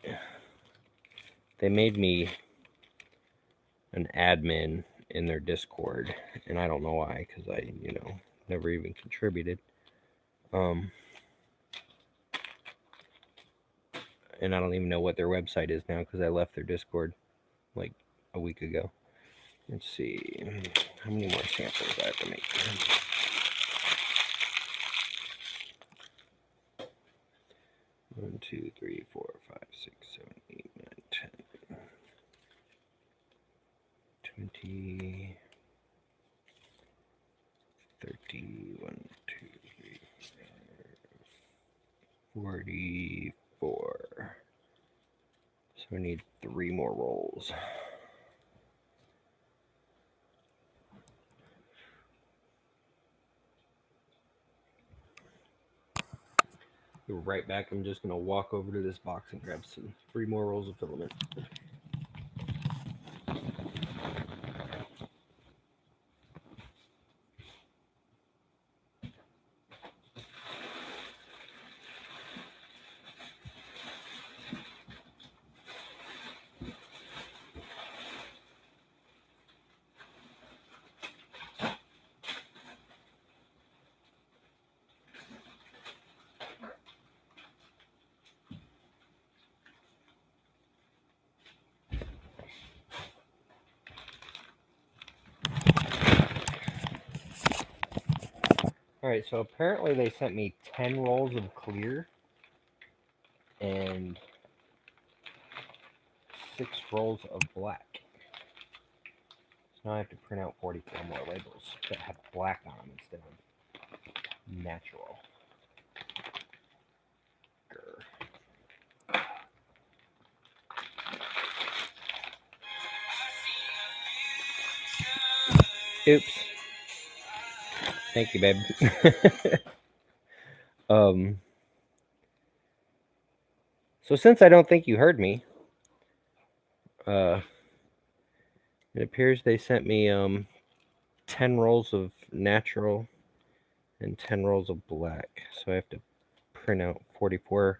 they made me an admin in their Discord, and I don't know why, because I, never even contributed. And I don't even know what their website is now because I left their Discord like a week ago. Let's see how many more samples I have to make. 1, 2, 3, 4, 5, 6, 7, 8, 9, 10, 20, 30, 1, 2, 3, 44. So I need 3 more rolls. Be right back. I'm just gonna walk over to this box and grab 3 more rolls of filament. Alright, so apparently they sent me 10 rolls of clear and 6 rolls of black. So now I have to print out 44 more labels that have black on them instead of natural. Grr. Oops. Thank you, babe. So since I don't think you heard me, it appears they sent me 10 rolls of natural and 10 rolls of black. So I have to print out 44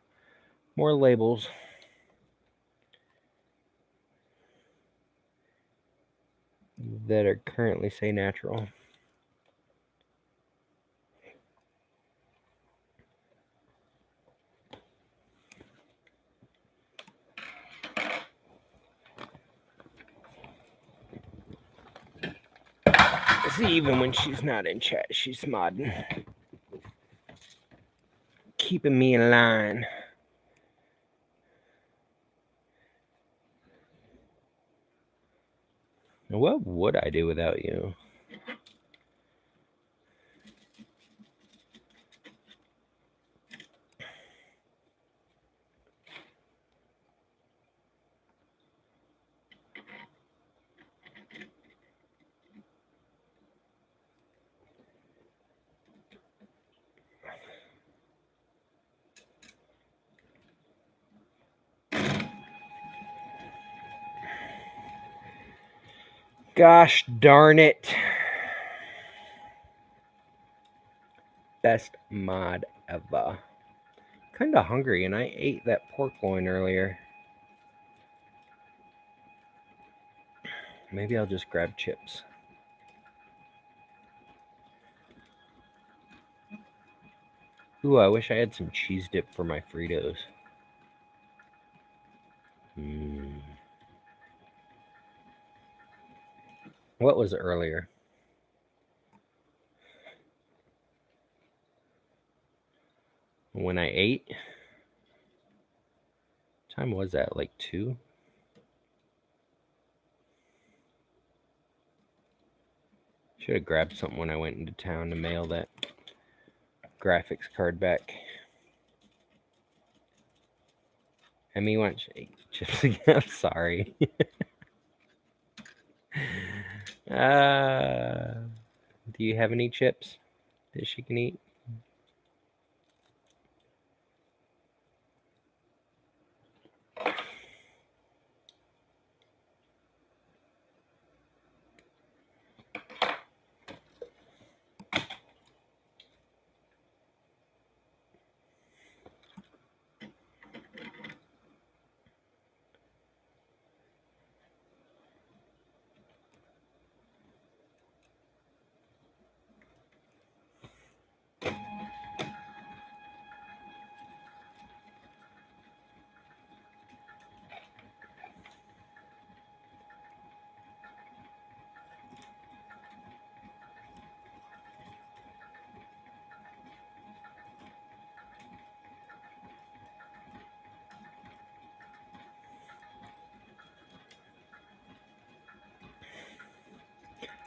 more labels. That are currently say natural. See, even when she's not in chat, she's modding. Keeping me in line. What would I do without you? Gosh darn it. Best mod ever. Kinda hungry, and I ate that pork loin earlier. Maybe I'll just grab chips. Ooh, I wish I had some cheese dip for my Fritos. What was earlier? When I ate? What time was that? Like 2? Should have grabbed something when I went into town to mail that graphics card back. Emmy wants chips again. Sorry. Do you have any chips that she can eat?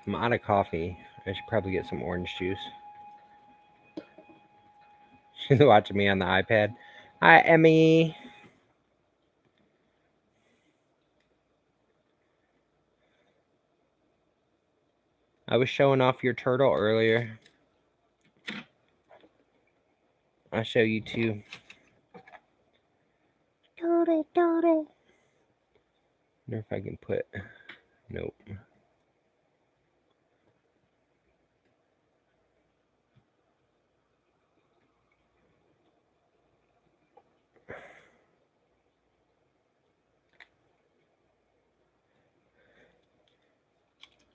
I'm out of coffee. I should probably get some orange juice. She's watching me on the iPad. Hi, Emmy. I was showing off your turtle earlier. I'll show you too. Turtle, turtle. Wonder if I can put... Nope.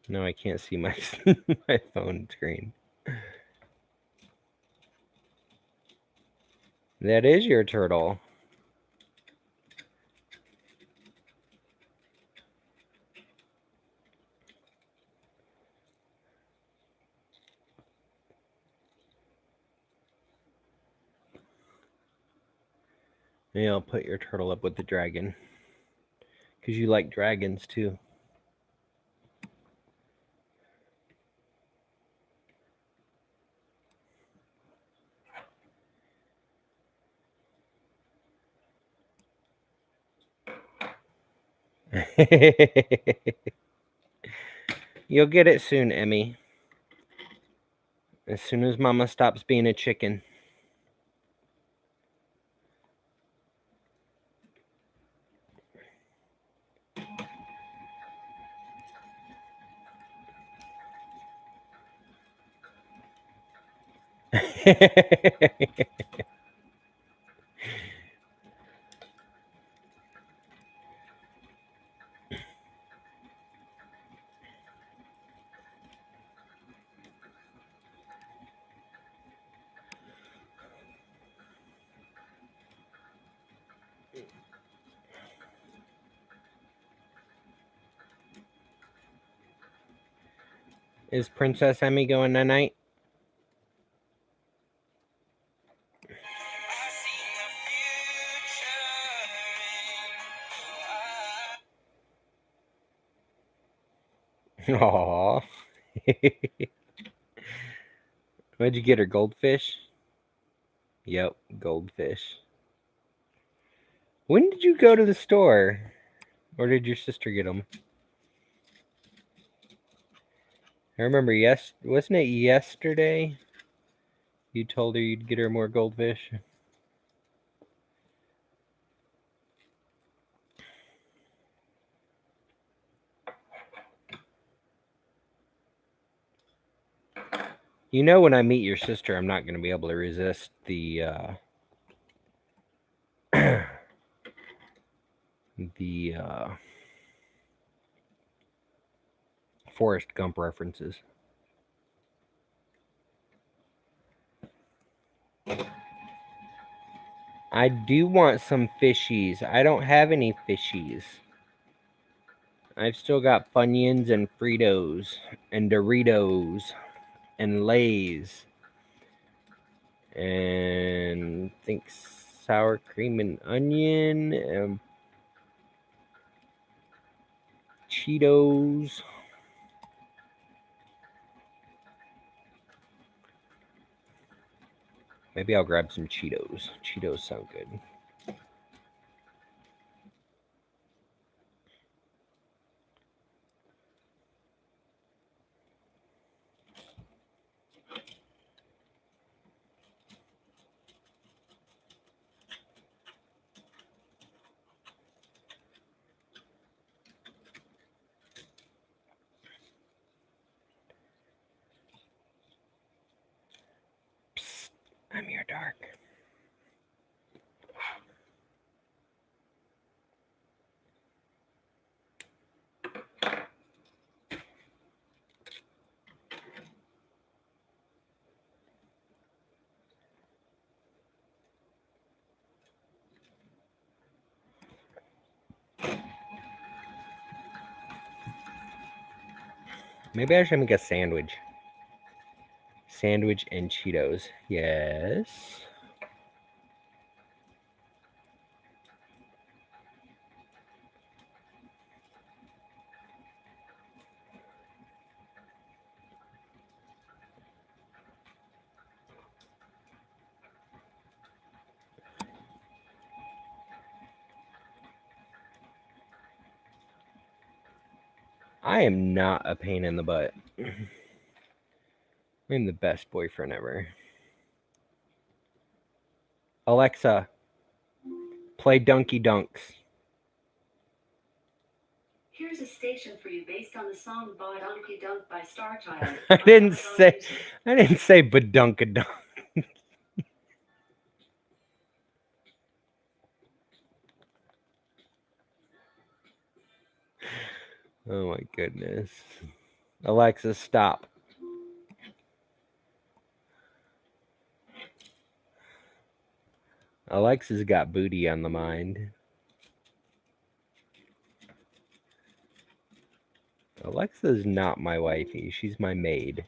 No, I can't see my my phone screen. That is your turtle. Maybe I'll put your turtle up with the dragon. Because you like dragons too. You'll get it soon, Emmy. As soon as Mama stops being a chicken. Is Princess Emmy going tonight? Aww. What'd you get her? Goldfish? Yep, goldfish. When did you go to the store? Or did your sister get them? I remember, wasn't it yesterday? You told her you'd get her more goldfish? You know, when I meet your sister, I'm not going to be able to resist the the Forrest Gump references. I do want some fishies. I don't have any fishies. I've still got Funyuns and Fritos and Doritos and Lay's and I think sour cream and onion and Cheetos. Maybe I'll grab some Cheetos. Cheetos sound good. Psst, I'm your dark. Maybe I should make a sandwich. Sandwich and Cheetos. Yes. I am not a pain in the butt. I'm the best boyfriend ever. Alexa, play Donkey Dunks. Here's a station for you based on the song Donkey Dunk by Starchild. I didn't say badunkadunk. Oh my goodness. Alexa, stop. Alexa's got booty on the mind. Alexa's not my wifey. She's my maid.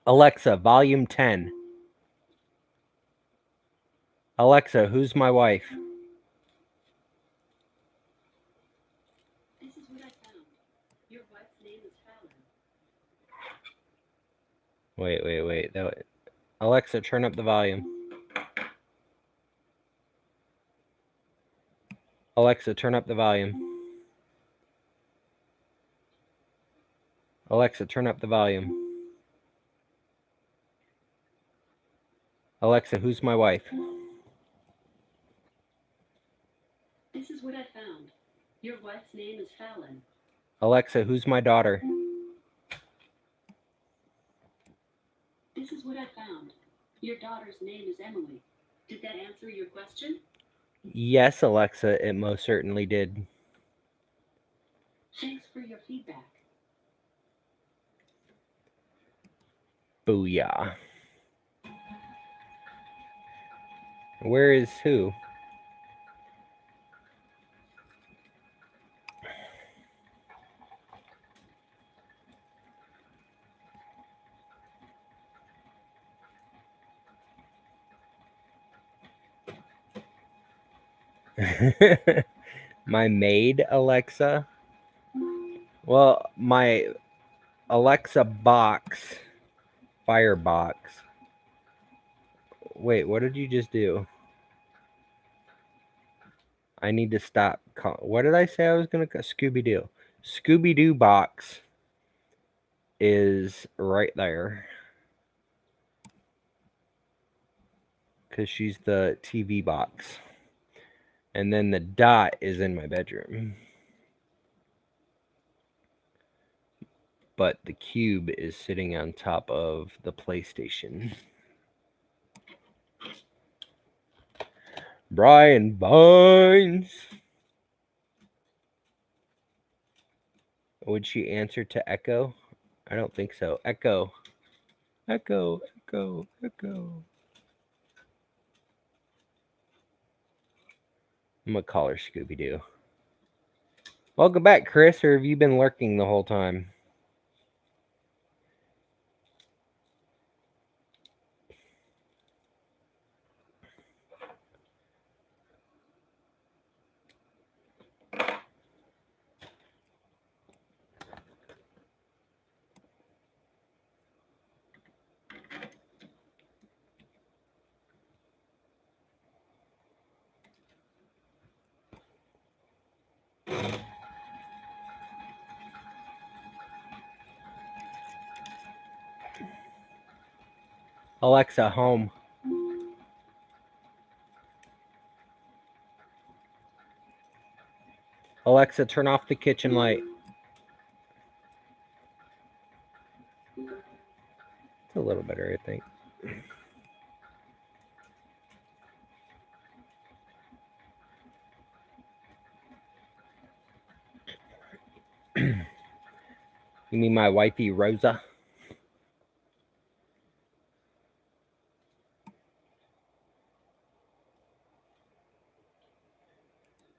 Alexa, volume 10. Alexa, who's my wife? This is what I found. Your wife's name is Fallon. Wait. Alexa, turn up the volume. Alexa, turn up the volume. Alexa, turn up the volume. Alexa, who's my wife? This is what I found. Your wife's name is Fallon. Alexa, who's my daughter? Your daughter's name is Emily. Did that answer your question? Yes, Alexa, it most certainly did. Thanks for your feedback. Booyah. Where is who? My maid, Alexa? Well, my Alexa box, Firebox. Wait, what did you just do? I need to stop. What did I say I was going to Scooby-Doo. Scooby-Doo box is right there. Because she's the TV box. And then the dot is in my bedroom. But the cube is sitting on top of the PlayStation. Brian Bynes. Would she answer to Echo? I don't think so. Echo. Echo, echo, echo. I'm gonna call her Scooby-Doo. Welcome back, Chris, or have you been lurking the whole time? Alexa, home. Alexa, turn off the kitchen light. It's a little better, I think. You mean my wifey, Rosa?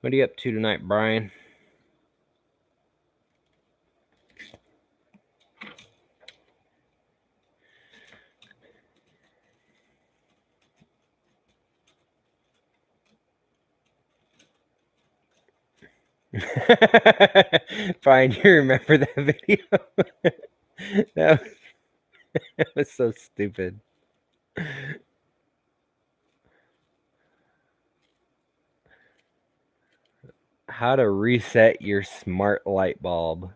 What are you up to tonight, Brian? Brian, you remember that video? that, was, that was so stupid. How to reset your smart light bulb.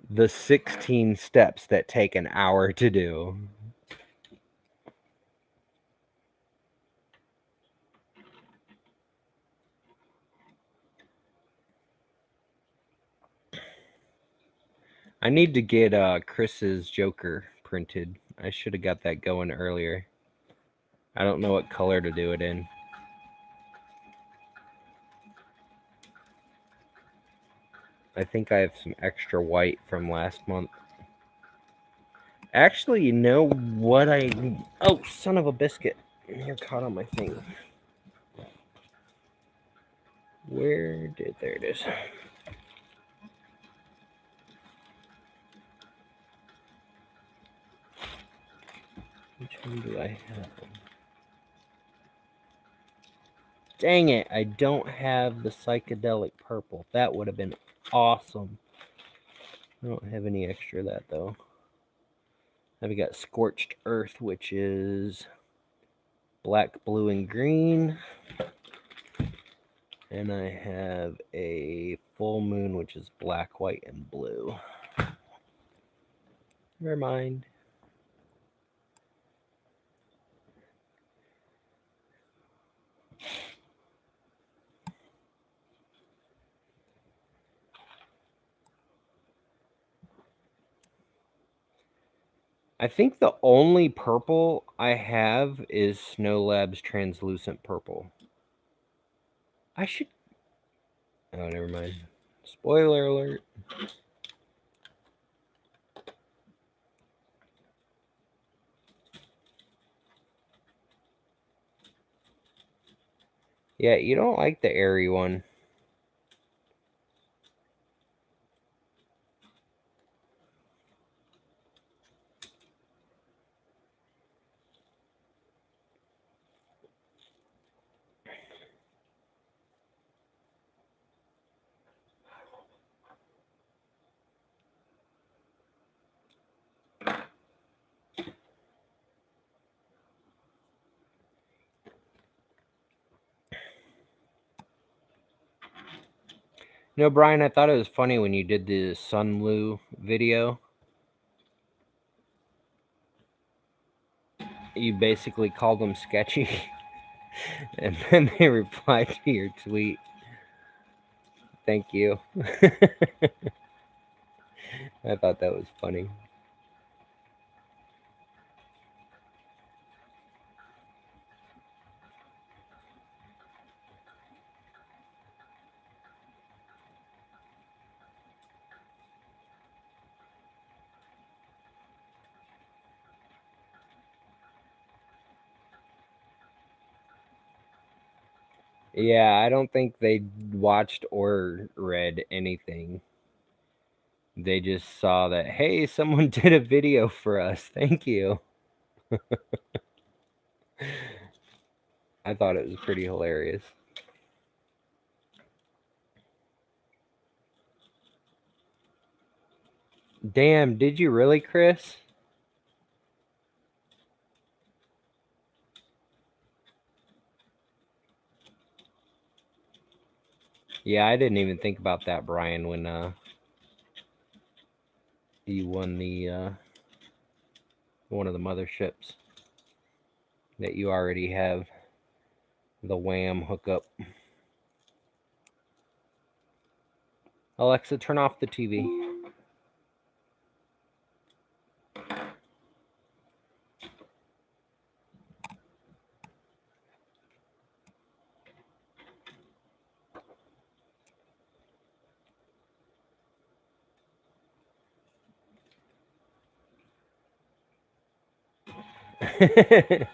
The 16 steps that take an hour to do. I need to get Chris's Joker printed. I should have got that going earlier. I don't know what color to do it in. I think I have some extra white from last month. Actually, you know what Oh, son of a biscuit. You're caught on my thing. There it is. Which one do I have? Dang it, I don't have the psychedelic purple. That would have been awesome. I don't have any extra of that, though. I've got Scorched Earth, which is black, blue, and green. And I have a Full Moon, which is black, white, and blue. Never mind. I think the only purple I have is Snow Lab's translucent purple. I should. Oh, never mind. Spoiler alert. Yeah, you don't like the airy one. You know, Brian, I thought it was funny when you did the Sunlu video. You basically called them sketchy, and then they replied to your tweet. Thank you. I thought that was funny. Yeah, I don't think they watched or read anything. They just saw that, hey, someone did a video for us. Thank you. I thought it was pretty hilarious. Damn, did you really, Chris? Yeah, I didn't even think about that, Brian, when you won the one of the motherships that you already have the WAM hookup. Alexa, turn off the TV.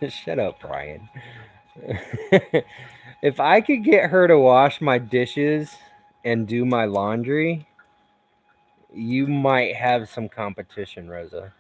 Shut up, Brian. If I could get her to wash my dishes and do my laundry, you might have some competition, Rosa.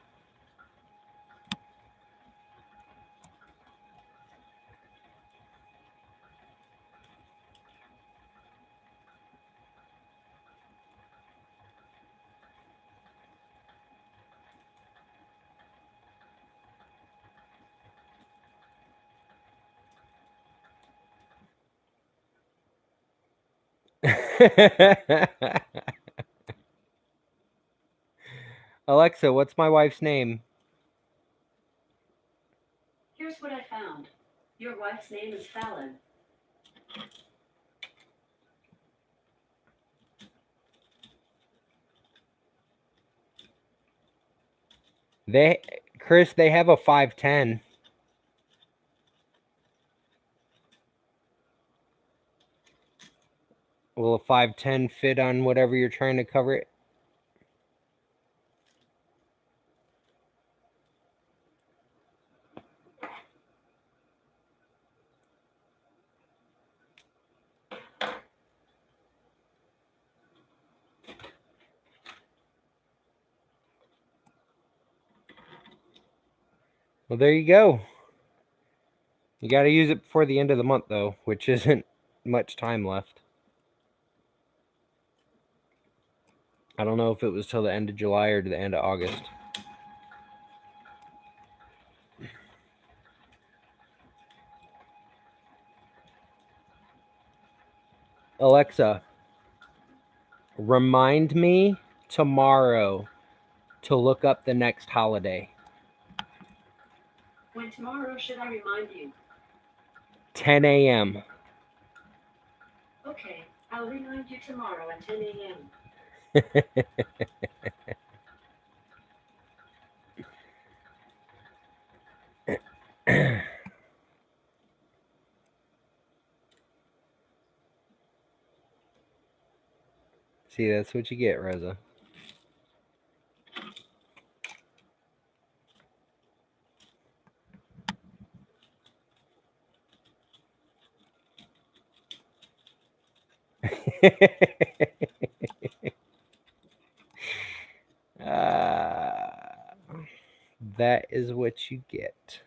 Alexa, what's my wife's name? Here's what I found. Your wife's name is Fallon. Chris, they have a 5'10". Will a 5'10" fit on whatever you're trying to cover it? Well, there you go. You got to use it before the end of the month, though, which isn't much time left. I don't know if it was till the end of July or to the end of August. Alexa, remind me tomorrow to look up the next holiday. When tomorrow should I remind you? 10 a.m. Okay, I'll remind you tomorrow at 10 a.m. See, that's what you get, Rosa. That is what you get.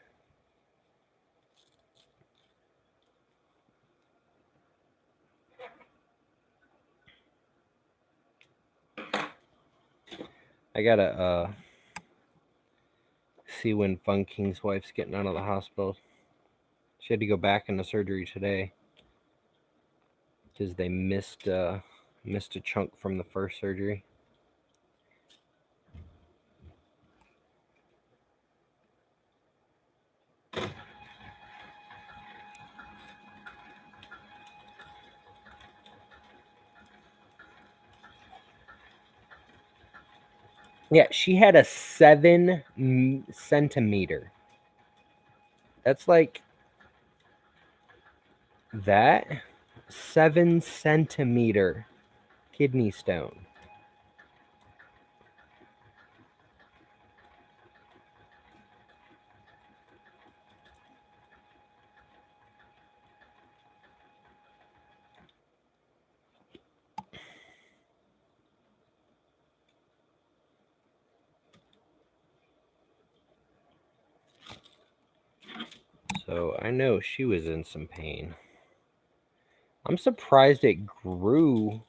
I gotta see when Fun King's wife's getting out of the hospital. She had to go back into surgery today because they missed a chunk from the first surgery. Yeah, she had a 7 centimeter. That's like that 7 centimeter kidney stone. So I know she was in some pain. I'm surprised it grew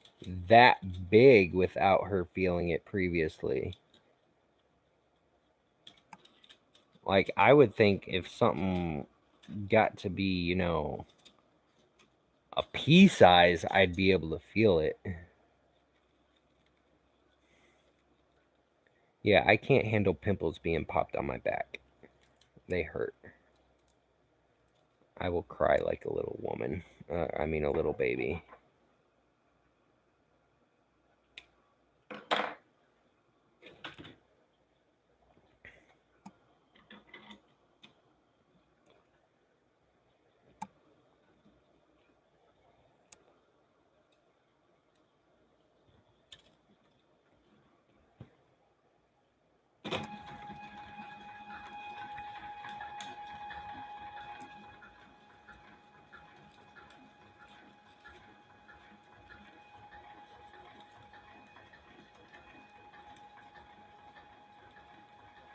that big without her feeling it previously. Like, I would think if something got to be, you know, a pea size, I'd be able to feel it. Yeah, I can't handle pimples being popped on my back. They hurt. I will cry like a little woman. I mean, a little baby.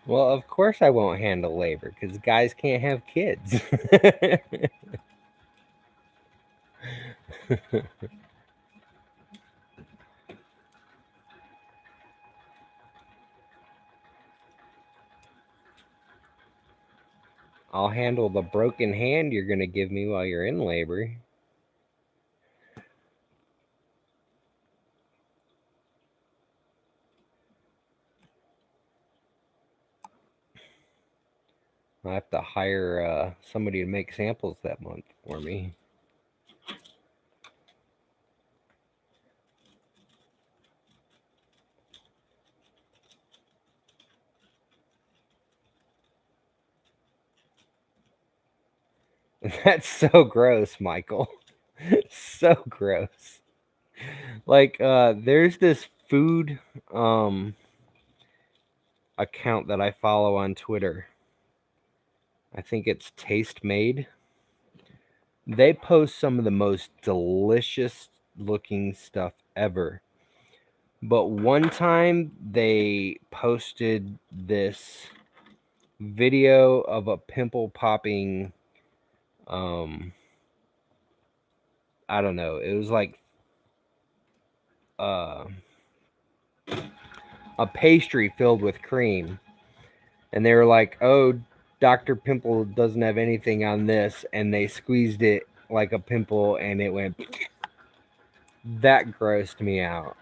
Well, of course I won't handle labor because guys can't have kids. I'll handle the broken hand you're going to give me while you're in labor. I have to hire somebody to make samples that month for me. That's so gross, Michael. So gross. Like, there's this food account that I follow on Twitter. I think it's Taste Made. They post some of the most delicious looking stuff ever. But one time they posted this video of a pimple popping, I don't know, it was like a pastry filled with cream. And they were like, oh, Dr. Pimple doesn't have anything on this. And they squeezed it like a pimple and it went. That grossed me out.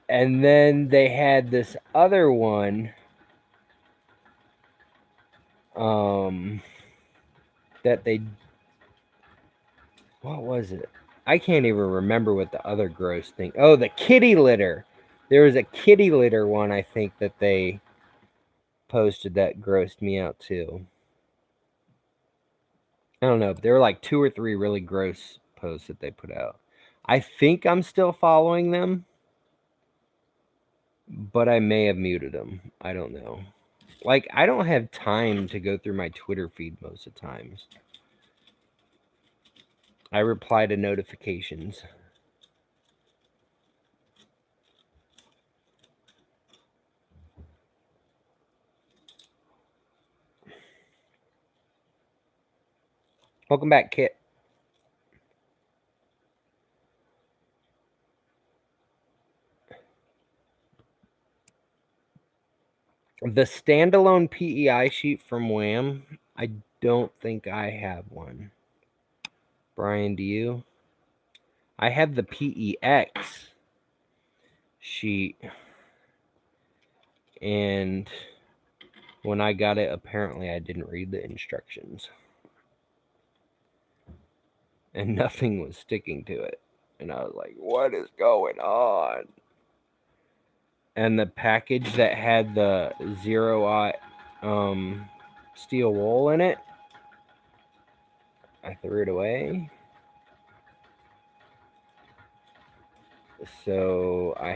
And then they had this other one that they. What was it? I can't even remember what the other gross thing. Oh, the kitty litter. There was a kitty litter one, I think, that they posted that grossed me out too. I don't know, but there were like 2 or 3 really gross posts that they put out. I think I'm still following them, but I may have muted them. I don't know. Like, I don't have time to go through my Twitter feed most of the times. I reply to notifications. Welcome back, Kit. The standalone PEI sheet from Wham, I don't think I have one. Brian, do you? I have the PEX sheet, and when I got it, apparently I didn't read the instructions. And nothing was sticking to it. And I was like, what is going on? And the package that had the 0-aught steel wool in it, I threw it away. So I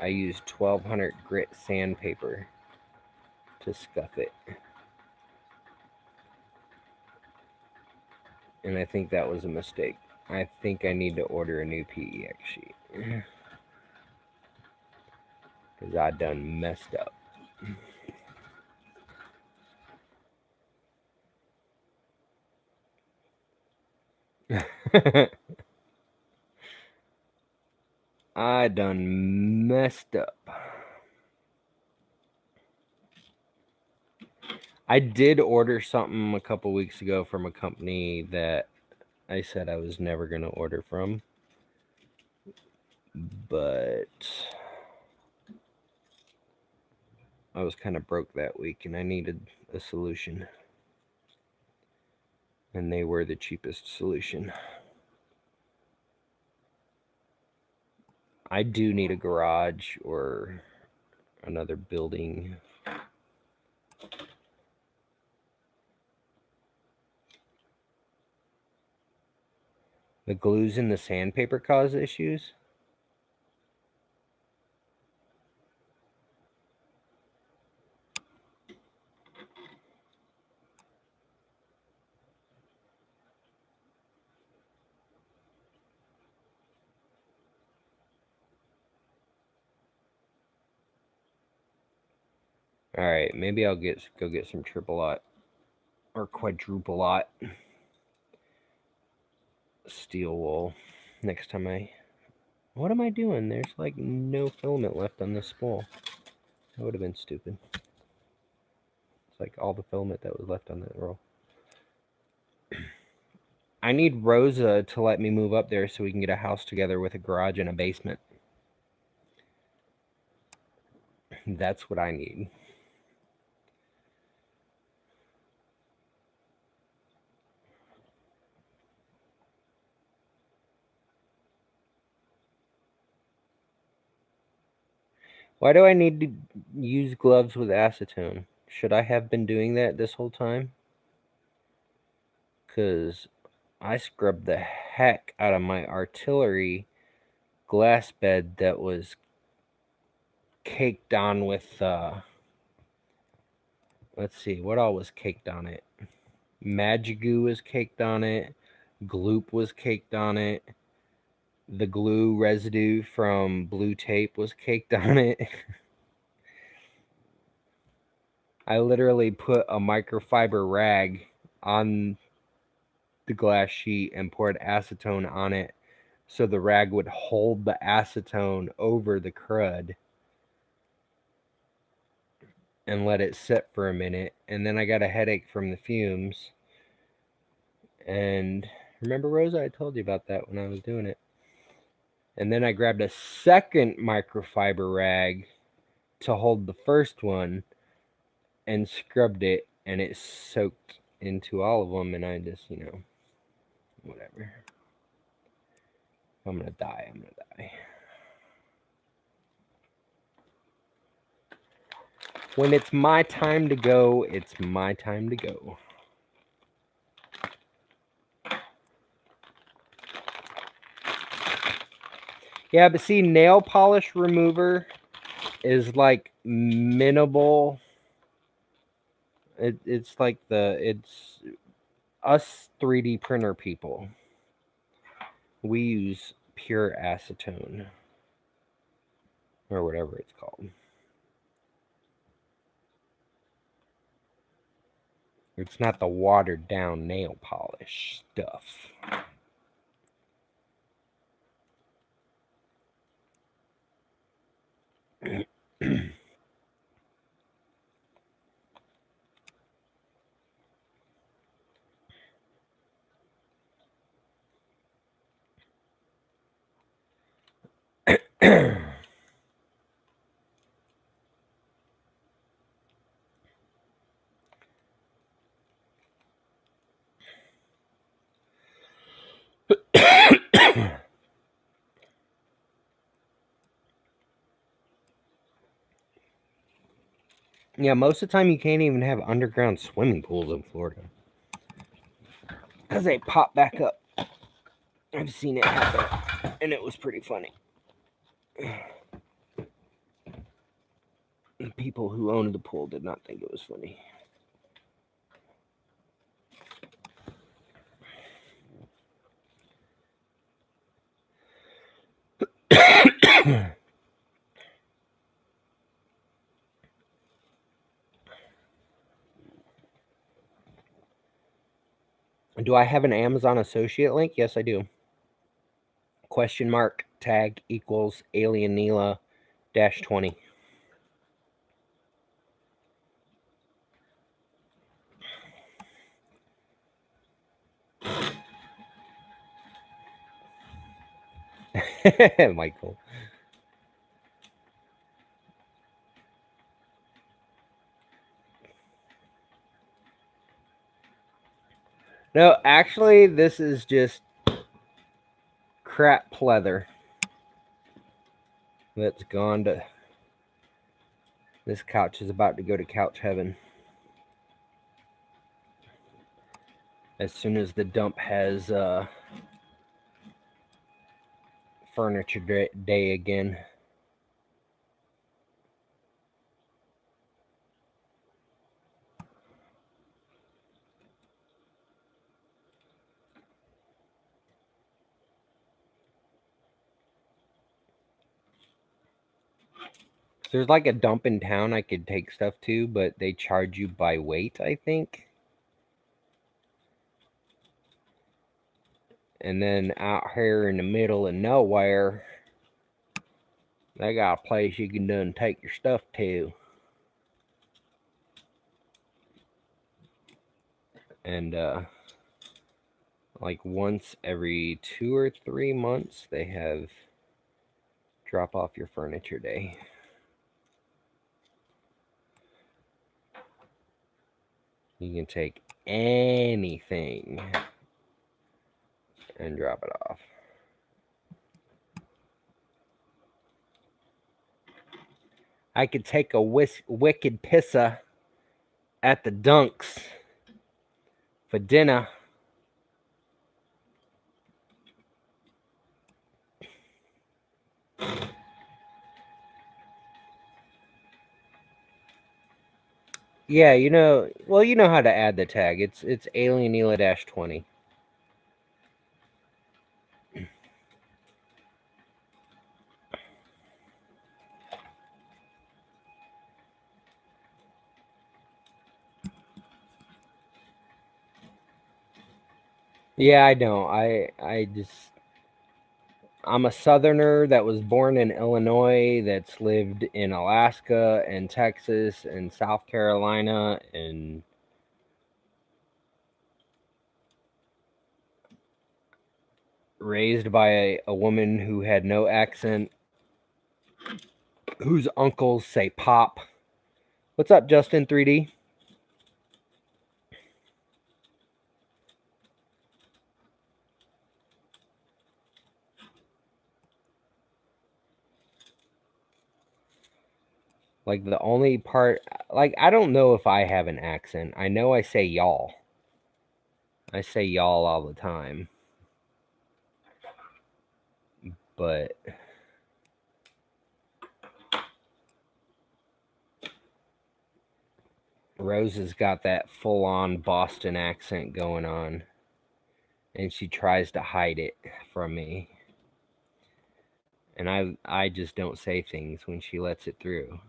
used 1200 grit sandpaper to scuff it. And I think that was a mistake. I think I need to order a new PEX sheet. Because I done messed up. I done messed up. I did order something a couple weeks ago from a company that I said I was never going to order from. But I was kind of broke that week and I needed a solution. And they were the cheapest solution. I do need a garage or another building. The glues in the sandpaper cause issues? Alright, maybe I'll go get some triple-aught or quadruple-aught steel wool next time I... What am I doing? There's like no filament left on this spool. That would have been stupid. It's like all the filament that was left on that roll. I need Rosa to let me move up there so we can get a house together with a garage and a basement. That's what I need. Why do I need to use gloves with acetone? Should I have been doing that this whole time? Because I scrubbed the heck out of my artillery glass bed that was caked on with, let's see, what all was caked on it? Magigoo was caked on it. Gloop was caked on it. The glue residue from blue tape was caked on it. I literally put a microfiber rag on the glass sheet and poured acetone on it so the rag would hold the acetone over the crud and let it sit for a minute. And then I got a headache from the fumes. And remember, Rosa, I told you about that when I was doing it. And then I grabbed a second microfiber rag to hold the first one and scrubbed it, and it soaked into all of them, and I just, whatever. I'm gonna die. I'm gonna die. When it's my time to go, it's my time to go. Yeah, but see, nail polish remover is like minimal. It's like it's us 3D printer people. We use pure acetone or whatever it's called. It's not the watered down nail polish stuff. Yeah, most of the time you can't even have underground swimming pools in Florida. Because they pop back up. I've seen it happen, and it was pretty funny. The people who owned the pool did not think it was funny. Do I have an Amazon associate link? Yes, I do. Question mark tag equals Alien Neela -20. Michael. No, actually, this is just crap pleather that's gone to. This couch is about to go to couch heaven. As soon as the dump has furniture day again. There's like a dump in town I could take stuff to, but they charge you by weight, I think. And then out here in the middle of nowhere, they got a place you can done take your stuff to. And like once every 2 or 3 months, they have drop off your furniture day. You can take anything and drop it off. I could take a wicked pissa at the Dunks for dinner. Yeah, you know, well, you know how to add the tag. It's Alien Neela -20. Yeah, I know. I'm a southerner that was born in Illinois that's lived in Alaska and Texas and South Carolina and raised by a woman who had no accent, whose uncles say pop. What's up, Justin 3D? Like the only part, like I don't know if I have an accent. I know I say y'all. I say y'all all the time. But Rose has got that full-on Boston accent going on. And she tries to hide it from me. And I just don't say things when she lets it through.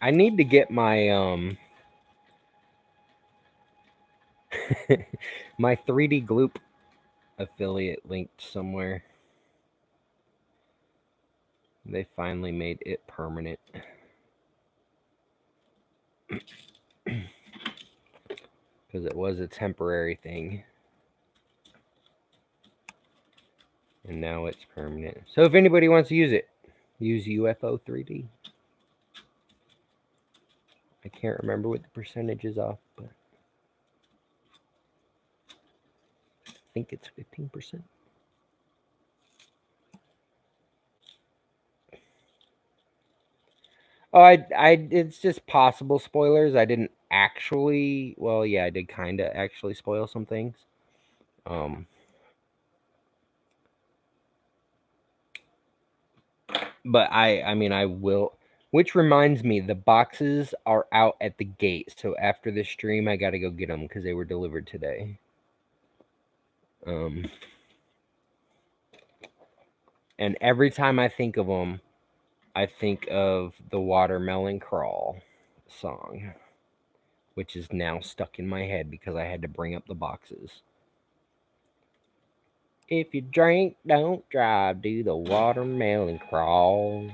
I need to get my my 3D Gloop affiliate linked somewhere. They finally made it permanent. Because it was a temporary thing. And now it's permanent. So if anybody wants to use it, use UFO 3D. I can't remember what the percentage is off, but I think it's 15%. Oh, it's just possible spoilers. I didn't actually, well, yeah, I did kind of actually spoil some things. But I mean, I will. Which reminds me, the boxes are out at the gate. So after the stream, I got to go get them because they were delivered today. And every time I think of them, I think of the Watermelon Crawl song, which is now stuck in my head because I had to bring up the boxes. If you drink, don't drive, do the watermelon crawl.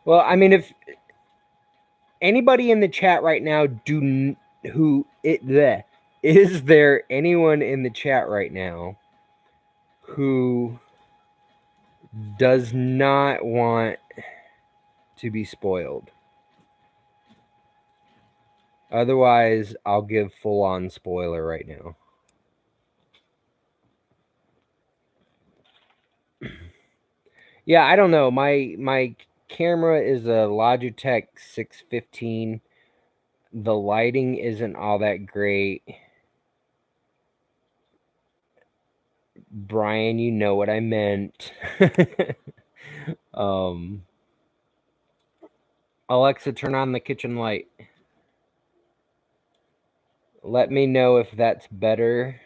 Well, I mean, if anybody in the chat right now is there anyone in the chat right now who does not want to be spoiled? Otherwise, I'll give full-on spoiler right now. Yeah, I don't know. My camera is a Logitech 615. The lighting isn't all that great. Brian, you know what I meant. Alexa, turn on the kitchen light. Let me know if that's better.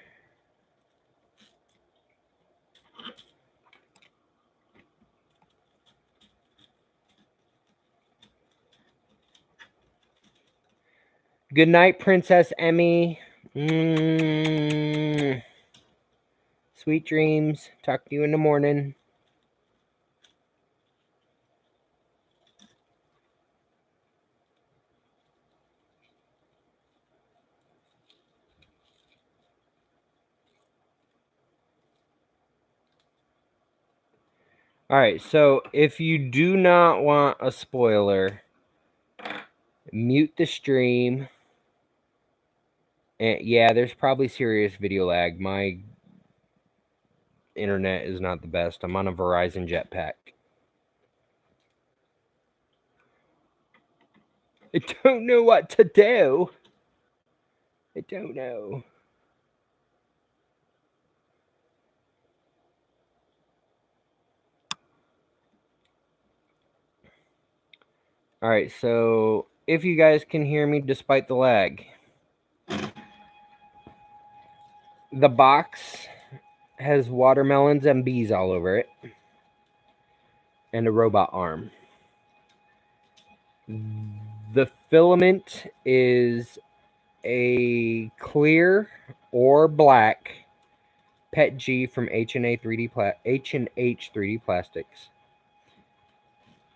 Good night, Princess Emmy. Sweet dreams. Talk to you in the morning. All right, so if you do not want a spoiler, mute the stream. And yeah, there's probably serious video lag. My internet is not the best. I'm on a Verizon jetpack. I don't know what to do. I don't know. All right, so if you guys can hear me despite the lag, the box has watermelons and bees all over it, and a robot arm. The filament is a clear or black PET G from H&H 3D Plastics.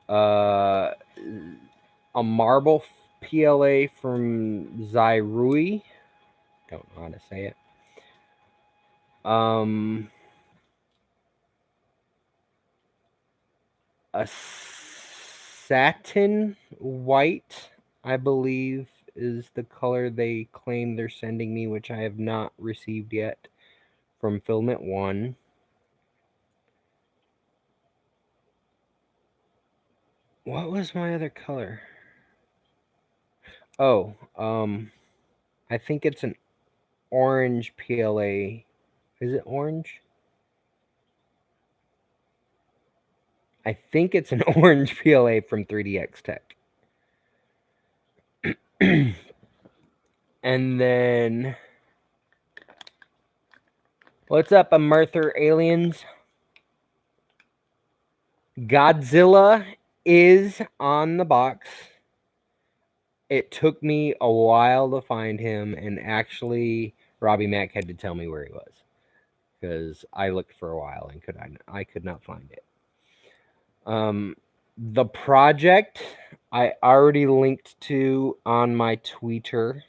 A marble PLA from Zairui. Don't know how to say it. A satin white, I believe, is the color they claim they're sending me, which I have not received yet, from Filament One. What was my other color? Oh, I think it's an orange PLA. Is it orange? I think it's an orange PLA from 3DX Tech. And then, what's up, Merther aliens? Godzilla is on the box. It took me a while to find him, and actually, Robbie Mack had to tell me where he was, because I looked for a while and I could not find it. The project I already linked to on my Twitter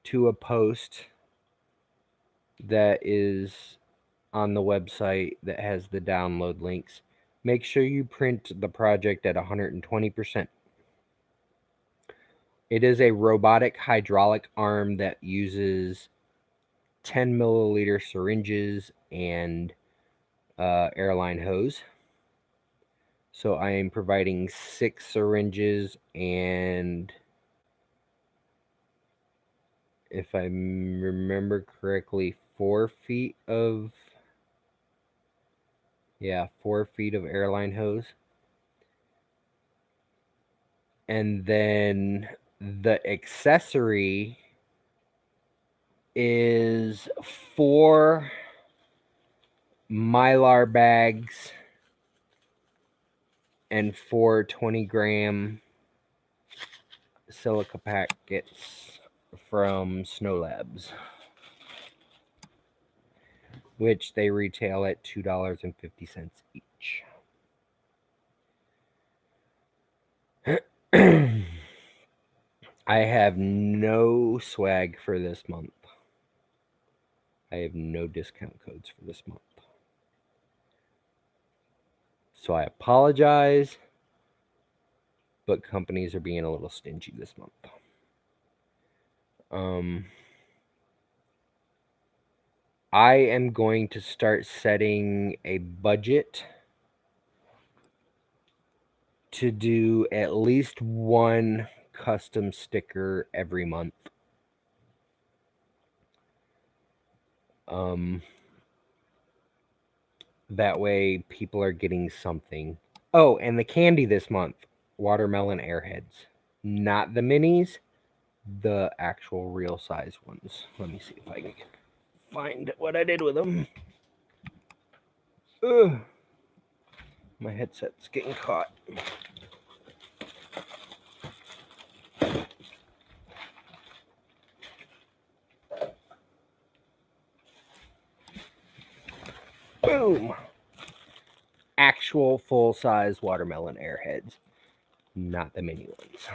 to a post that is on the website that has the download links. Make sure you print the project at 120%. It is a robotic hydraulic arm that uses 10 milliliter syringes and airline hose. So I am providing 6 syringes and, if I remember correctly, 4 feet of 4 feet of airline hose. And then the accessory is 4 Mylar bags and 4 20-gram silica packets from Snow Labs, which they retail at $2.50 each. I have no swag for this month. I have no discount codes for this month. So I apologize, but companies are being a little stingy this month. I am going to start setting a budget to do at least one custom sticker every month. That way people are getting something. Oh, and the candy this month, watermelon airheads. Not the minis, the actual real size ones. Let me see if I can find what I did with them. Ugh. My headset's getting caught. Boom. Actual full-size watermelon airheads, not the mini ones.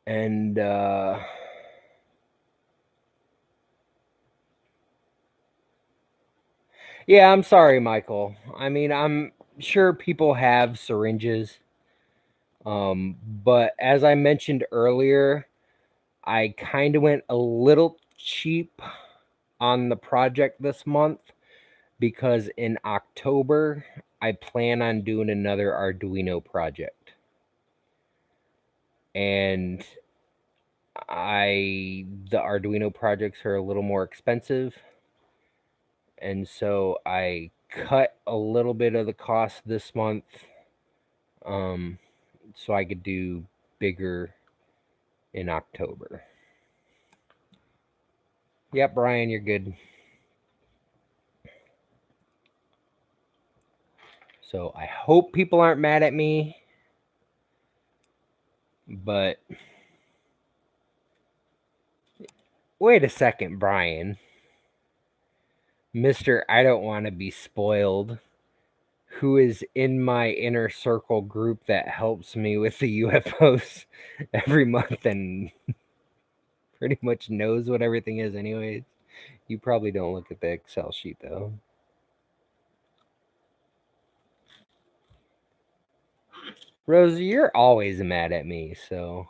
And yeah, I'm sorry, Michael. I mean, I'm sure people have syringes. But as I mentioned earlier, I kind of went a little cheap on the project this month because in October, I plan on doing another Arduino project. And the Arduino projects are a little more expensive. And so I cut a little bit of the cost this month so I could do bigger in October. Yep, Brian, you're good. So I hope people aren't mad at me. But wait a second, Brian. Mr. I don't want to be spoiled, who is in my inner circle group that helps me with the UFOs every month and pretty much knows what everything is anyways. You probably don't look at the Excel sheet though. Rosie, you're always mad at me, so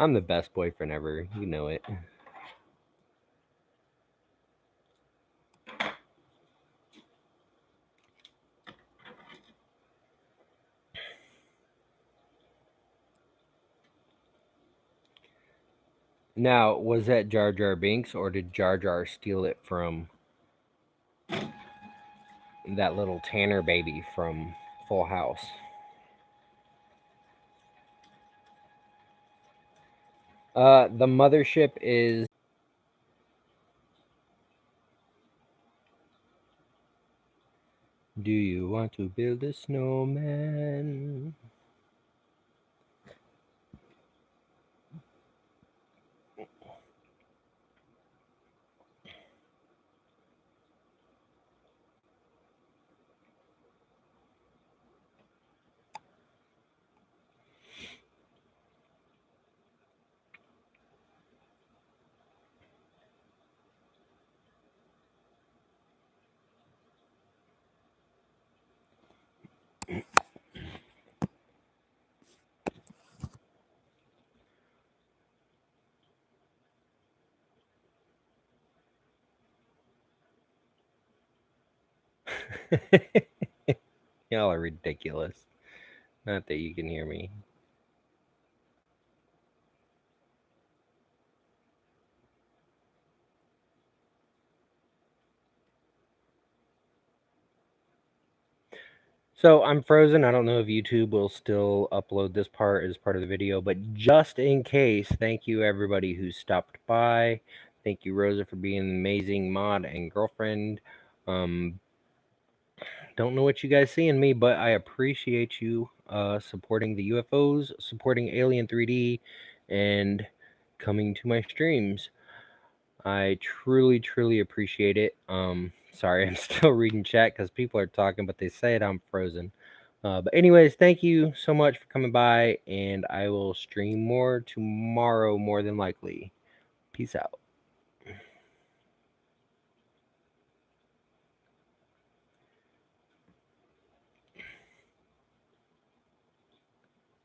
I'm the best boyfriend ever. You know it. Now, was that Jar Jar Binks or did Jar Jar steal it from that little Tanner baby from Full House? The mothership is. Do you want to build a snowman? Y'all are ridiculous. Not that you can hear me. So I'm frozen. I don't know if YouTube will still upload this part as part of the video, but just in case, thank you everybody who stopped by. Thank you, Rosa, for being an amazing mod and girlfriend. Don't know what you guys see in me, but I appreciate you supporting the UFOs, supporting Alien 3D, and coming to my streams. I truly, truly appreciate it. Sorry, I'm still reading chat because people are talking, but they say I'm frozen. But anyways, thank you so much for coming by, and I will stream more tomorrow, more than likely. Peace out.